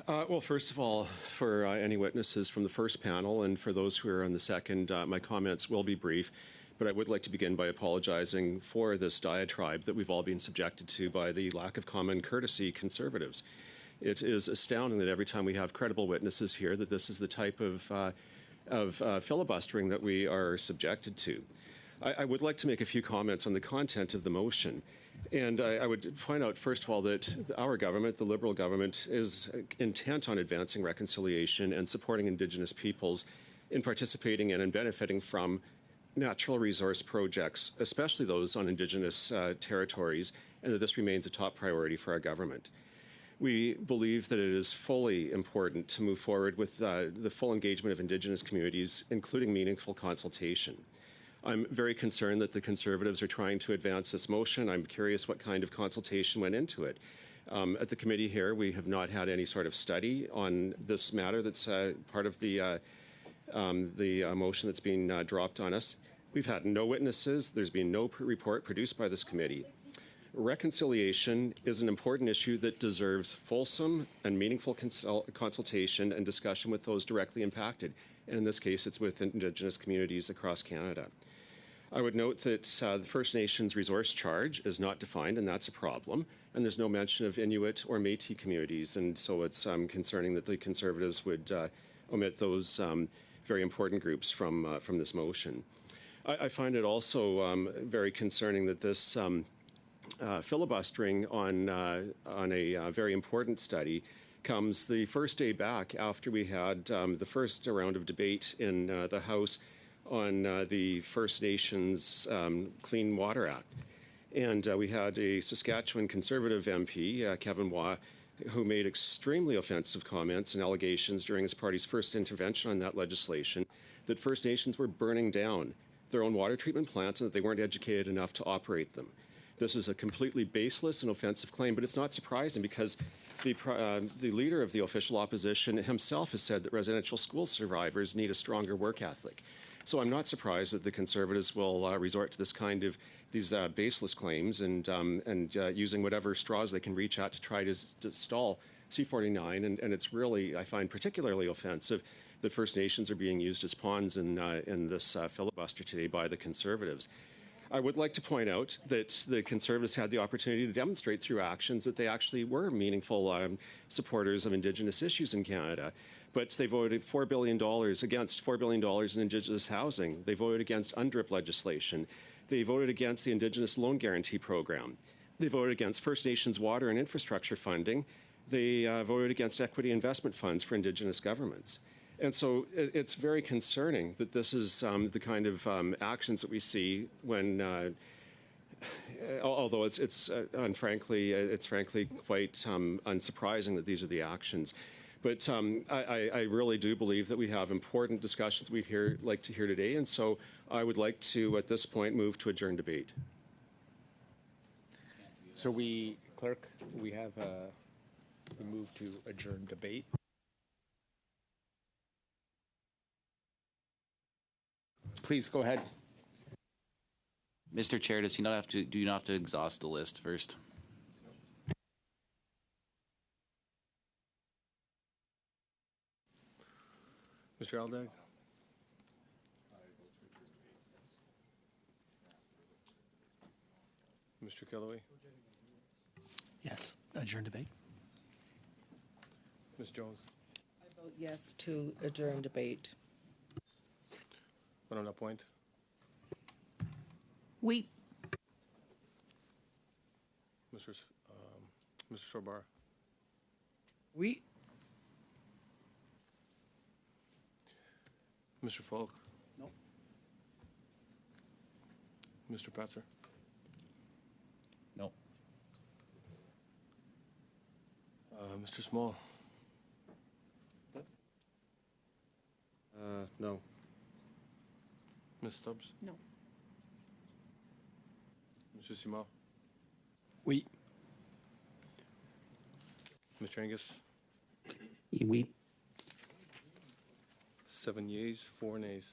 Well, first of all, for any witnesses from the first panel and for those who are on the second, my comments will be brief. But I would like to begin by apologizing for this diatribe that we've all been subjected to by the lack of common courtesy conservatives. It is astounding that every time we have credible witnesses here that this is the type of filibustering that we are subjected to. I would like to make a few comments on the content of the motion. And I would point out, first of all, that our government, the Liberal government, is intent on advancing reconciliation and supporting Indigenous peoples in participating in and benefiting from natural resource projects, especially those on Indigenous territories, and that this remains a top priority for our government. We believe that it is fully important to move forward with the full engagement of Indigenous communities, including meaningful consultation. I'm very concerned that the Conservatives are trying to advance this motion. I'm curious what kind of consultation went into it. At the committee here, we have not had any sort of study on this matter that's part of the motion that's being dropped on us. We've had no witnesses. There's been no report produced by this committee. Reconciliation is an important issue that deserves fulsome and meaningful consultation and discussion with those directly impacted. And in this case, it's with Indigenous communities across Canada. I would note that the First Nations resource charge is not defined, and that's a problem. And there's no mention of Inuit or Métis communities. And so it's concerning that the Conservatives would omit those very important groups from this motion. I find it also very concerning that this filibustering on a very important study comes the first day back after we had the first round of debate in the House on the First Nations Clean Water Act. And we had a Saskatchewan Conservative MP, Kevin Waugh, who made extremely offensive comments and allegations during his party's first intervention on that legislation that First Nations were burning down their own water treatment plants and that they weren't educated enough to operate them. This is a completely baseless and offensive claim, but it's not surprising because the leader of the official opposition himself has said that residential school survivors need a stronger work ethic. So I'm not surprised that the Conservatives will resort to this kind of these baseless claims and using whatever straws they can reach at to try to stall C-49. And it's really, I find, particularly offensive that First Nations are being used as pawns in this filibuster today by the Conservatives. I would like to point out that the Conservatives had the opportunity to demonstrate through actions that they actually were meaningful supporters of Indigenous issues in Canada. But they voted $4 billion against $4 billion in Indigenous housing. They voted against UNDRIP legislation. They voted against the Indigenous Loan Guarantee Program. They voted against First Nations water and infrastructure funding. They voted against equity investment funds for Indigenous governments. And so it's very concerning that this is the kind of actions that we see when, although it's frankly quite unsurprising that these are the actions. But I really do believe that we have important discussions we'd like to hear today, and so I would like to, at this point, move to adjourn debate. So Clerk, we have we move to adjourn debate. Please go ahead. Mr. Chair, do you not have to exhaust the list first? Mr. Aldag? Mr. Kellaway? Yes, adjourn debate. Ms. Jones? I vote yes to adjourn debate. Madame Lapointe? Oui. Mr. Shobar? Oui. Mr. Falk? No. Mr. Patzer? No. Mr. Small? No. Ms. Stubbs? No. Mr. Simard? Oui. Mr. Angus? Oui. 7 yeas, 4 nays.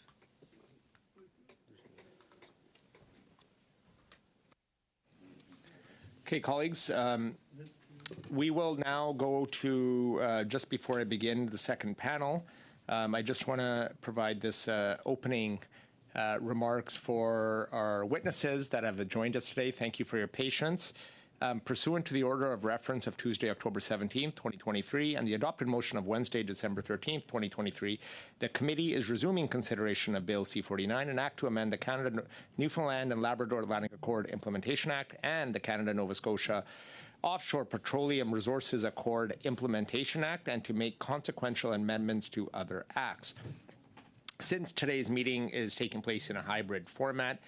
Okay, colleagues, we will now go to, just before I begin the second panel, I just want to provide this opening remarks for our witnesses that have joined us today. Thank you for your patience. Pursuant to the order of reference of Tuesday, October 17, 2023, and the adopted motion of Wednesday, December 13, 2023, the committee is resuming consideration of Bill C-49, an act to amend the Canada, Newfoundland and Labrador Atlantic Accord Implementation Act and the Canada-Nova Scotia Offshore Petroleum Resources Accord Implementation Act, and to make consequential amendments to other acts. Since today's meeting is taking place in a hybrid format,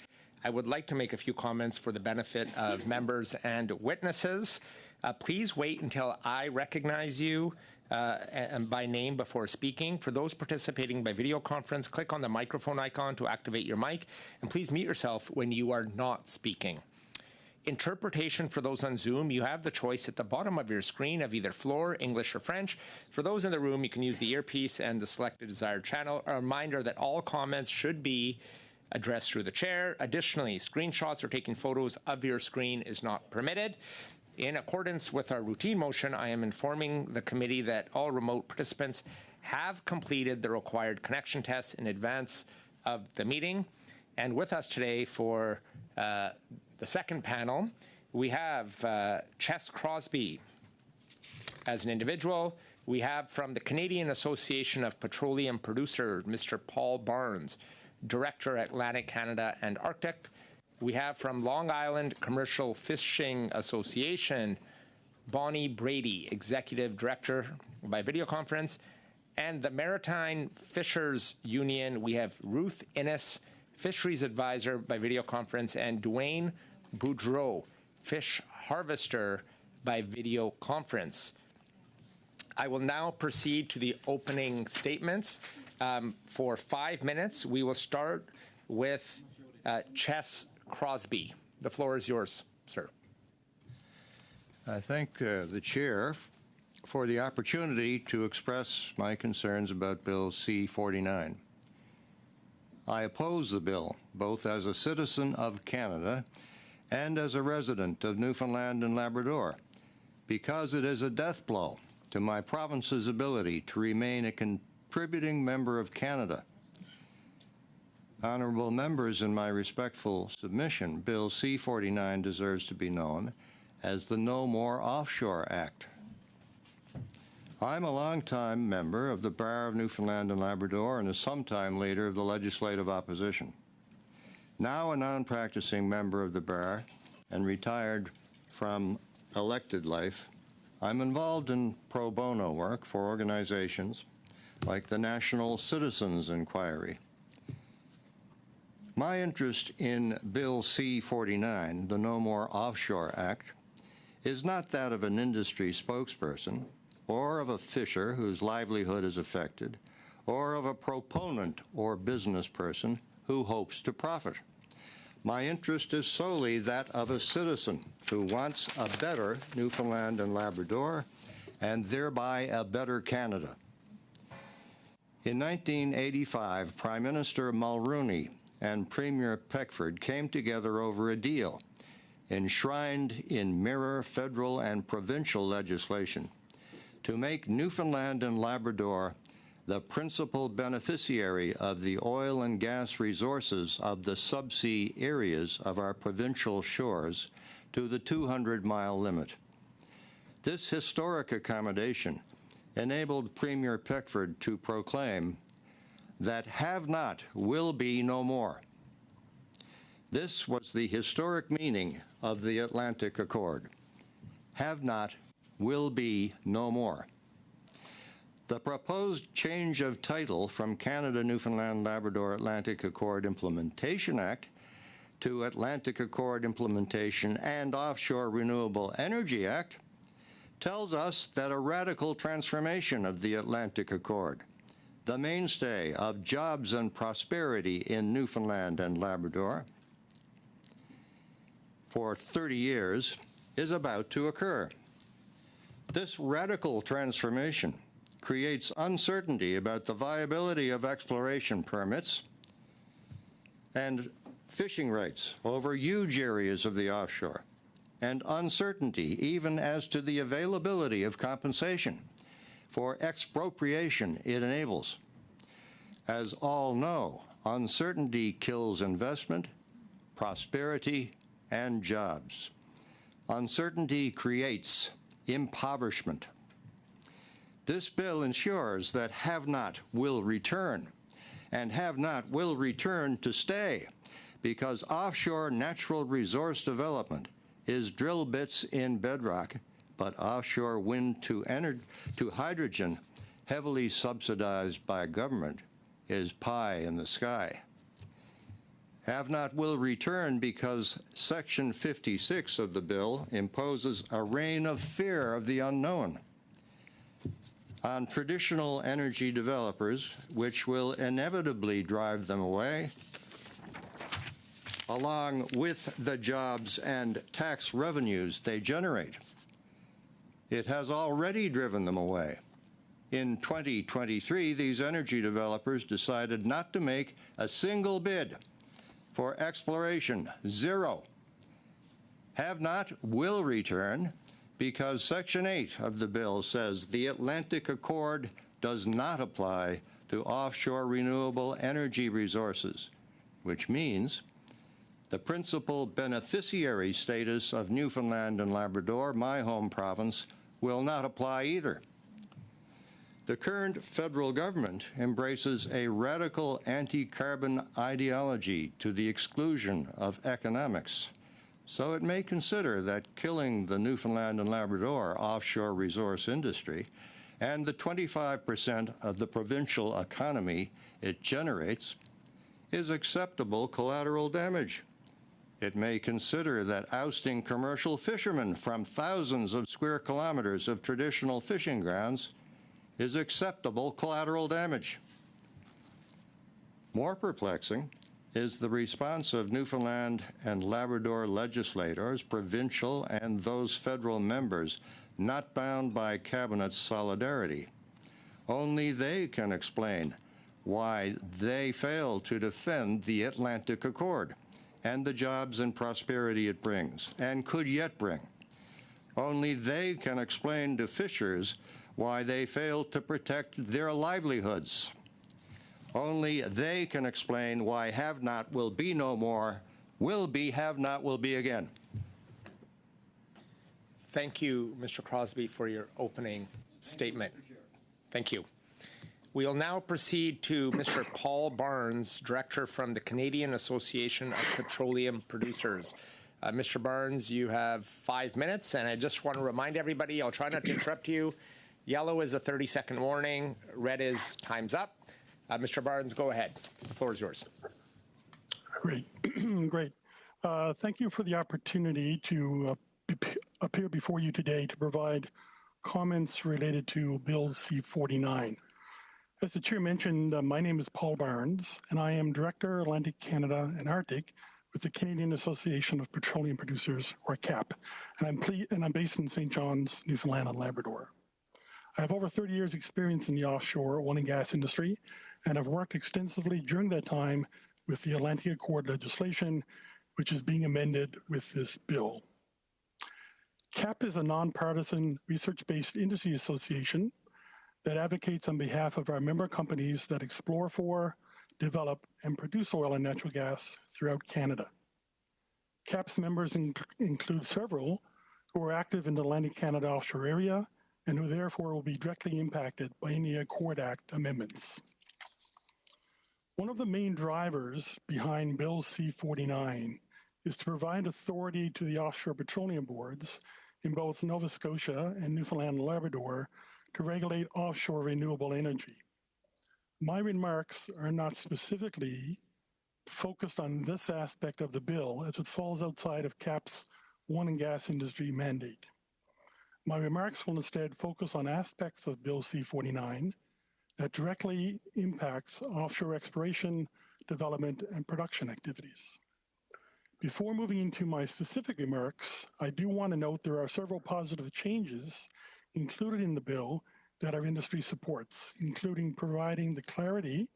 I would like to make a few comments for the benefit of members and witnesses. Please wait until I recognize you and by name before speaking. For those participating by video conference, click on the microphone icon to activate your mic, and please mute yourself when you are not speaking. Interpretation for those on Zoom, you have the choice at the bottom of your screen of either Floor, English, or French. For those in the room, you can use the earpiece and the selected desired channel. A reminder that all comments should be addressed through the chair. Additionally, screenshots or taking photos of your screen is not permitted. In accordance with our routine motion, I am informing the committee that all remote participants have completed the required connection tests in advance of the meeting. And with us today for the second panel, we have Chess Crosby as an individual. We have from the Canadian Association of Petroleum Producers, Mr. Paul Barnes, Director at Atlantic Canada and Arctic. We have from Long Island Commercial Fishing Association, Bonnie Brady, Executive Director by video conference. And the Maritime Fishers Union, we have Ruth Innes, Fisheries Advisor by video conference, and Dwayne Boudreau, Fish Harvester by video conference. I will now proceed to the opening statements. For 5 minutes, we will start with Chess Crosby. The floor is yours, sir. I thank the chair for the opportunity to express my concerns about Bill C-49. I oppose the bill, both as a citizen of Canada and as a resident of Newfoundland and Labrador, because it is a death blow to my province's ability to remain a contributing member of Canada. Honourable members, in my respectful submission, Bill C-49 deserves to be known as the No More Offshore Act. I'm a longtime member of the Bar of Newfoundland and Labrador and a sometime leader of the Legislative Opposition. Now a non-practicing member of the Bar and retired from elected life, I'm involved in pro bono work for organizations like the National Citizens Inquiry. My interest in Bill C-49, the No More Offshore Act, is not that of an industry spokesperson, or of a fisher whose livelihood is affected, or of a proponent or business person who hopes to profit. My interest is solely that of a citizen who wants a better Newfoundland and Labrador, and thereby a better Canada. In 1985, Prime Minister Mulroney and Premier Peckford came together over a deal enshrined in mirror federal and provincial legislation to make Newfoundland and Labrador the principal beneficiary of the oil and gas resources of the subsea areas of our provincial shores to the 200-mile limit. This historic accommodation enabled Premier Peckford to proclaim that have not will be no more. This was the historic meaning of the Atlantic Accord. Have not will be no more. The proposed change of title from Canada, Newfoundland, Labrador Atlantic Accord Implementation Act to Atlantic Accord Implementation and Offshore Renewable Energy Act tells us that a radical transformation of the Atlantic Accord, the mainstay of jobs and prosperity in Newfoundland and Labrador for 30 years, is about to occur. This radical transformation creates uncertainty about the viability of exploration permits and fishing rights over huge areas of the offshore, and uncertainty even as to the availability of compensation for expropriation it enables. As all know, uncertainty kills investment, prosperity, and jobs. Uncertainty creates impoverishment. This bill ensures that have not will return, and have not will return to stay, because offshore natural resource development is drill bits in bedrock, but offshore wind to hydrogen, heavily subsidized by government, is pie in the sky. Have not will return because Section 56 of the bill imposes a reign of fear of the unknown. on traditional energy developers, which will inevitably drive them away, along with the jobs and tax revenues they generate. It has already driven them away. In 2023, these energy developers decided not to make a single bid for exploration, zero. Have not, will return, because Section 8 of the bill says the Atlantic Accord does not apply to offshore renewable energy resources, which means the principal beneficiary status of Newfoundland and Labrador, my home province, will not apply either. The current federal government embraces a radical anti-carbon ideology to the exclusion of economics, so it may consider that killing the Newfoundland and Labrador offshore resource industry and the 25% of the provincial economy it generates is acceptable collateral damage. It may consider that ousting commercial fishermen from thousands of square kilometers of traditional fishing grounds is acceptable collateral damage. More perplexing is the response of Newfoundland and Labrador legislators, provincial and those federal members not bound by cabinet solidarity. Only they can explain why they fail to defend the Atlantic Accord and the jobs and prosperity it brings and could yet bring. Only they can explain to fishers why they fail to protect their livelihoods. Only they can explain why have not will be no more, will be have not will be again. Thank you, Mr. Crosby, for your opening statement. Thank you. We'll now proceed to Mr. Paul Barnes, Director from the Canadian Association of Petroleum Producers. Mr. Barnes, you have 5 minutes, and I just want to remind everybody, I'll try not to interrupt you. Yellow is a 30-second warning. Red is time's up. Mr. Barnes, go ahead. The floor is yours. Great. Great. Thank you for the opportunity to appear before you today to provide comments related to Bill C-49. As the chair mentioned, my name is Paul Barnes, and I am Director, Atlantic Canada and Arctic with the Canadian Association of Petroleum Producers, or CAP, and I'm based in St. John's, Newfoundland and Labrador. I have over 30 years' experience in the offshore oil and gas industry, and have worked extensively during that time with the Atlantic Accord legislation, which is being amended with this bill. CAP is a nonpartisan, research-based industry association that advocates on behalf of our member companies that explore for, develop, and produce oil and natural gas throughout Canada. CAP's members include several who are active in the Atlantic Canada offshore area and who therefore will be directly impacted by any Accord Act amendments. One of the main drivers behind Bill C-49 is to provide authority to the offshore petroleum boards in both Nova Scotia and Newfoundland and Labrador to regulate offshore renewable energy. My remarks are not specifically focused on this aspect of the bill, as it falls outside of CAP's oil and gas industry mandate. My remarks will instead focus on aspects of Bill C-49 that directly impacts offshore exploration, development, and production activities. Before moving into my specific remarks, I do want to note there are several positive changes included in the bill that our industry supports, including providing the clarity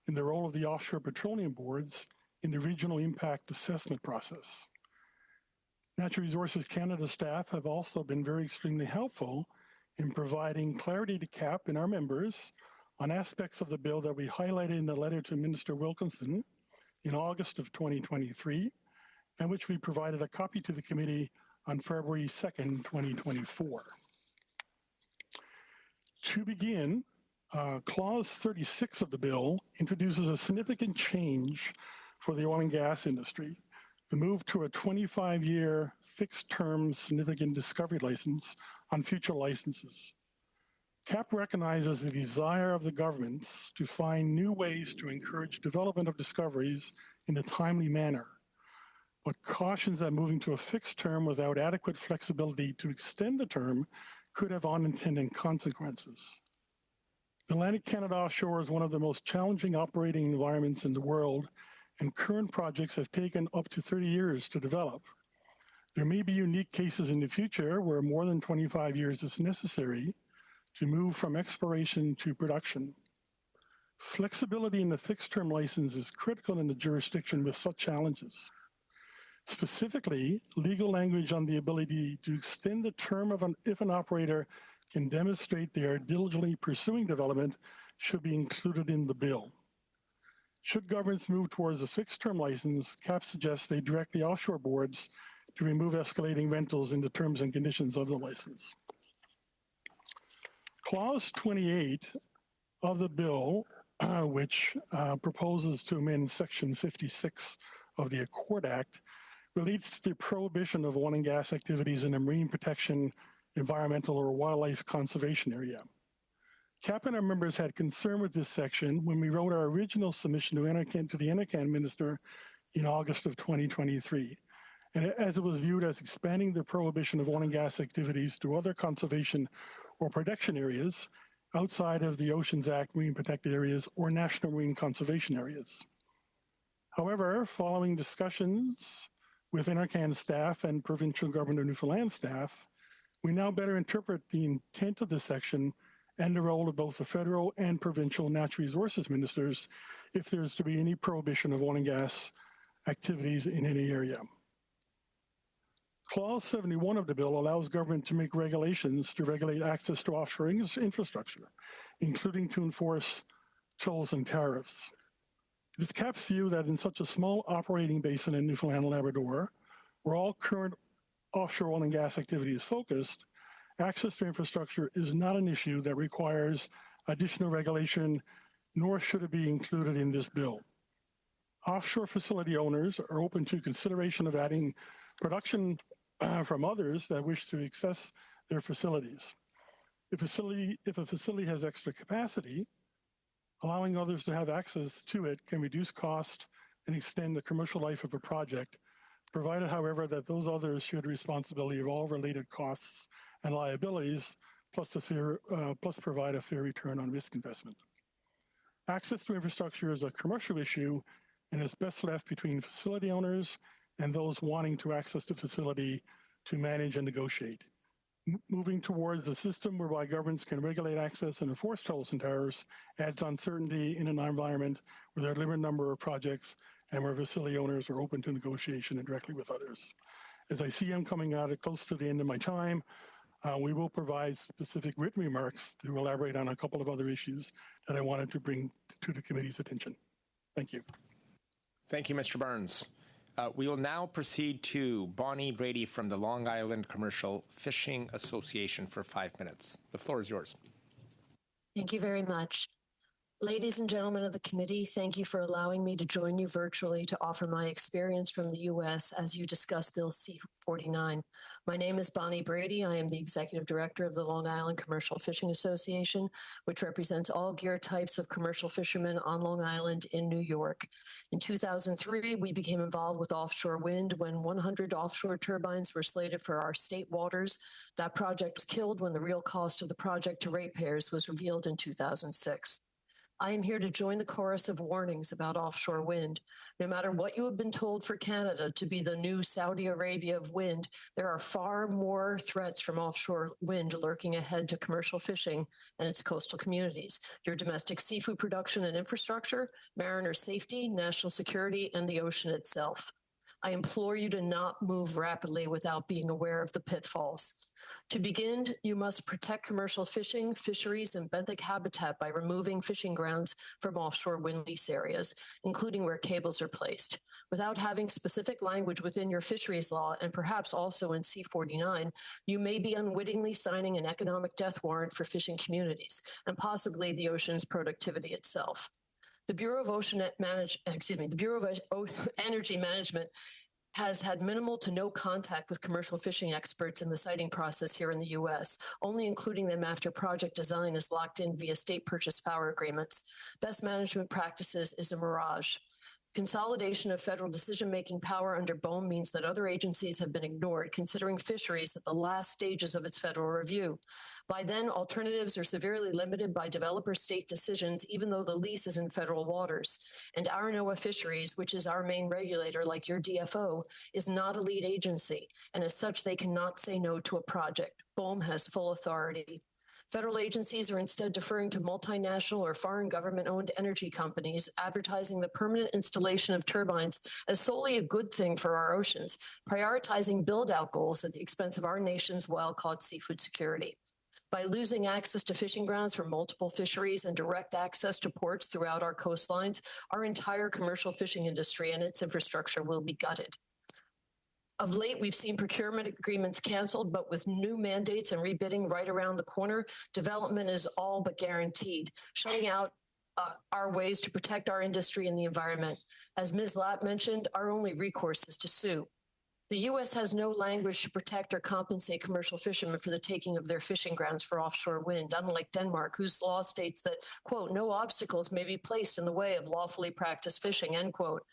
in the role of the offshore petroleum boards in the regional impact assessment process. Natural Resources Canada staff have also been extremely helpful in providing clarity to CAP and our members on aspects of the bill that we highlighted in the letter to Minister Wilkinson in August of 2023, and which we provided a copy to the committee on February 2nd, 2024. To begin, Clause 36 of the bill introduces a significant change for the oil and gas industry, the move to a 25-year fixed-term significant discovery license on future licenses. CAP recognizes the desire of the governments to find new ways to encourage development of discoveries in a timely manner, but cautions that moving to a fixed term without adequate flexibility to extend the term could have unintended consequences. Atlantic Canada offshore is one of the most challenging operating environments in the world, and current projects have taken up to 30 years to develop. There may be unique cases in the future where more than 25 years is necessary to move from exploration to production. Flexibility in the fixed-term license is critical in the jurisdiction with such challenges. Specifically, legal language on the ability to extend the term of if an operator can demonstrate they are diligently pursuing development should be included in the bill. Should governments move towards a fixed-term license, CAP suggests they direct the offshore boards to remove escalating rentals in the terms and conditions of the license. Clause 28 of the bill, which proposes to amend Section 56 of the Accord Act, relates to the prohibition of oil and gas activities in a marine protection, environmental, or wildlife conservation area. CAP and our members had concern with this section when we wrote our original submission to the NRCan minister in August of 2023. And as it was viewed as expanding the prohibition of oil and gas activities to other conservation or protection areas outside of the Oceans Act marine protected areas or national marine conservation areas. However, following discussions with NRCan staff and provincial government of Newfoundland staff, we now better interpret the intent of this section and the role of both the federal and provincial natural resources ministers if there's to be any prohibition of oil and gas activities in any area. Clause 71 of the bill allows government to make regulations to regulate access to offshore infrastructure, including to enforce tolls and tariffs. It is CAP's view that in such a small operating basin in Newfoundland and Labrador, where all current offshore oil and gas activity is focused, access to infrastructure is not an issue that requires additional regulation, nor should it be included in this bill. Offshore facility owners are open to consideration of adding production from others that wish to access their facilities. If a facility has extra capacity, allowing others to have access to it can reduce cost and extend the commercial life of a project, provided, however, that those others share the responsibility of all related costs and liabilities, plus provide a fair return on risk investment. Access to infrastructure is a commercial issue and is best left between facility owners and those wanting to access the facility to manage and negotiate. Moving towards a system whereby governments can regulate access and enforce tolls and tariffs adds uncertainty in an environment where there are a limited number of projects and where facility owners are open to negotiation and directly with others. As I see I'm coming out close to the end of my time, we will provide specific written remarks to elaborate on a couple of other issues that I wanted to bring to the committee's attention. Thank you. Thank you, Mr. Burns. We will now proceed to Bonnie Brady from the Long Island Commercial Fishing Association for 5 minutes. The floor is yours. Thank you very much. Ladies and gentlemen of the committee, thank you for allowing me to join you virtually to offer my experience from the U.S. as you discuss Bill C-49. My name is Bonnie Brady. I am the Executive Director of the Long Island Commercial Fishing Association, which represents all gear types of commercial fishermen on Long Island in New York. In 2003, we became involved with offshore wind when 100 offshore turbines were slated for our state waters. That project was killed when the real cost of the project to ratepayers was revealed in 2006. I am here to join the chorus of warnings about offshore wind. No matter what you have been told for Canada to be the new Saudi Arabia of wind, there are far more threats from offshore wind lurking ahead to commercial fishing and its coastal communities, your domestic seafood production and infrastructure, mariner safety, national security, and the ocean itself. I implore you to not move rapidly without being aware of the pitfalls. To begin, you must protect commercial fishing, fisheries, and benthic habitat by removing fishing grounds from offshore wind lease areas, including where cables are placed. Without having specific language within your fisheries law, and perhaps also in C-49, you may be unwittingly signing an economic death warrant for fishing communities, and possibly the ocean's productivity itself. The Bureau of Energy Management has had minimal to no contact with commercial fishing experts in the siting process here in the U.S., only including them after project design is locked in via state purchase power agreements. Best management practices is a mirage. Consolidation of federal decision-making power under BOEM means that other agencies have been ignored, considering fisheries at the last stages of its federal review. By then, alternatives are severely limited by developer state decisions, even though the lease is in federal waters. And our NOAA Fisheries, which is our main regulator, like your DFO, is not a lead agency, and as such, they cannot say no to a project. BOEM has full authority. Federal agencies are instead deferring to multinational or foreign government-owned energy companies, advertising the permanent installation of turbines as solely a good thing for our oceans, prioritizing build-out goals at the expense of our nation's wild-caught seafood security. By losing access to fishing grounds for multiple fisheries and direct access to ports throughout our coastlines, our entire commercial fishing industry and its infrastructure will be gutted. Of late, we've seen procurement agreements canceled, but with new mandates and rebidding right around the corner, development is all but guaranteed, shutting out our ways to protect our industry and the environment. As Ms. Lapp mentioned, our only recourse is to sue. The U.S. has no language to protect or compensate commercial fishermen for the taking of their fishing grounds for offshore wind, unlike Denmark, whose law states that, quote, no obstacles may be placed in the way of lawfully practiced fishing, end quote.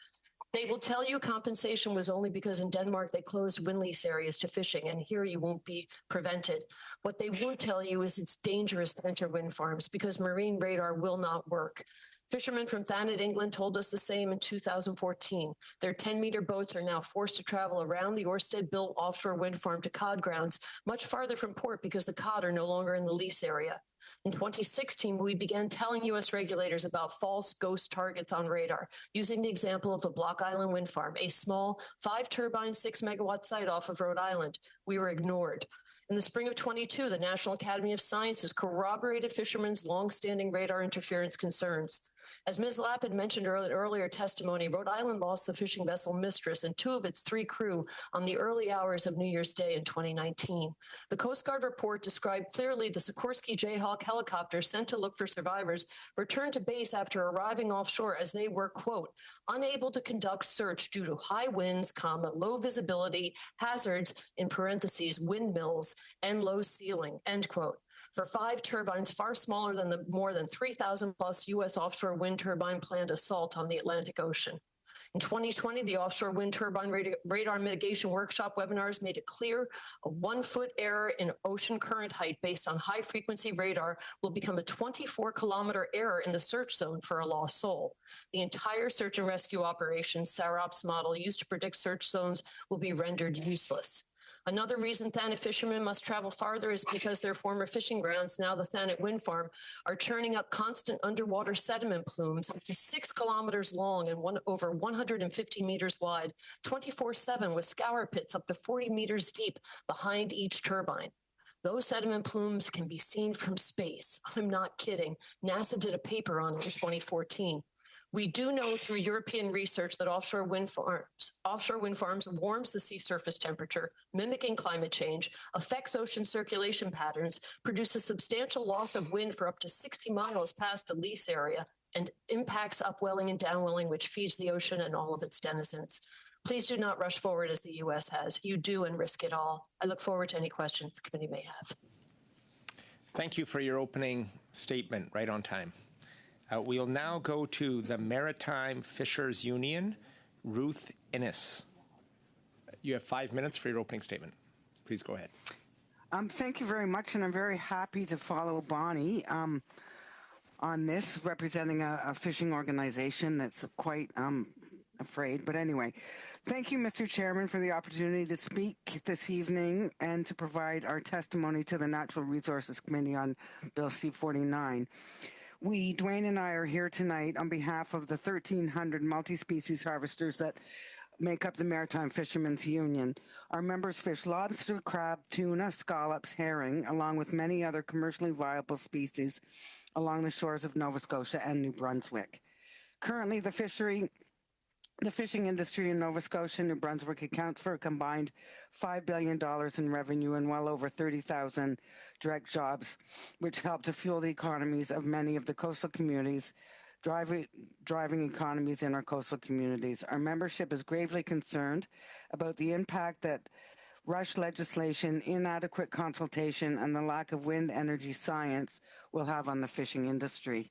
They will tell you compensation was only because in Denmark they closed wind lease areas to fishing, and here you won't be prevented. What they won't tell you is it's dangerous to enter wind farms because marine radar will not work. Fishermen from Thanet, England told us the same in 2014. Their 10-meter boats are now forced to travel around the Ørsted-built offshore wind farm to cod grounds, much farther from port because the cod are no longer in the lease area. In 2016, we began telling U.S. regulators about false ghost targets on radar, using the example of the Block Island Wind Farm, a small 5-turbine, 6-megawatt site off of Rhode Island. We were ignored. In the spring of 22, the National Academy of Sciences corroborated fishermen's longstanding radar interference concerns. As Ms. Lapp had mentioned earlier testimony, Rhode Island lost the fishing vessel Mistress and 2 of its 3 crew on the early hours of New Year's Day in 2019. The Coast Guard report described clearly the Sikorsky Jayhawk helicopter sent to look for survivors returned to base after arriving offshore as they were, quote, unable to conduct search due to high winds, low visibility, hazards, in parentheses, windmills, and low ceiling, end quote. For 5 turbines far smaller than the more than 3,000 plus U.S. offshore wind turbine planned assault on the Atlantic Ocean. In 2020, the Offshore Wind Turbine Radar Mitigation Workshop webinars made it clear a 1-foot error in ocean current height based on high-frequency radar will become a 24-kilometer error in the search zone for a lost soul. The entire search and rescue operation, SAROPS model used to predict search zones will be rendered useless. Another reason Thanet fishermen must travel farther is because their former fishing grounds, now the Thanet Wind Farm, are churning up constant underwater sediment plumes up to 6 kilometers long and over 150 meters wide, 24/7 with scour pits up to 40 meters deep behind each turbine. Those sediment plumes can be seen from space. I'm not kidding. NASA did a paper on it in 2014. We do know through European research that offshore wind farms warms the sea surface temperature, mimicking climate change, affects ocean circulation patterns, produces substantial loss of wind for up to 60 miles past a lease area, and impacts upwelling and downwelling, which feeds the ocean and all of its denizens. Please do not rush forward as the U.S. has. You do and risk it all. I look forward to any questions the committee may have. Thank you for your opening statement, right on time. We'll now go to the Maritime Fishers Union, Ruth Innes. You have 5 minutes for your opening statement. Please go ahead. Thank you very much, and I'm very happy to follow Bonnie on this, representing a fishing organization that's quite afraid. But anyway, thank you, Mr. Chairman, for the opportunity to speak this evening and to provide our testimony to the Natural Resources Committee on Bill C-49. We, Dwayne and I, are here tonight on behalf of the 1,300 multi-species harvesters that make up the Maritime Fishermen's Union. Our members fish lobster, crab, tuna, scallops, herring, along with many other commercially viable species along the shores of Nova Scotia and New Brunswick. Currently, the fishing industry in Nova Scotia and New Brunswick accounts for a combined $5 billion in revenue and well over 30,000 direct jobs, which help to fuel the economies of many of the coastal communities, driving economies in our coastal communities. Our membership is gravely concerned about the impact that rushed legislation, inadequate consultation, and the lack of wind energy science will have on the fishing industry.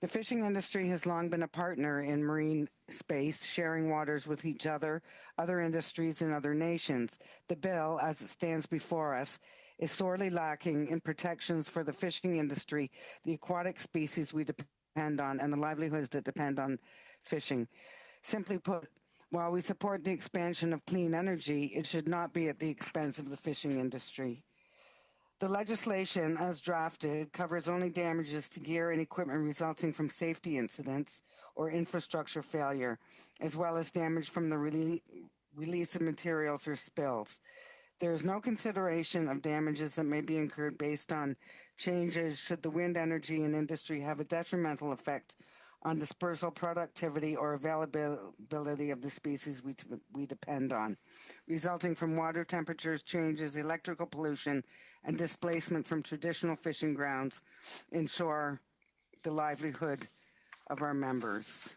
The fishing industry has long been a partner in marine space, sharing waters with each other, other industries, and other nations. The bill, as it stands before us, is sorely lacking in protections for the fishing industry, the aquatic species we depend on, and the livelihoods that depend on fishing. Simply put, while we support the expansion of clean energy, it should not be at the expense of the fishing industry. The legislation, as drafted, covers only damages to gear and equipment resulting from safety incidents or infrastructure failure, as well as damage from the release of materials or spills. There is no consideration of damages that may be incurred based on changes should the wind energy and industry have a detrimental effect on dispersal productivity or availability of the species we depend on, resulting from water temperatures changes, electrical pollution, and displacement from traditional fishing grounds, ensure the livelihood of our members.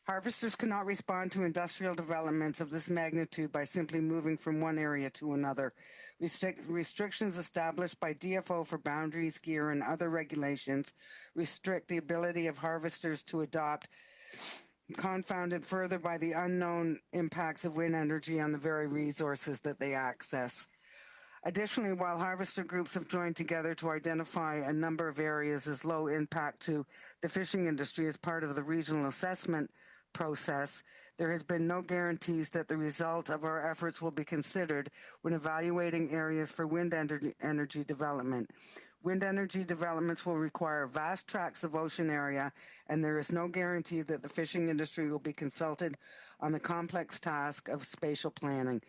Harvesters cannot respond to industrial developments of this magnitude by simply moving from one area to another. Restrictions established by DFO for boundaries, gear, and other regulations restrict the ability of harvesters to adopt, confounded further by the unknown impacts of wind energy on the very resources that they access. Additionally, while harvester groups have joined together to identify a number of areas as low impact to the fishing industry as part of the regional assessment process, there has been no guarantees that the result of our efforts will be considered when evaluating areas for wind energy development. Wind energy developments will require vast tracts of ocean area, and there is no guarantee that the fishing industry will be consulted on the complex task of spatial planning.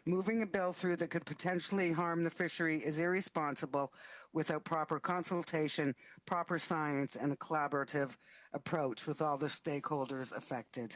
Moving a bill through that could potentially harm the fishery is irresponsible without proper consultation, proper science, and a collaborative approach with all the stakeholders affected.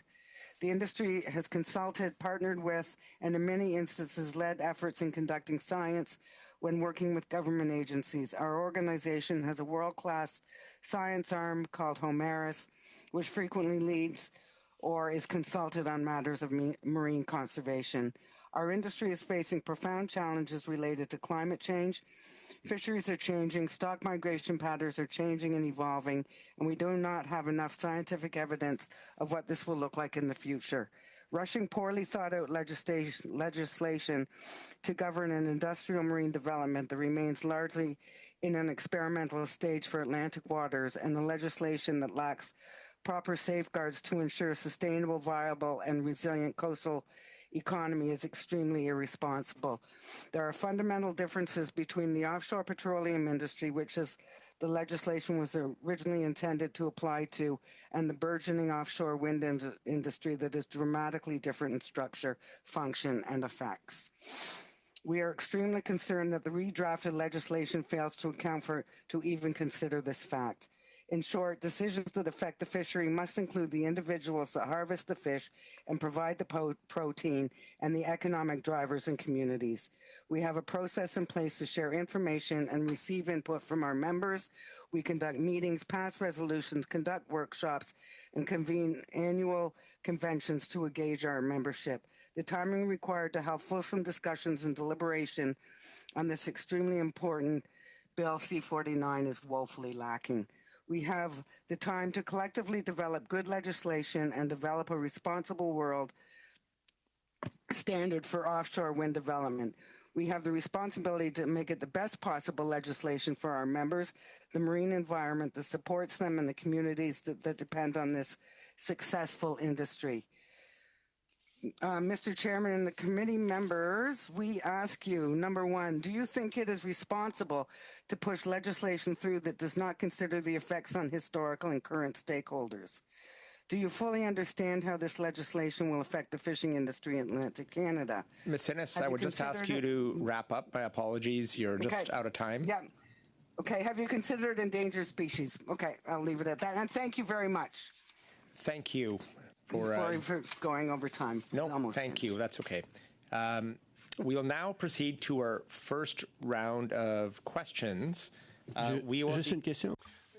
The industry has consulted, partnered with, and in many instances led efforts in conducting science when working with government agencies. Our organization has a world-class science arm called Homeris, which frequently leads or is consulted on matters of marine conservation. Our industry is facing profound challenges related to climate change. Fisheries are changing, stock migration patterns are changing and evolving, and we do not have enough scientific evidence of what this will look like in the future. Rushing poorly thought out legislation to govern an industrial marine development that remains largely in an experimental stage for Atlantic waters, and the legislation that lacks proper safeguards to ensure sustainable, viable, and resilient coastal economy is extremely irresponsible. There are fundamental differences between the offshore petroleum industry, which is the legislation was originally intended to apply to, and the burgeoning offshore wind industry that is dramatically different in structure, function, and effects. We are extremely concerned that the redrafted legislation fails to account for, to even consider this fact. In short, decisions that affect the fishery must include the individuals that harvest the fish and provide the protein and the economic drivers in communities. We have a process in place to share information and receive input from our members. We conduct meetings, pass resolutions, conduct workshops, and convene annual conventions to engage our membership. The timing required to have fulsome discussions and deliberation on this extremely important Bill C-49 is woefully lacking. We have the time to collectively develop good legislation and develop a responsible world standard for offshore wind development. We have the responsibility to make it the best possible legislation for our members, the marine environment that supports them, and the communities that depend on this successful industry. Mr. Chairman and the committee members, we ask you, number one, do you think it is responsible to push legislation through that does not consider the effects on historical and current stakeholders? Do you fully understand how this legislation will affect the fishing industry in Atlantic Canada? Ms. Innes, I would just ask you to wrap up. My apologies. You're just out of time. Yeah. Okay. Have you considered endangered species? Okay. I'll leave it at that. And thank you very much. Thank you. Sorry for going over time. No, thank you. That's okay. We'll now proceed to our first round of questions.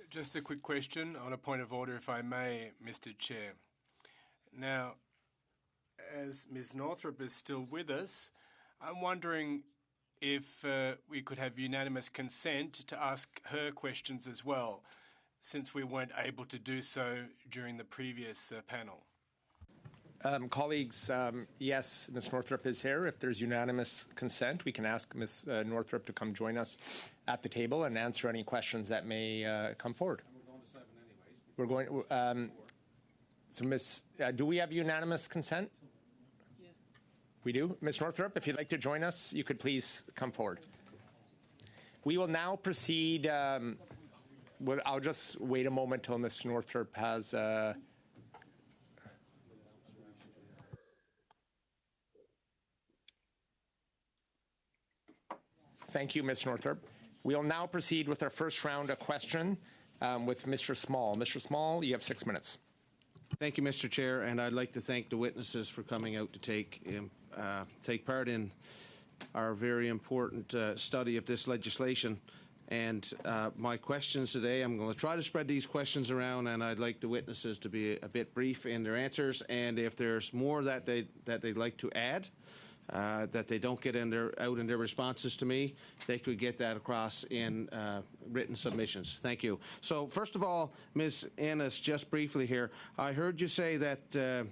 Just a quick question on a point of order, if I may, Mr. Chair. Now, as Ms. Northrup is still with us, I'm wondering if we could have unanimous consent to ask her questions as well, since we weren't able to do so during the previous panel. Colleagues, yes, Ms. Northrup is here. If there's unanimous consent, we can ask Ms. Northrup to come join us at the table and answer any questions that may come forward. We're going. So, Ms. Do we have unanimous consent? Yes. We do. Ms. Northrup, if you'd like to join us, you could please come forward. We will now proceed. Well, I'll just wait a moment till Ms. Northrup has. Thank you, Ms. Northrup. We'll now proceed with our first round of question with Mr. Small. Mr. Small, you have 6 minutes. Thank you, Mr. Chair, and I'd like to thank the witnesses for coming out to take part in our very important study of this legislation. And my questions today, I'm going to try to spread these questions around, and I'd like the witnesses to be a bit brief in their answers. And if there's more that they'd like to add, that they don't get out in their responses to me, they could get that across in written submissions. Thank you. So first of all, Ms. Ennis, just briefly here, I heard you say that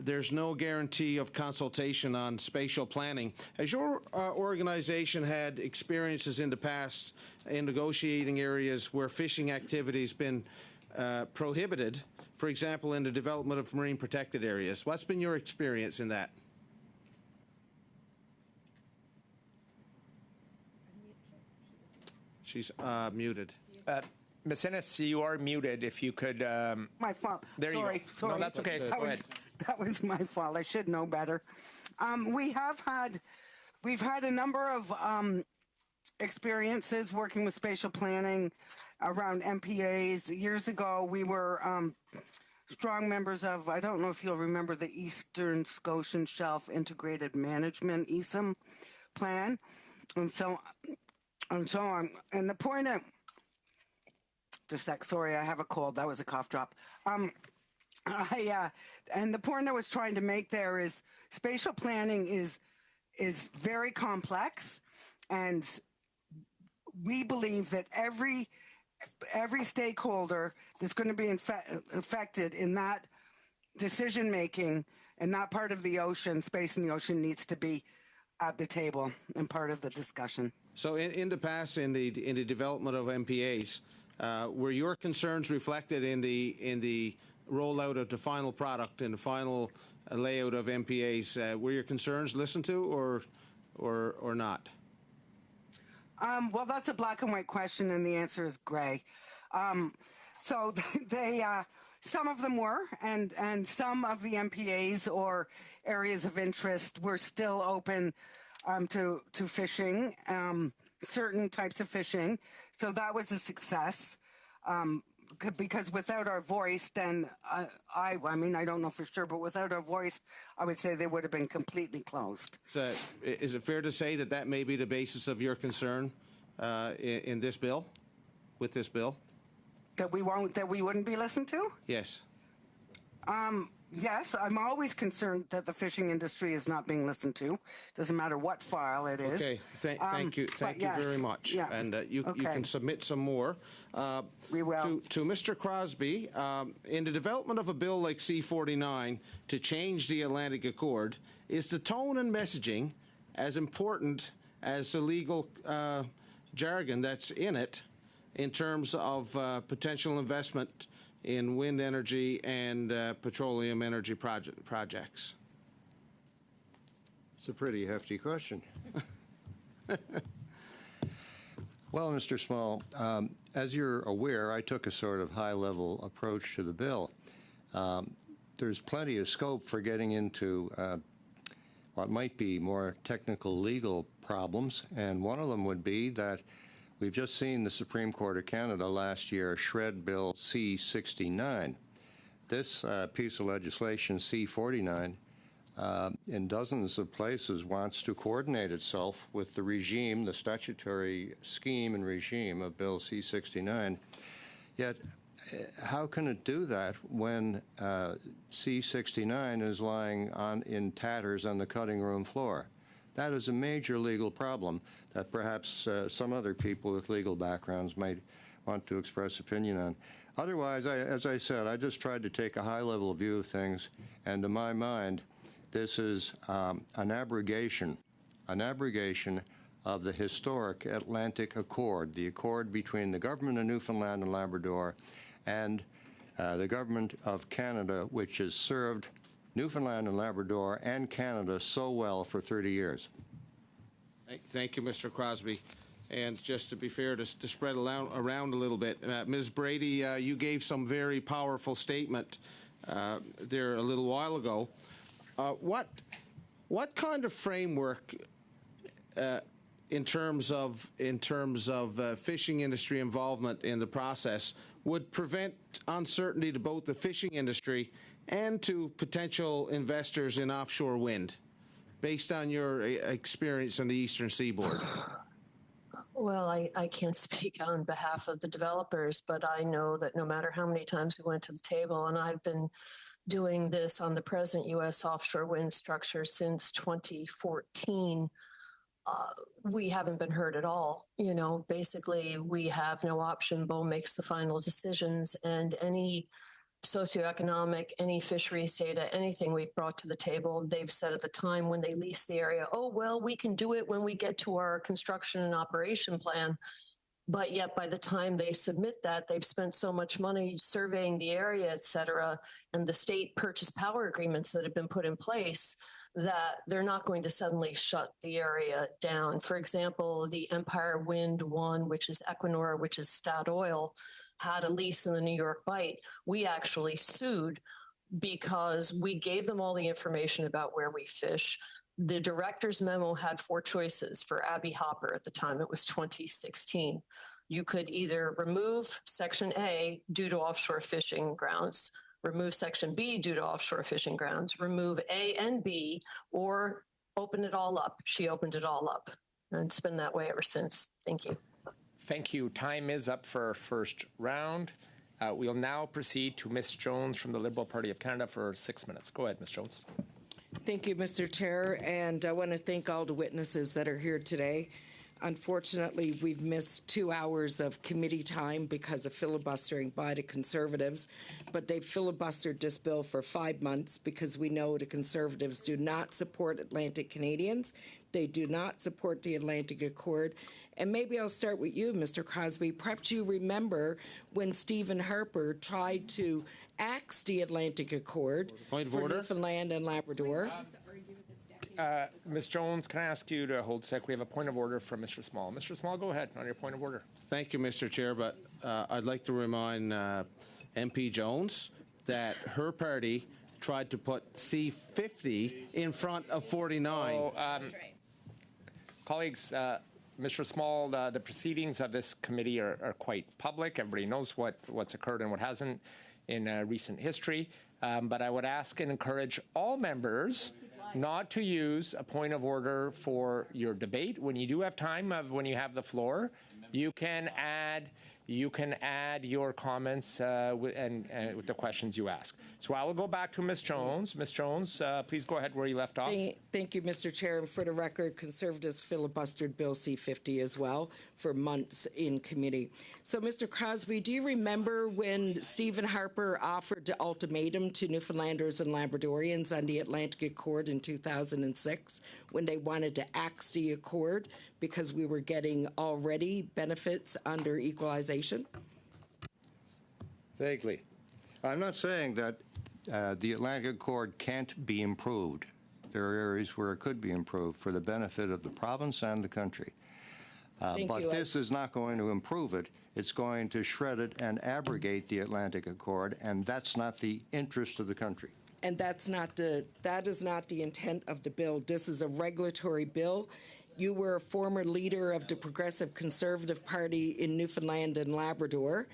there's no guarantee of consultation on spatial planning. Has your organization had experiences in the past in negotiating areas where fishing activities been prohibited, for example, in the development of marine protected areas? What's been your experience in that? She's muted. Ms. Ennis, you are muted. If you could. My fault. There sorry, you go. sorry. No, that's okay. Go ahead. That was my fault. I should know better. We've had a number of experiences working with spatial planning around MPAs. Years ago, we were strong members of, I don't know if you'll remember, the Eastern Scotian Shelf Integrated Management, ESIM plan. And so on. And the point of, just a sec, sorry, I have a cold. That was a cough drop. And the point I was trying to make there is spatial planning is very complex, and we believe that every stakeholder that's going to be affected in that decision making and that part of the ocean, space in the ocean, needs to be at the table and part of the discussion. So in the past, in the development of MPAs, were your concerns reflected in the rollout of the final product and the final layout of MPAs? Were your concerns listened to or not? Well, that's a black and white question, and the answer is gray. So they, some of them were, and some of the MPAs or areas of interest were still open to fishing, certain types of fishing. So that was a success. Because without our voice, then I mean, I don't know for sure, but without our voice, I would say they would have been completely closed. So is it fair to say that may be the basis of your concern in this bill, with this bill? That we wouldn't be listened to? Yes. Yes, I'm always concerned that the fishing industry is not being listened to. Doesn't matter what file it is. Okay, thank you very much. Yeah. And you can submit some more. We will. To Mr. Crosby, in the development of a bill like C-49 to change the Atlantic Accord, is the tone and messaging as important as the legal jargon that's in it in terms of potential investment in wind energy and petroleum energy projects? It's a pretty hefty question. Well, Mr. Small, as you're aware, I took a sort of high-level approach to the bill. There's plenty of scope for getting into what might be more technical legal problems, and one of them would be that we've just seen the Supreme Court of Canada last year shred Bill C-69. This piece of legislation, C-49, in dozens of places wants to coordinate itself with the regime, the statutory scheme and regime of Bill C-69. Yet, how can it do that when C-69 is lying in tatters on the cutting room floor? That is a major legal problem that perhaps some other people with legal backgrounds might want to express opinion on. Otherwise, as I said, I just tried to take a high-level view of things, and to my mind, this is an abrogation of the historic Atlantic Accord, the accord between the government of Newfoundland and Labrador and the government of Canada, which has served Newfoundland and Labrador and Canada so well for 30 years. Thank you, Mr. Crosby. And just to be fair, to spread around a little bit, Ms. Brady, you gave some very powerful statement there a little while ago. What kind of framework, in terms of fishing industry involvement in the process, would prevent uncertainty to both the fishing industry and to potential investors in offshore wind, based on your experience on the Eastern Seaboard? Well, I can't speak on behalf of the developers, but I know that no matter how many times we went to the table, and I've been doing this on the present U.S. offshore wind structure since 2014, we haven't been heard at all. You know, basically, we have no option. BOE makes the final decisions, and any socioeconomic, any fisheries data, anything we've brought to the table, they've said at the time when they lease the area, oh, well, we can do it when we get to our construction and operation plan. But yet by the time they submit that, they've spent so much money surveying the area, et cetera, and the state purchase power agreements that have been put in place that they're not going to suddenly shut the area down. For example, the Empire Wind 1, which is Equinor, which is Statoil, had a lease in the New York Bight. We actually sued because we gave them all the information about where we fish. The director's memo had 4 choices for Abby Hopper at the time. It was 2016. You could either remove Section A due to offshore fishing grounds, remove Section B due to offshore fishing grounds, remove A and B, or open it all up. She opened it all up, and it's been that way ever since. Thank you. Thank you. Time is up for our first round. We'll now proceed to Ms. Jones from the Liberal Party of Canada for 6 minutes. Go ahead, Ms. Jones. Thank you, Mr. Chair, and I want to thank all the witnesses that are here today. Unfortunately, we've missed 2 hours of committee time because of filibustering by the Conservatives, but they've filibustered this bill for 5 months because we know the Conservatives do not support Atlantic Canadians. They do not support the Atlantic Accord. And maybe I'll start with you, Mr. Crosby. Perhaps you remember when Stephen Harper tried to axe the Atlantic Accord for Newfoundland and Labrador. Ms. Jones, can I ask you to hold a sec? We have a point of order from Mr. Small. Mr. Small, go ahead on your point of order. Thank you, Mr. Chair, but I'd like to remind MP Jones that her party tried to put C50 in front of 49. Oh, colleagues, Mr. Small, the proceedings of this committee are quite public. Everybody knows what's occurred and what hasn't in recent history. But I would ask and encourage all members not to use a point of order for your debate. When you do have time, when you have the floor, you can add your comments with the questions you ask. So I will go back to Ms. Jones. Ms. Jones, please go ahead where you left off. Thank you, Mr. Chair. And for the record, Conservatives filibustered Bill C-50 as well for months in committee. So, Mr. Crosby, do you remember when Stephen Harper offered the ultimatum to Newfoundlanders and Labradorians on the Atlantic Accord in 2006 when they wanted to axe the Accord because we were getting already benefits under equalization? Vaguely. I'm not saying that the Atlantic Accord can't be improved. There are areas where it could be improved for the benefit of the province and the country. But this is not going to improve it. It's going to shred it and abrogate the Atlantic Accord, and that's not the interest of the country. And that is not the intent of the bill. This is a regulatory bill. You were a former leader of the Progressive Conservative Party in Newfoundland and Labrador.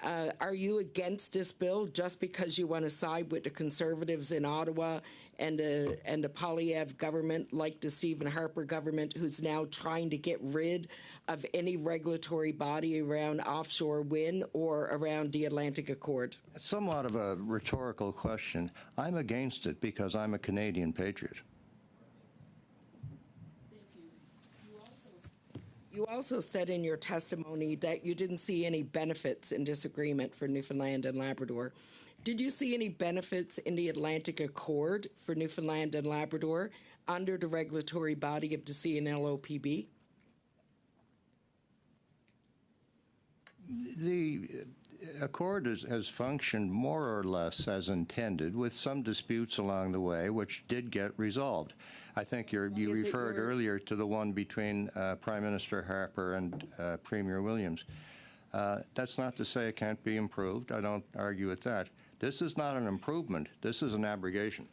Are you against this bill just because you want to side with the Conservatives in Ottawa and the Poilievre government, like the Stephen Harper government, who's now trying to get rid of any regulatory body around offshore wind or around the Atlantic Accord? It's somewhat of a rhetorical question. I'm against it because I'm a Canadian patriot. You also said in your testimony that you didn't see any benefits in this agreement for Newfoundland and Labrador. Did you see any benefits in the Atlantic Accord for Newfoundland and Labrador under the regulatory body of the CNLOPB? The accord has functioned more or less as intended, with some disputes along the way, which did get resolved. I think you referred earlier to the one between Prime Minister Harper and Premier Williams. That's not to say it can't be improved. I don't argue with that. This is not an improvement. This is an abrogation.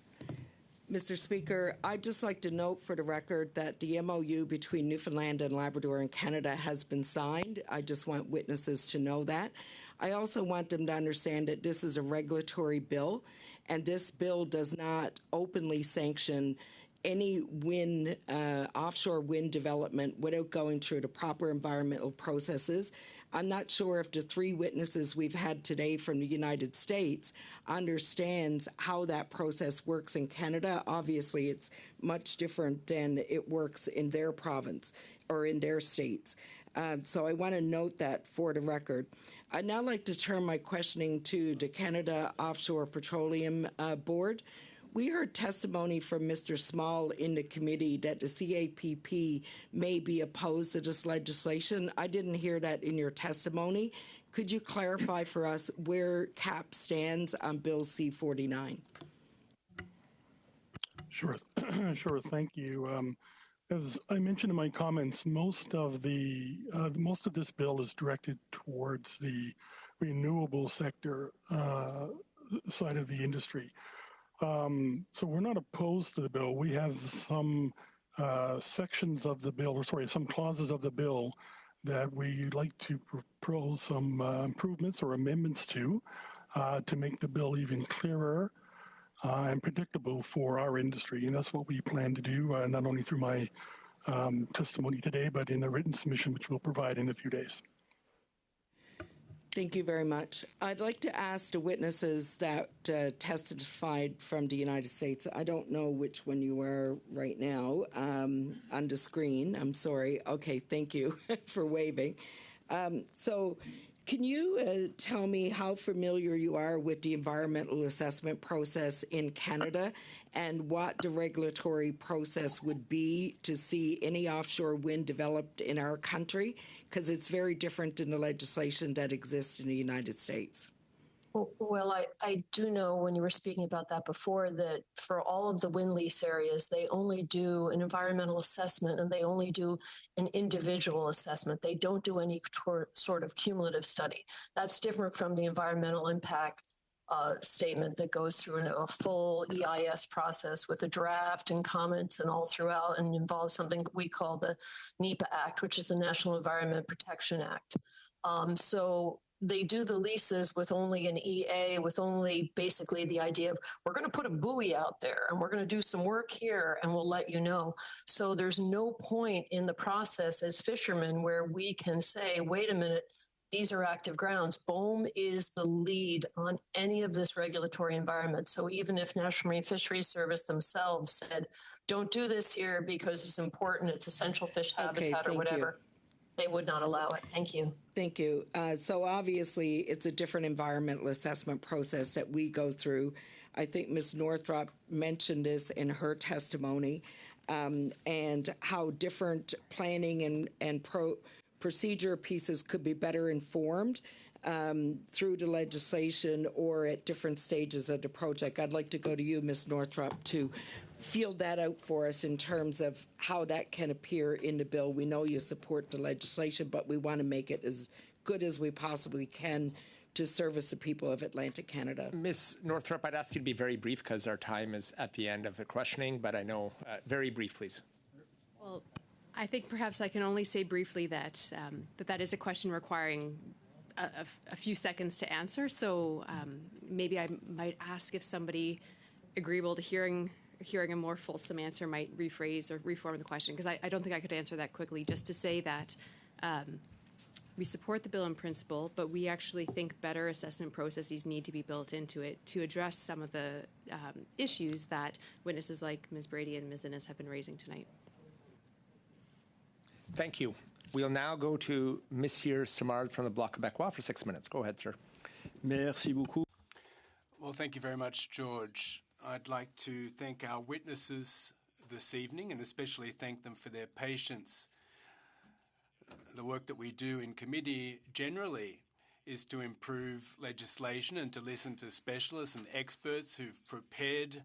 Mr. Speaker, I'd just like to note for the record that the MOU between Newfoundland and Labrador and Canada has been signed. I just want witnesses to know that. I also want them to understand that this is a regulatory bill, and this bill does not openly sanction any offshore wind development without going through the proper environmental processes. I'm not sure if the three witnesses we've had today from the United States understands how that process works in Canada. Obviously, it's much different than it works in their province or in their states. So I want to note that for the record. I'd now like to turn my questioning to the Canada Offshore Petroleum Board. We heard testimony from Mr. Small in the committee that the CAPP may be opposed to this legislation. I didn't hear that in your testimony. Could you clarify for us where CAP stands on Bill C-49? Sure. Sure. Thank you. As I mentioned in my comments, most of this bill is directed towards the renewable sector side of the industry. So we're not opposed to the bill. We have some sections of the bill, some clauses of the bill that we'd like to propose some improvements or amendments to make the bill even clearer and predictable for our industry. And that's what we plan to do, not only through my testimony today, but in a written submission, which we'll provide in a few days. Thank you very much. I'd like to ask the witnesses that testified from the United States. I don't know which one you are right now on the screen. I'm sorry. Okay, thank you for waving. So can you tell me how familiar you are with the environmental assessment process in Canada and what the regulatory process would be to see any offshore wind developed in our country? Because it's very different than the legislation that exists in the United States. Well, I do know when you were speaking about that before that for all of the wind lease areas, they only do an environmental assessment and they only do an individual assessment. They don't do any sort of cumulative study. That's different from the environmental impact statement that goes through a full EIS process with a draft and comments and all throughout, and involves something we call the NEPA Act, which is the National Environment Protection Act. So they do the leases with only an EA, with only basically the idea of we're going to put a buoy out there and we're going to do some work here and we'll let you know. So there's no point in the process as fishermen where we can say, wait a minute, these are active grounds. BOEM is the lead on any of this regulatory environment. So even if National Marine Fisheries Service themselves said, don't do this here because it's important, it's essential fish habitat or whatever, they would not allow it. Thank you. Thank you. So obviously it's a different environmental assessment process that we go through. I think Ms. Northrup mentioned this in her testimony, and how different planning and procedure pieces could be better informed through the legislation or at different stages of the project. I'd like to go to you, Ms. Northrup, to field that out for us in terms of how that can appear in the bill. We know you support the legislation, but we want to make it as good as we possibly can to service the people of Atlantic Canada. Ms. Northrup, I'd ask you to be very brief because our time is at the end of the questioning, but I know, very brief, please. Well, I think perhaps I can only say briefly that that is a question requiring a few seconds to answer. So maybe I might ask if somebody agreeable to hearing a more fulsome answer might rephrase or reform the question, because I don't think I could answer that quickly. Just to say that we support the bill in principle, but we actually think better assessment processes need to be built into it to address some of the issues that witnesses like Ms. Brady and Ms. Innes have been raising tonight. Thank you. We'll now go to Monsieur Simard from the Bloc Québécois for 6 minutes. Go ahead, sir. Merci beaucoup. Well, thank you very much, George. I'd like to thank our witnesses this evening and especially thank them for their patience. The work that we do in committee generally is to improve legislation and to listen to specialists and experts who've prepared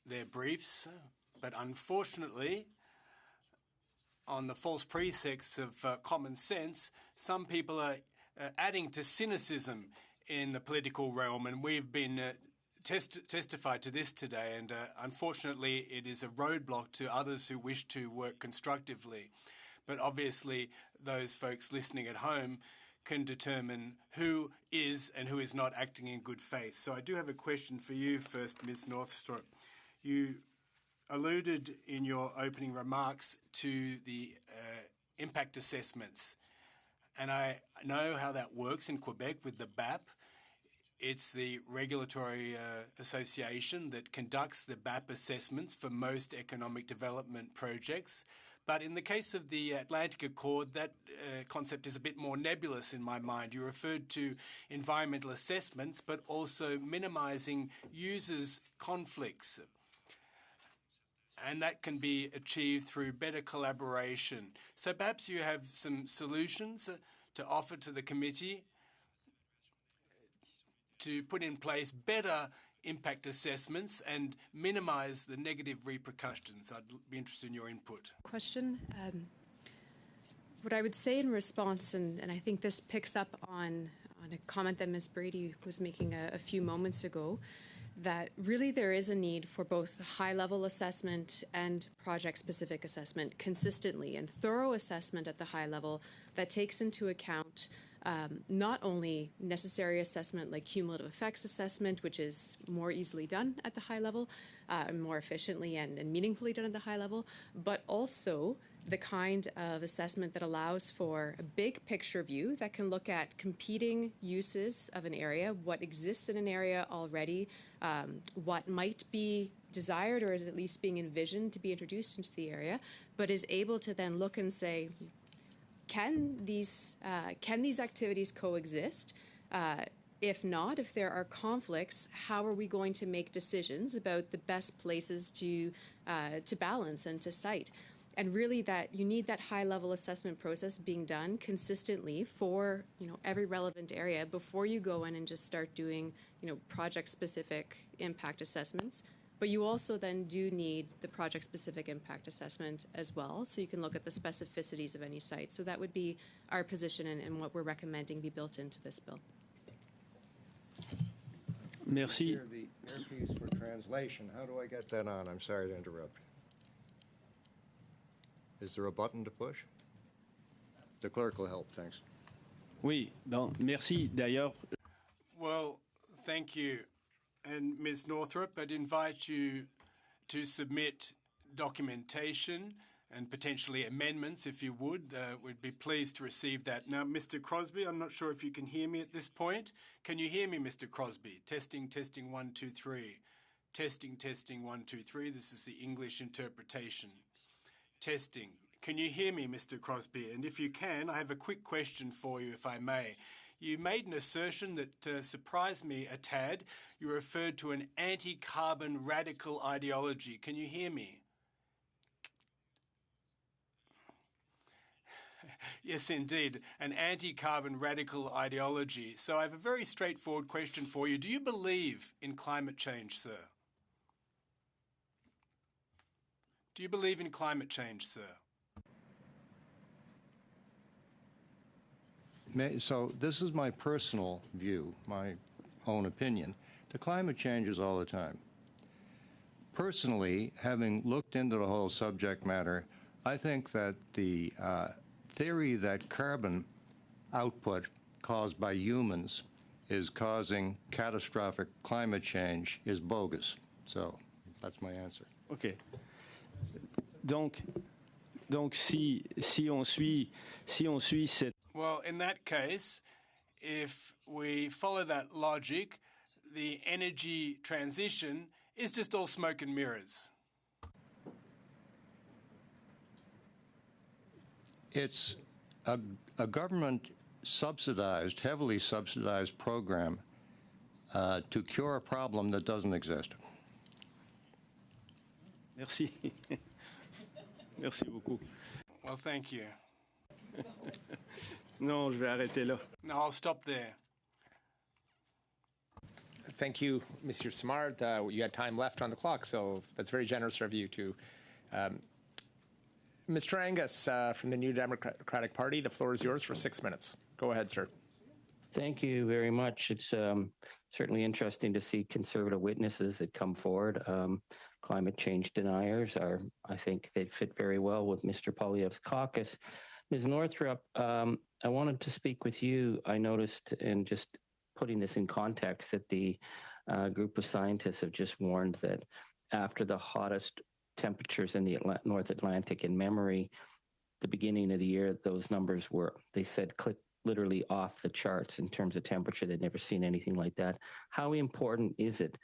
their briefs. But unfortunately, on the false precepts of common sense, some people are adding to cynicism in the political realm, and we've been testified to this today, and unfortunately it is a roadblock to others who wish to work constructively. But obviously those folks listening at home can determine who is and who is not acting in good faith. So I do have a question for you first, Ms. Northrup. You alluded in your opening remarks to the impact assessments. And I know how that works in Quebec with the BAP. It's the regulatory association that conducts the BAP assessments for most economic development projects. But in the case of the Atlantic Accord, that concept is a bit more nebulous in my mind. You referred to environmental assessments, but also minimising users' conflicts. And that can be achieved through better collaboration. So perhaps you have some solutions to offer to the committee to put in place better impact assessments and minimise the negative repercussions. I'd be interested in your input. Question. What I would say in response, and I think this picks up on a comment that Ms. Brady was making a few moments ago, that really there is a need for both high-level assessment and project-specific assessment consistently, and thorough assessment at the high level that takes into account not only necessary assessment like cumulative effects assessment, which is more easily done at the high level, more efficiently and meaningfully done at the high level, but also the kind of assessment that allows for a big picture view that can look at competing uses of an area, what exists in an area already, what might be desired or is at least being envisioned to be introduced into the area, but is able to then look and say, can these activities coexist? If not, if there are conflicts, how are we going to make decisions about the best places to balance and to cite? And really, that you need that high-level assessment process being done consistently for every relevant area before you go in and just start doing project-specific impact assessments. But you also then do need the project-specific impact assessment as well, so you can look at the specificities of any site. So that would be our position and what we're recommending be built into this bill. Merci. The earpiece for translation. How do I get that on? I'm sorry to interrupt. Is there a button to push? The clerk will help. Thanks. Oui, bon, merci. D'ailleurs. Well, thank you. And Ms. Northrup, I'd invite you to submit documentation and potentially amendments, if you would. We'd be pleased to receive that. Now, Mr. Crosby, I'm not sure if you can hear me at this point. Can you hear me, Mr. Crosby? Testing, testing, 1, 2, 3. Testing, testing, 1, 2, 3. This is the English interpretation. Testing. Can you hear me, Mr. Crosby? And if you can, I have a quick question for you, if I may. You made an assertion that surprised me a tad. You referred to an anti-carbon radical ideology. Can you hear me? Yes, indeed, an anti-carbon radical ideology. So I have a very straightforward question for you. Do you believe in climate change, sir? Do you believe in climate change, sir? So this is my personal view, my own opinion. The climate changes all the time. Personally, having looked into the whole subject matter, I think that the theory that carbon output caused by humans is causing catastrophic climate change is bogus. So that's my answer. OK. Donc si on suit cette... Well, in that case, if we follow that logic, the energy transition is just all smoke and mirrors. It's a government subsidized, heavily subsidized program to cure a problem that doesn't exist. Merci. Merci beaucoup. Well, thank you. Non, je vais arrêter là. No, I'll stop there. Thank you, Mr. Simard. You had time left on the clock, so that's very generous of you to. Mr. Angus from the New Democratic Party, the floor is yours for 6 minutes. Go ahead, sir. Thank you very much. It's certainly interesting to see conservative witnesses that come forward. Climate change deniers are, I think they fit very well with Mr. Poilievre's caucus. Ms. Northrup, I wanted to speak with you. I noticed, and just putting this in context, that the group of scientists have just warned that after the hottest temperatures in the North Atlantic in memory, the beginning of the year, those numbers were, they said, literally off the charts in terms of temperature. They'd never seen anything like that. How important is it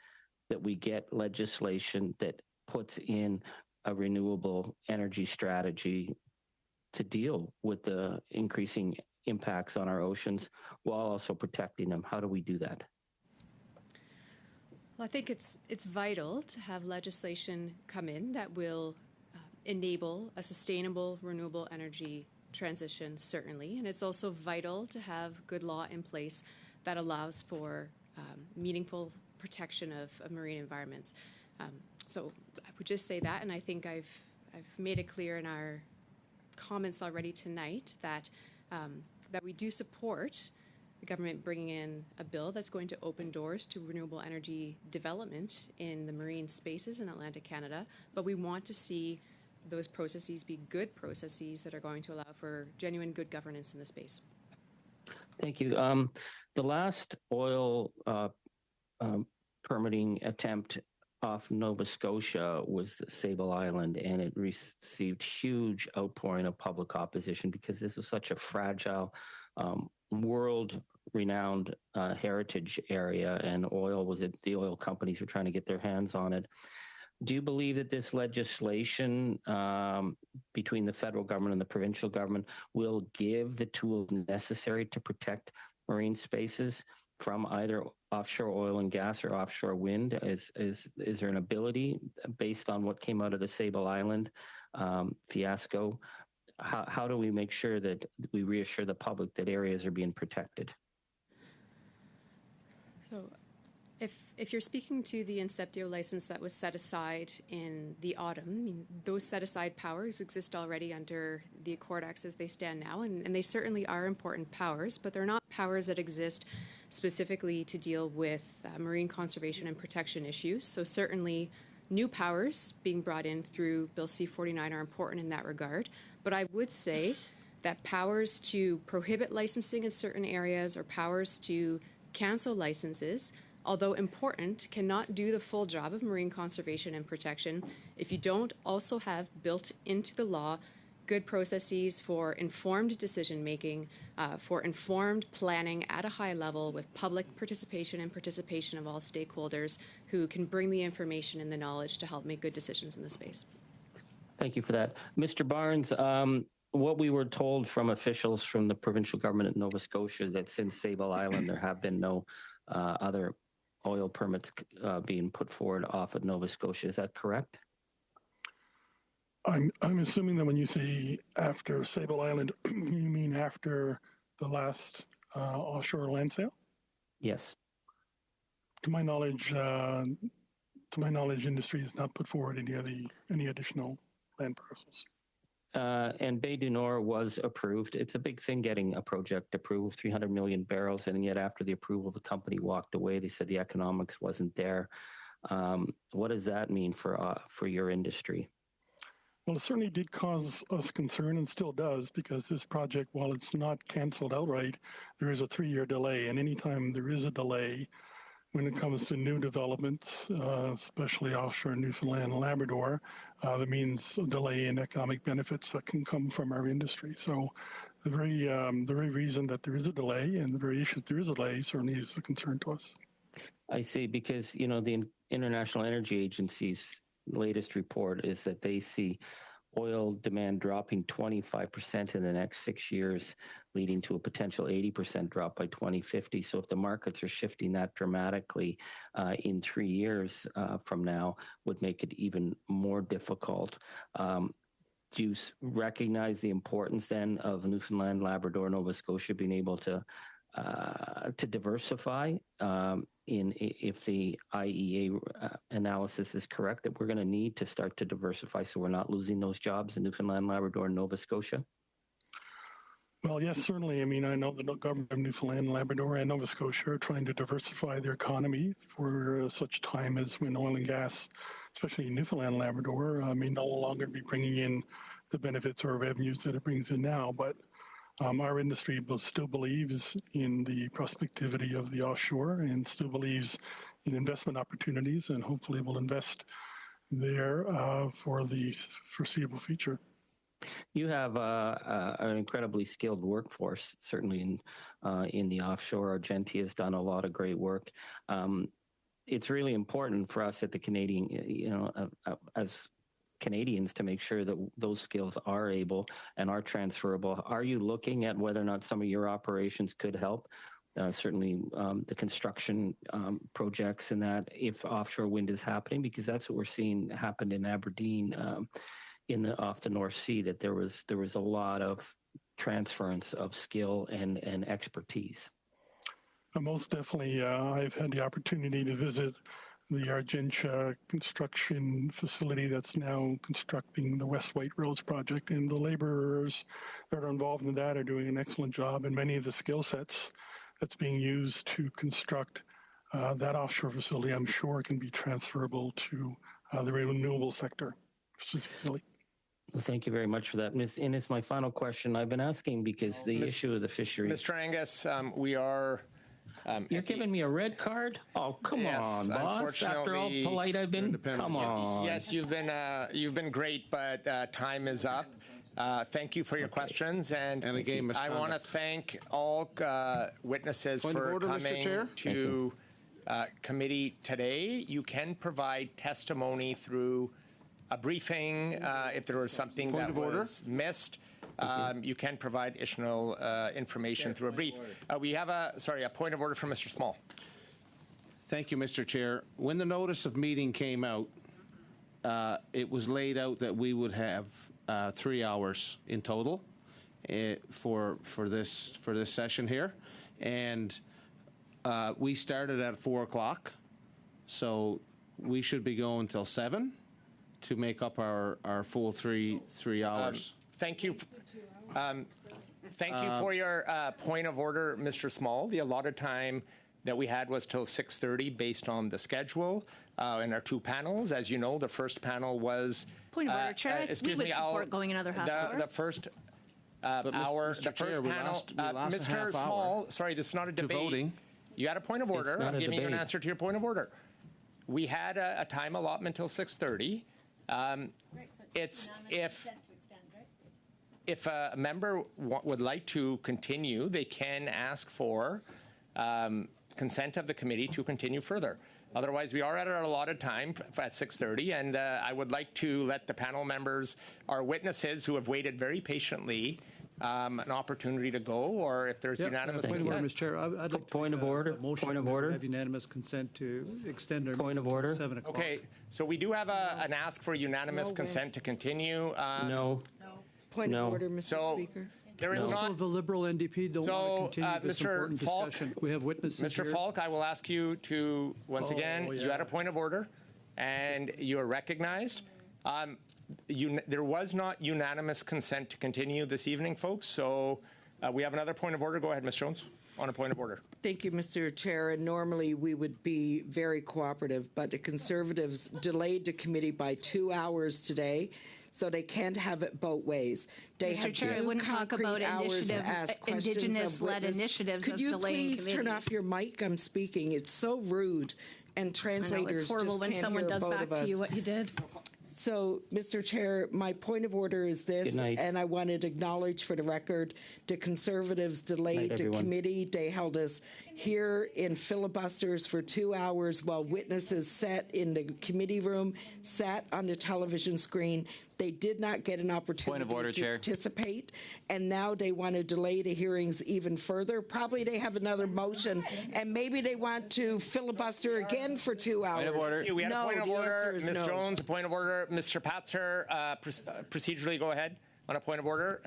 that we get legislation that puts in a renewable energy strategy to deal with the increasing impacts on our oceans while also protecting them? How do we do that? Well, I think it's vital to have legislation come in that will enable a sustainable renewable energy transition, certainly. And it's also vital to have good law in place that allows for meaningful protection of marine environments. So I would just say that, and I think I've made it clear in our comments already tonight that that we do support the government bringing in a bill that's going to open doors to renewable energy development in the marine spaces in Atlantic Canada, but we want to see those processes be good processes that are going to allow for genuine good governance in the space. Thank you. The last oil permitting attempt off Nova Scotia was Sable Island, and it received huge outpouring of public opposition because this was such a fragile, world-renowned heritage area, and the oil companies were trying to get their hands on it. Do you believe that this legislation between the federal government and the provincial government will give the tools necessary to protect marine spaces from either offshore oil and gas or offshore wind? Is there an ability, based on what came out of the Sable Island fiasco? How do we make sure that we reassure the public that areas are being protected? So if you're speaking to the Inceptio license that was set aside in the autumn, I mean, those set-aside powers exist already under the Accord Acts as they stand now, and they certainly are important powers, but they're not powers that exist specifically to deal with marine conservation and protection issues. So certainly new powers being brought in through Bill C-49 are important in that regard. But I would say that powers to prohibit licensing in certain areas or powers to cancel licenses, although important, cannot do the full job of marine conservation and protection if you don't also have built into the law good processes for informed decision-making, for informed planning at a high level with public participation and participation of all stakeholders who can bring the information and the knowledge to help make good decisions in the space. Thank you for that. Mr. Barnes, what we were told from officials from the provincial government of Nova Scotia that since Sable Island there have been no other oil permits being put forward off of Nova Scotia. Is that correct? I'm assuming that when you say after Sable Island, you mean after the last offshore land sale? Yes. To my knowledge, industry has not put forward any additional land parcels. And Bay du Nord was approved. It's a big thing getting a project approved, 300 million barrels, and yet after the approval, the company walked away. They said the economics wasn't there. What does that mean for your industry? Well, it certainly did cause us concern and still does, because this project, while it's not canceled outright, there is a 3-year delay. And anytime there is a delay when it comes to new developments, especially offshore Newfoundland and Labrador, that means a delay in economic benefits that can come from our industry. So the very reason that there is a delay and the very issue that there is a delay certainly is a concern to us. I see, because, the International Energy Agency's latest report is that they see oil demand dropping 25% in the next 6 years, leading to a potential 80% drop by 2050. So if the markets are shifting that dramatically in 3 years from now, would make it even more difficult. Do you recognize the importance then of Newfoundland, Labrador, Nova Scotia being able to diversify if the IEA analysis is correct, that we're going to need to start to diversify so we're not losing those jobs in Newfoundland, Labrador, and Nova Scotia? Well, yes, certainly. I mean, I know the government of Newfoundland, Labrador, and Nova Scotia are trying to diversify their economy for such time as when oil and gas, especially in Newfoundland, Labrador, may no longer be bringing in the benefits or revenues that it brings in now. But our industry still believes in the prospectivity of the offshore and still believes in investment opportunities, and hopefully will invest there for the foreseeable future. You have an incredibly skilled workforce, certainly in the offshore. Argentia has done a lot of great work. It's really important for us at the Canadian, as Canadians, to make sure that those skills are able and are transferable. Are you looking at whether or not some of your operations could help? Certainly the construction projects and that, if offshore wind is happening, because that's what we're seeing happen in Aberdeen off the North Sea, that there was a lot of transference of skill and expertise. Most definitely. I've had the opportunity to visit the Argentia construction facility that's now constructing the West White Rose project, and the laborers that are involved in that are doing an excellent job, and many of the skill sets that's being used to construct that offshore facility, I'm sure, can be transferable to the renewable sector. Well, thank you very much for that. And it's my final question. I've been asking because the issue of the fisheries. Mr. Angus, we are... You're giving me a red card? Oh, come on, boss. After all polite I've been, come on. Yes, you've been great, but time is up. Thank you for your questions, and again, I want to thank all witnesses for coming to committee today. You can provide testimony through a briefing if there was something that was missed. You can provide additional information through a brief. We have a point of order from Mr. Small. Thank you, Mr. Chair. When the notice of meeting came out, it was laid out that we would have 3 hours in total for this session here, and we started at 4 o'clock, so we should be going till 7 to make up our full three hours. Thank you. Thank you for your point of order, Mr. Small. The allotted time that we had was till 6:30 based on the schedule in our two panels. As you know, the first panel was... Point of order, Chair. We would support going another half hour. The first hour, the first panel... Mr. Small, sorry, this is not a debate. Voting. You had a point of order. I'm giving you an answer to your point of order. We had a time allotment till 6:30. If a member would like to continue, they can ask for consent of the committee to continue further. Otherwise, we are at our allotted time at 6:30, and I would like to let the panel members, our witnesses who have waited very patiently, an opportunity to go, or if there's unanimous consent. consent. Mr. Chair, I'd like to point of order. Point of order. Have unanimous consent to extend our point of meeting order. to 7 o'clock. Okay, so we do have an ask for unanimous consent to continue. No. Point of order, Mr. Speaker. There is Also, not. the Liberal NDP don't want to continue this Mr. important Falk, discussion. We have witnesses Mr. here. Falk, I will ask you to, once again, you had a point of order, and you are recognized. There was not unanimous consent to continue this evening, folks, so we have another point of order. Go ahead, Ms. Jones, on a point of order. Thank you, Mr. Chair. And normally we would be very cooperative, but the Conservatives delayed the committee by 2 hours today, so they can't have it both ways. They Mr. Chair, I wouldn't talk about Indigenous-led initiatives as delaying committee. Could you please turn off your mic? I'm speaking. It's so rude, and translators I know, it's horrible when someone does back to you what you did. So, Mr. Chair, my point of order is this, and I wanted to acknowledge for the record, the Conservatives delayed the committee. They held us here in filibusters for 2 hours while witnesses sat in the committee room, sat on the television screen. They did not get an opportunity Point of order, to Chair. participate, and now they want to delay the hearings even further. Probably they have another motion, and maybe they want to filibuster again for 2 hours. Point of order. We had No, a point of the order. answer is Ms. no. Jones, a point of order. Mr. Patzer, procedurally, go ahead on a point of order.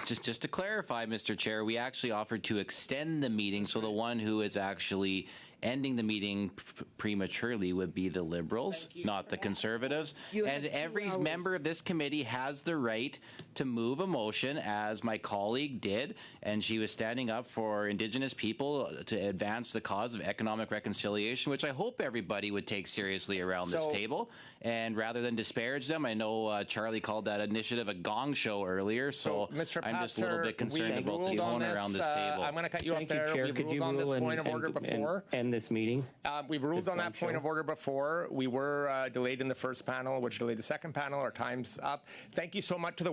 Just to clarify, Mr. Chair, we actually offered to extend the meeting, so the one who is actually ending the meeting prematurely would be the Liberals, not the Conservatives. You have And 2 every hours. member of this committee has the right to move a motion, as my colleague did, and she was standing up for Indigenous people to advance the cause of economic reconciliation, which I hope everybody would take seriously around this So- table. And rather than disparage them, I know Charlie called that initiative a gong show earlier, so Mr. I'm just a little Patzer, bit concerned we about ruled the on owner around this table. I'm going to cut you Thank off you, there. Chair. We Could ruled you on this rule point of order before. end this meeting? We've ruled on that This point gong of order before. We were delayed in the first panel, which delayed the second panel. Our time's up. Thank you so much to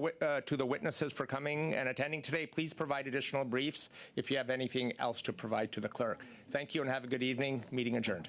the witnesses for coming and attending today. Please provide additional briefs if you have anything else to provide to the clerk. Thank you and have a good evening. Meeting adjourned.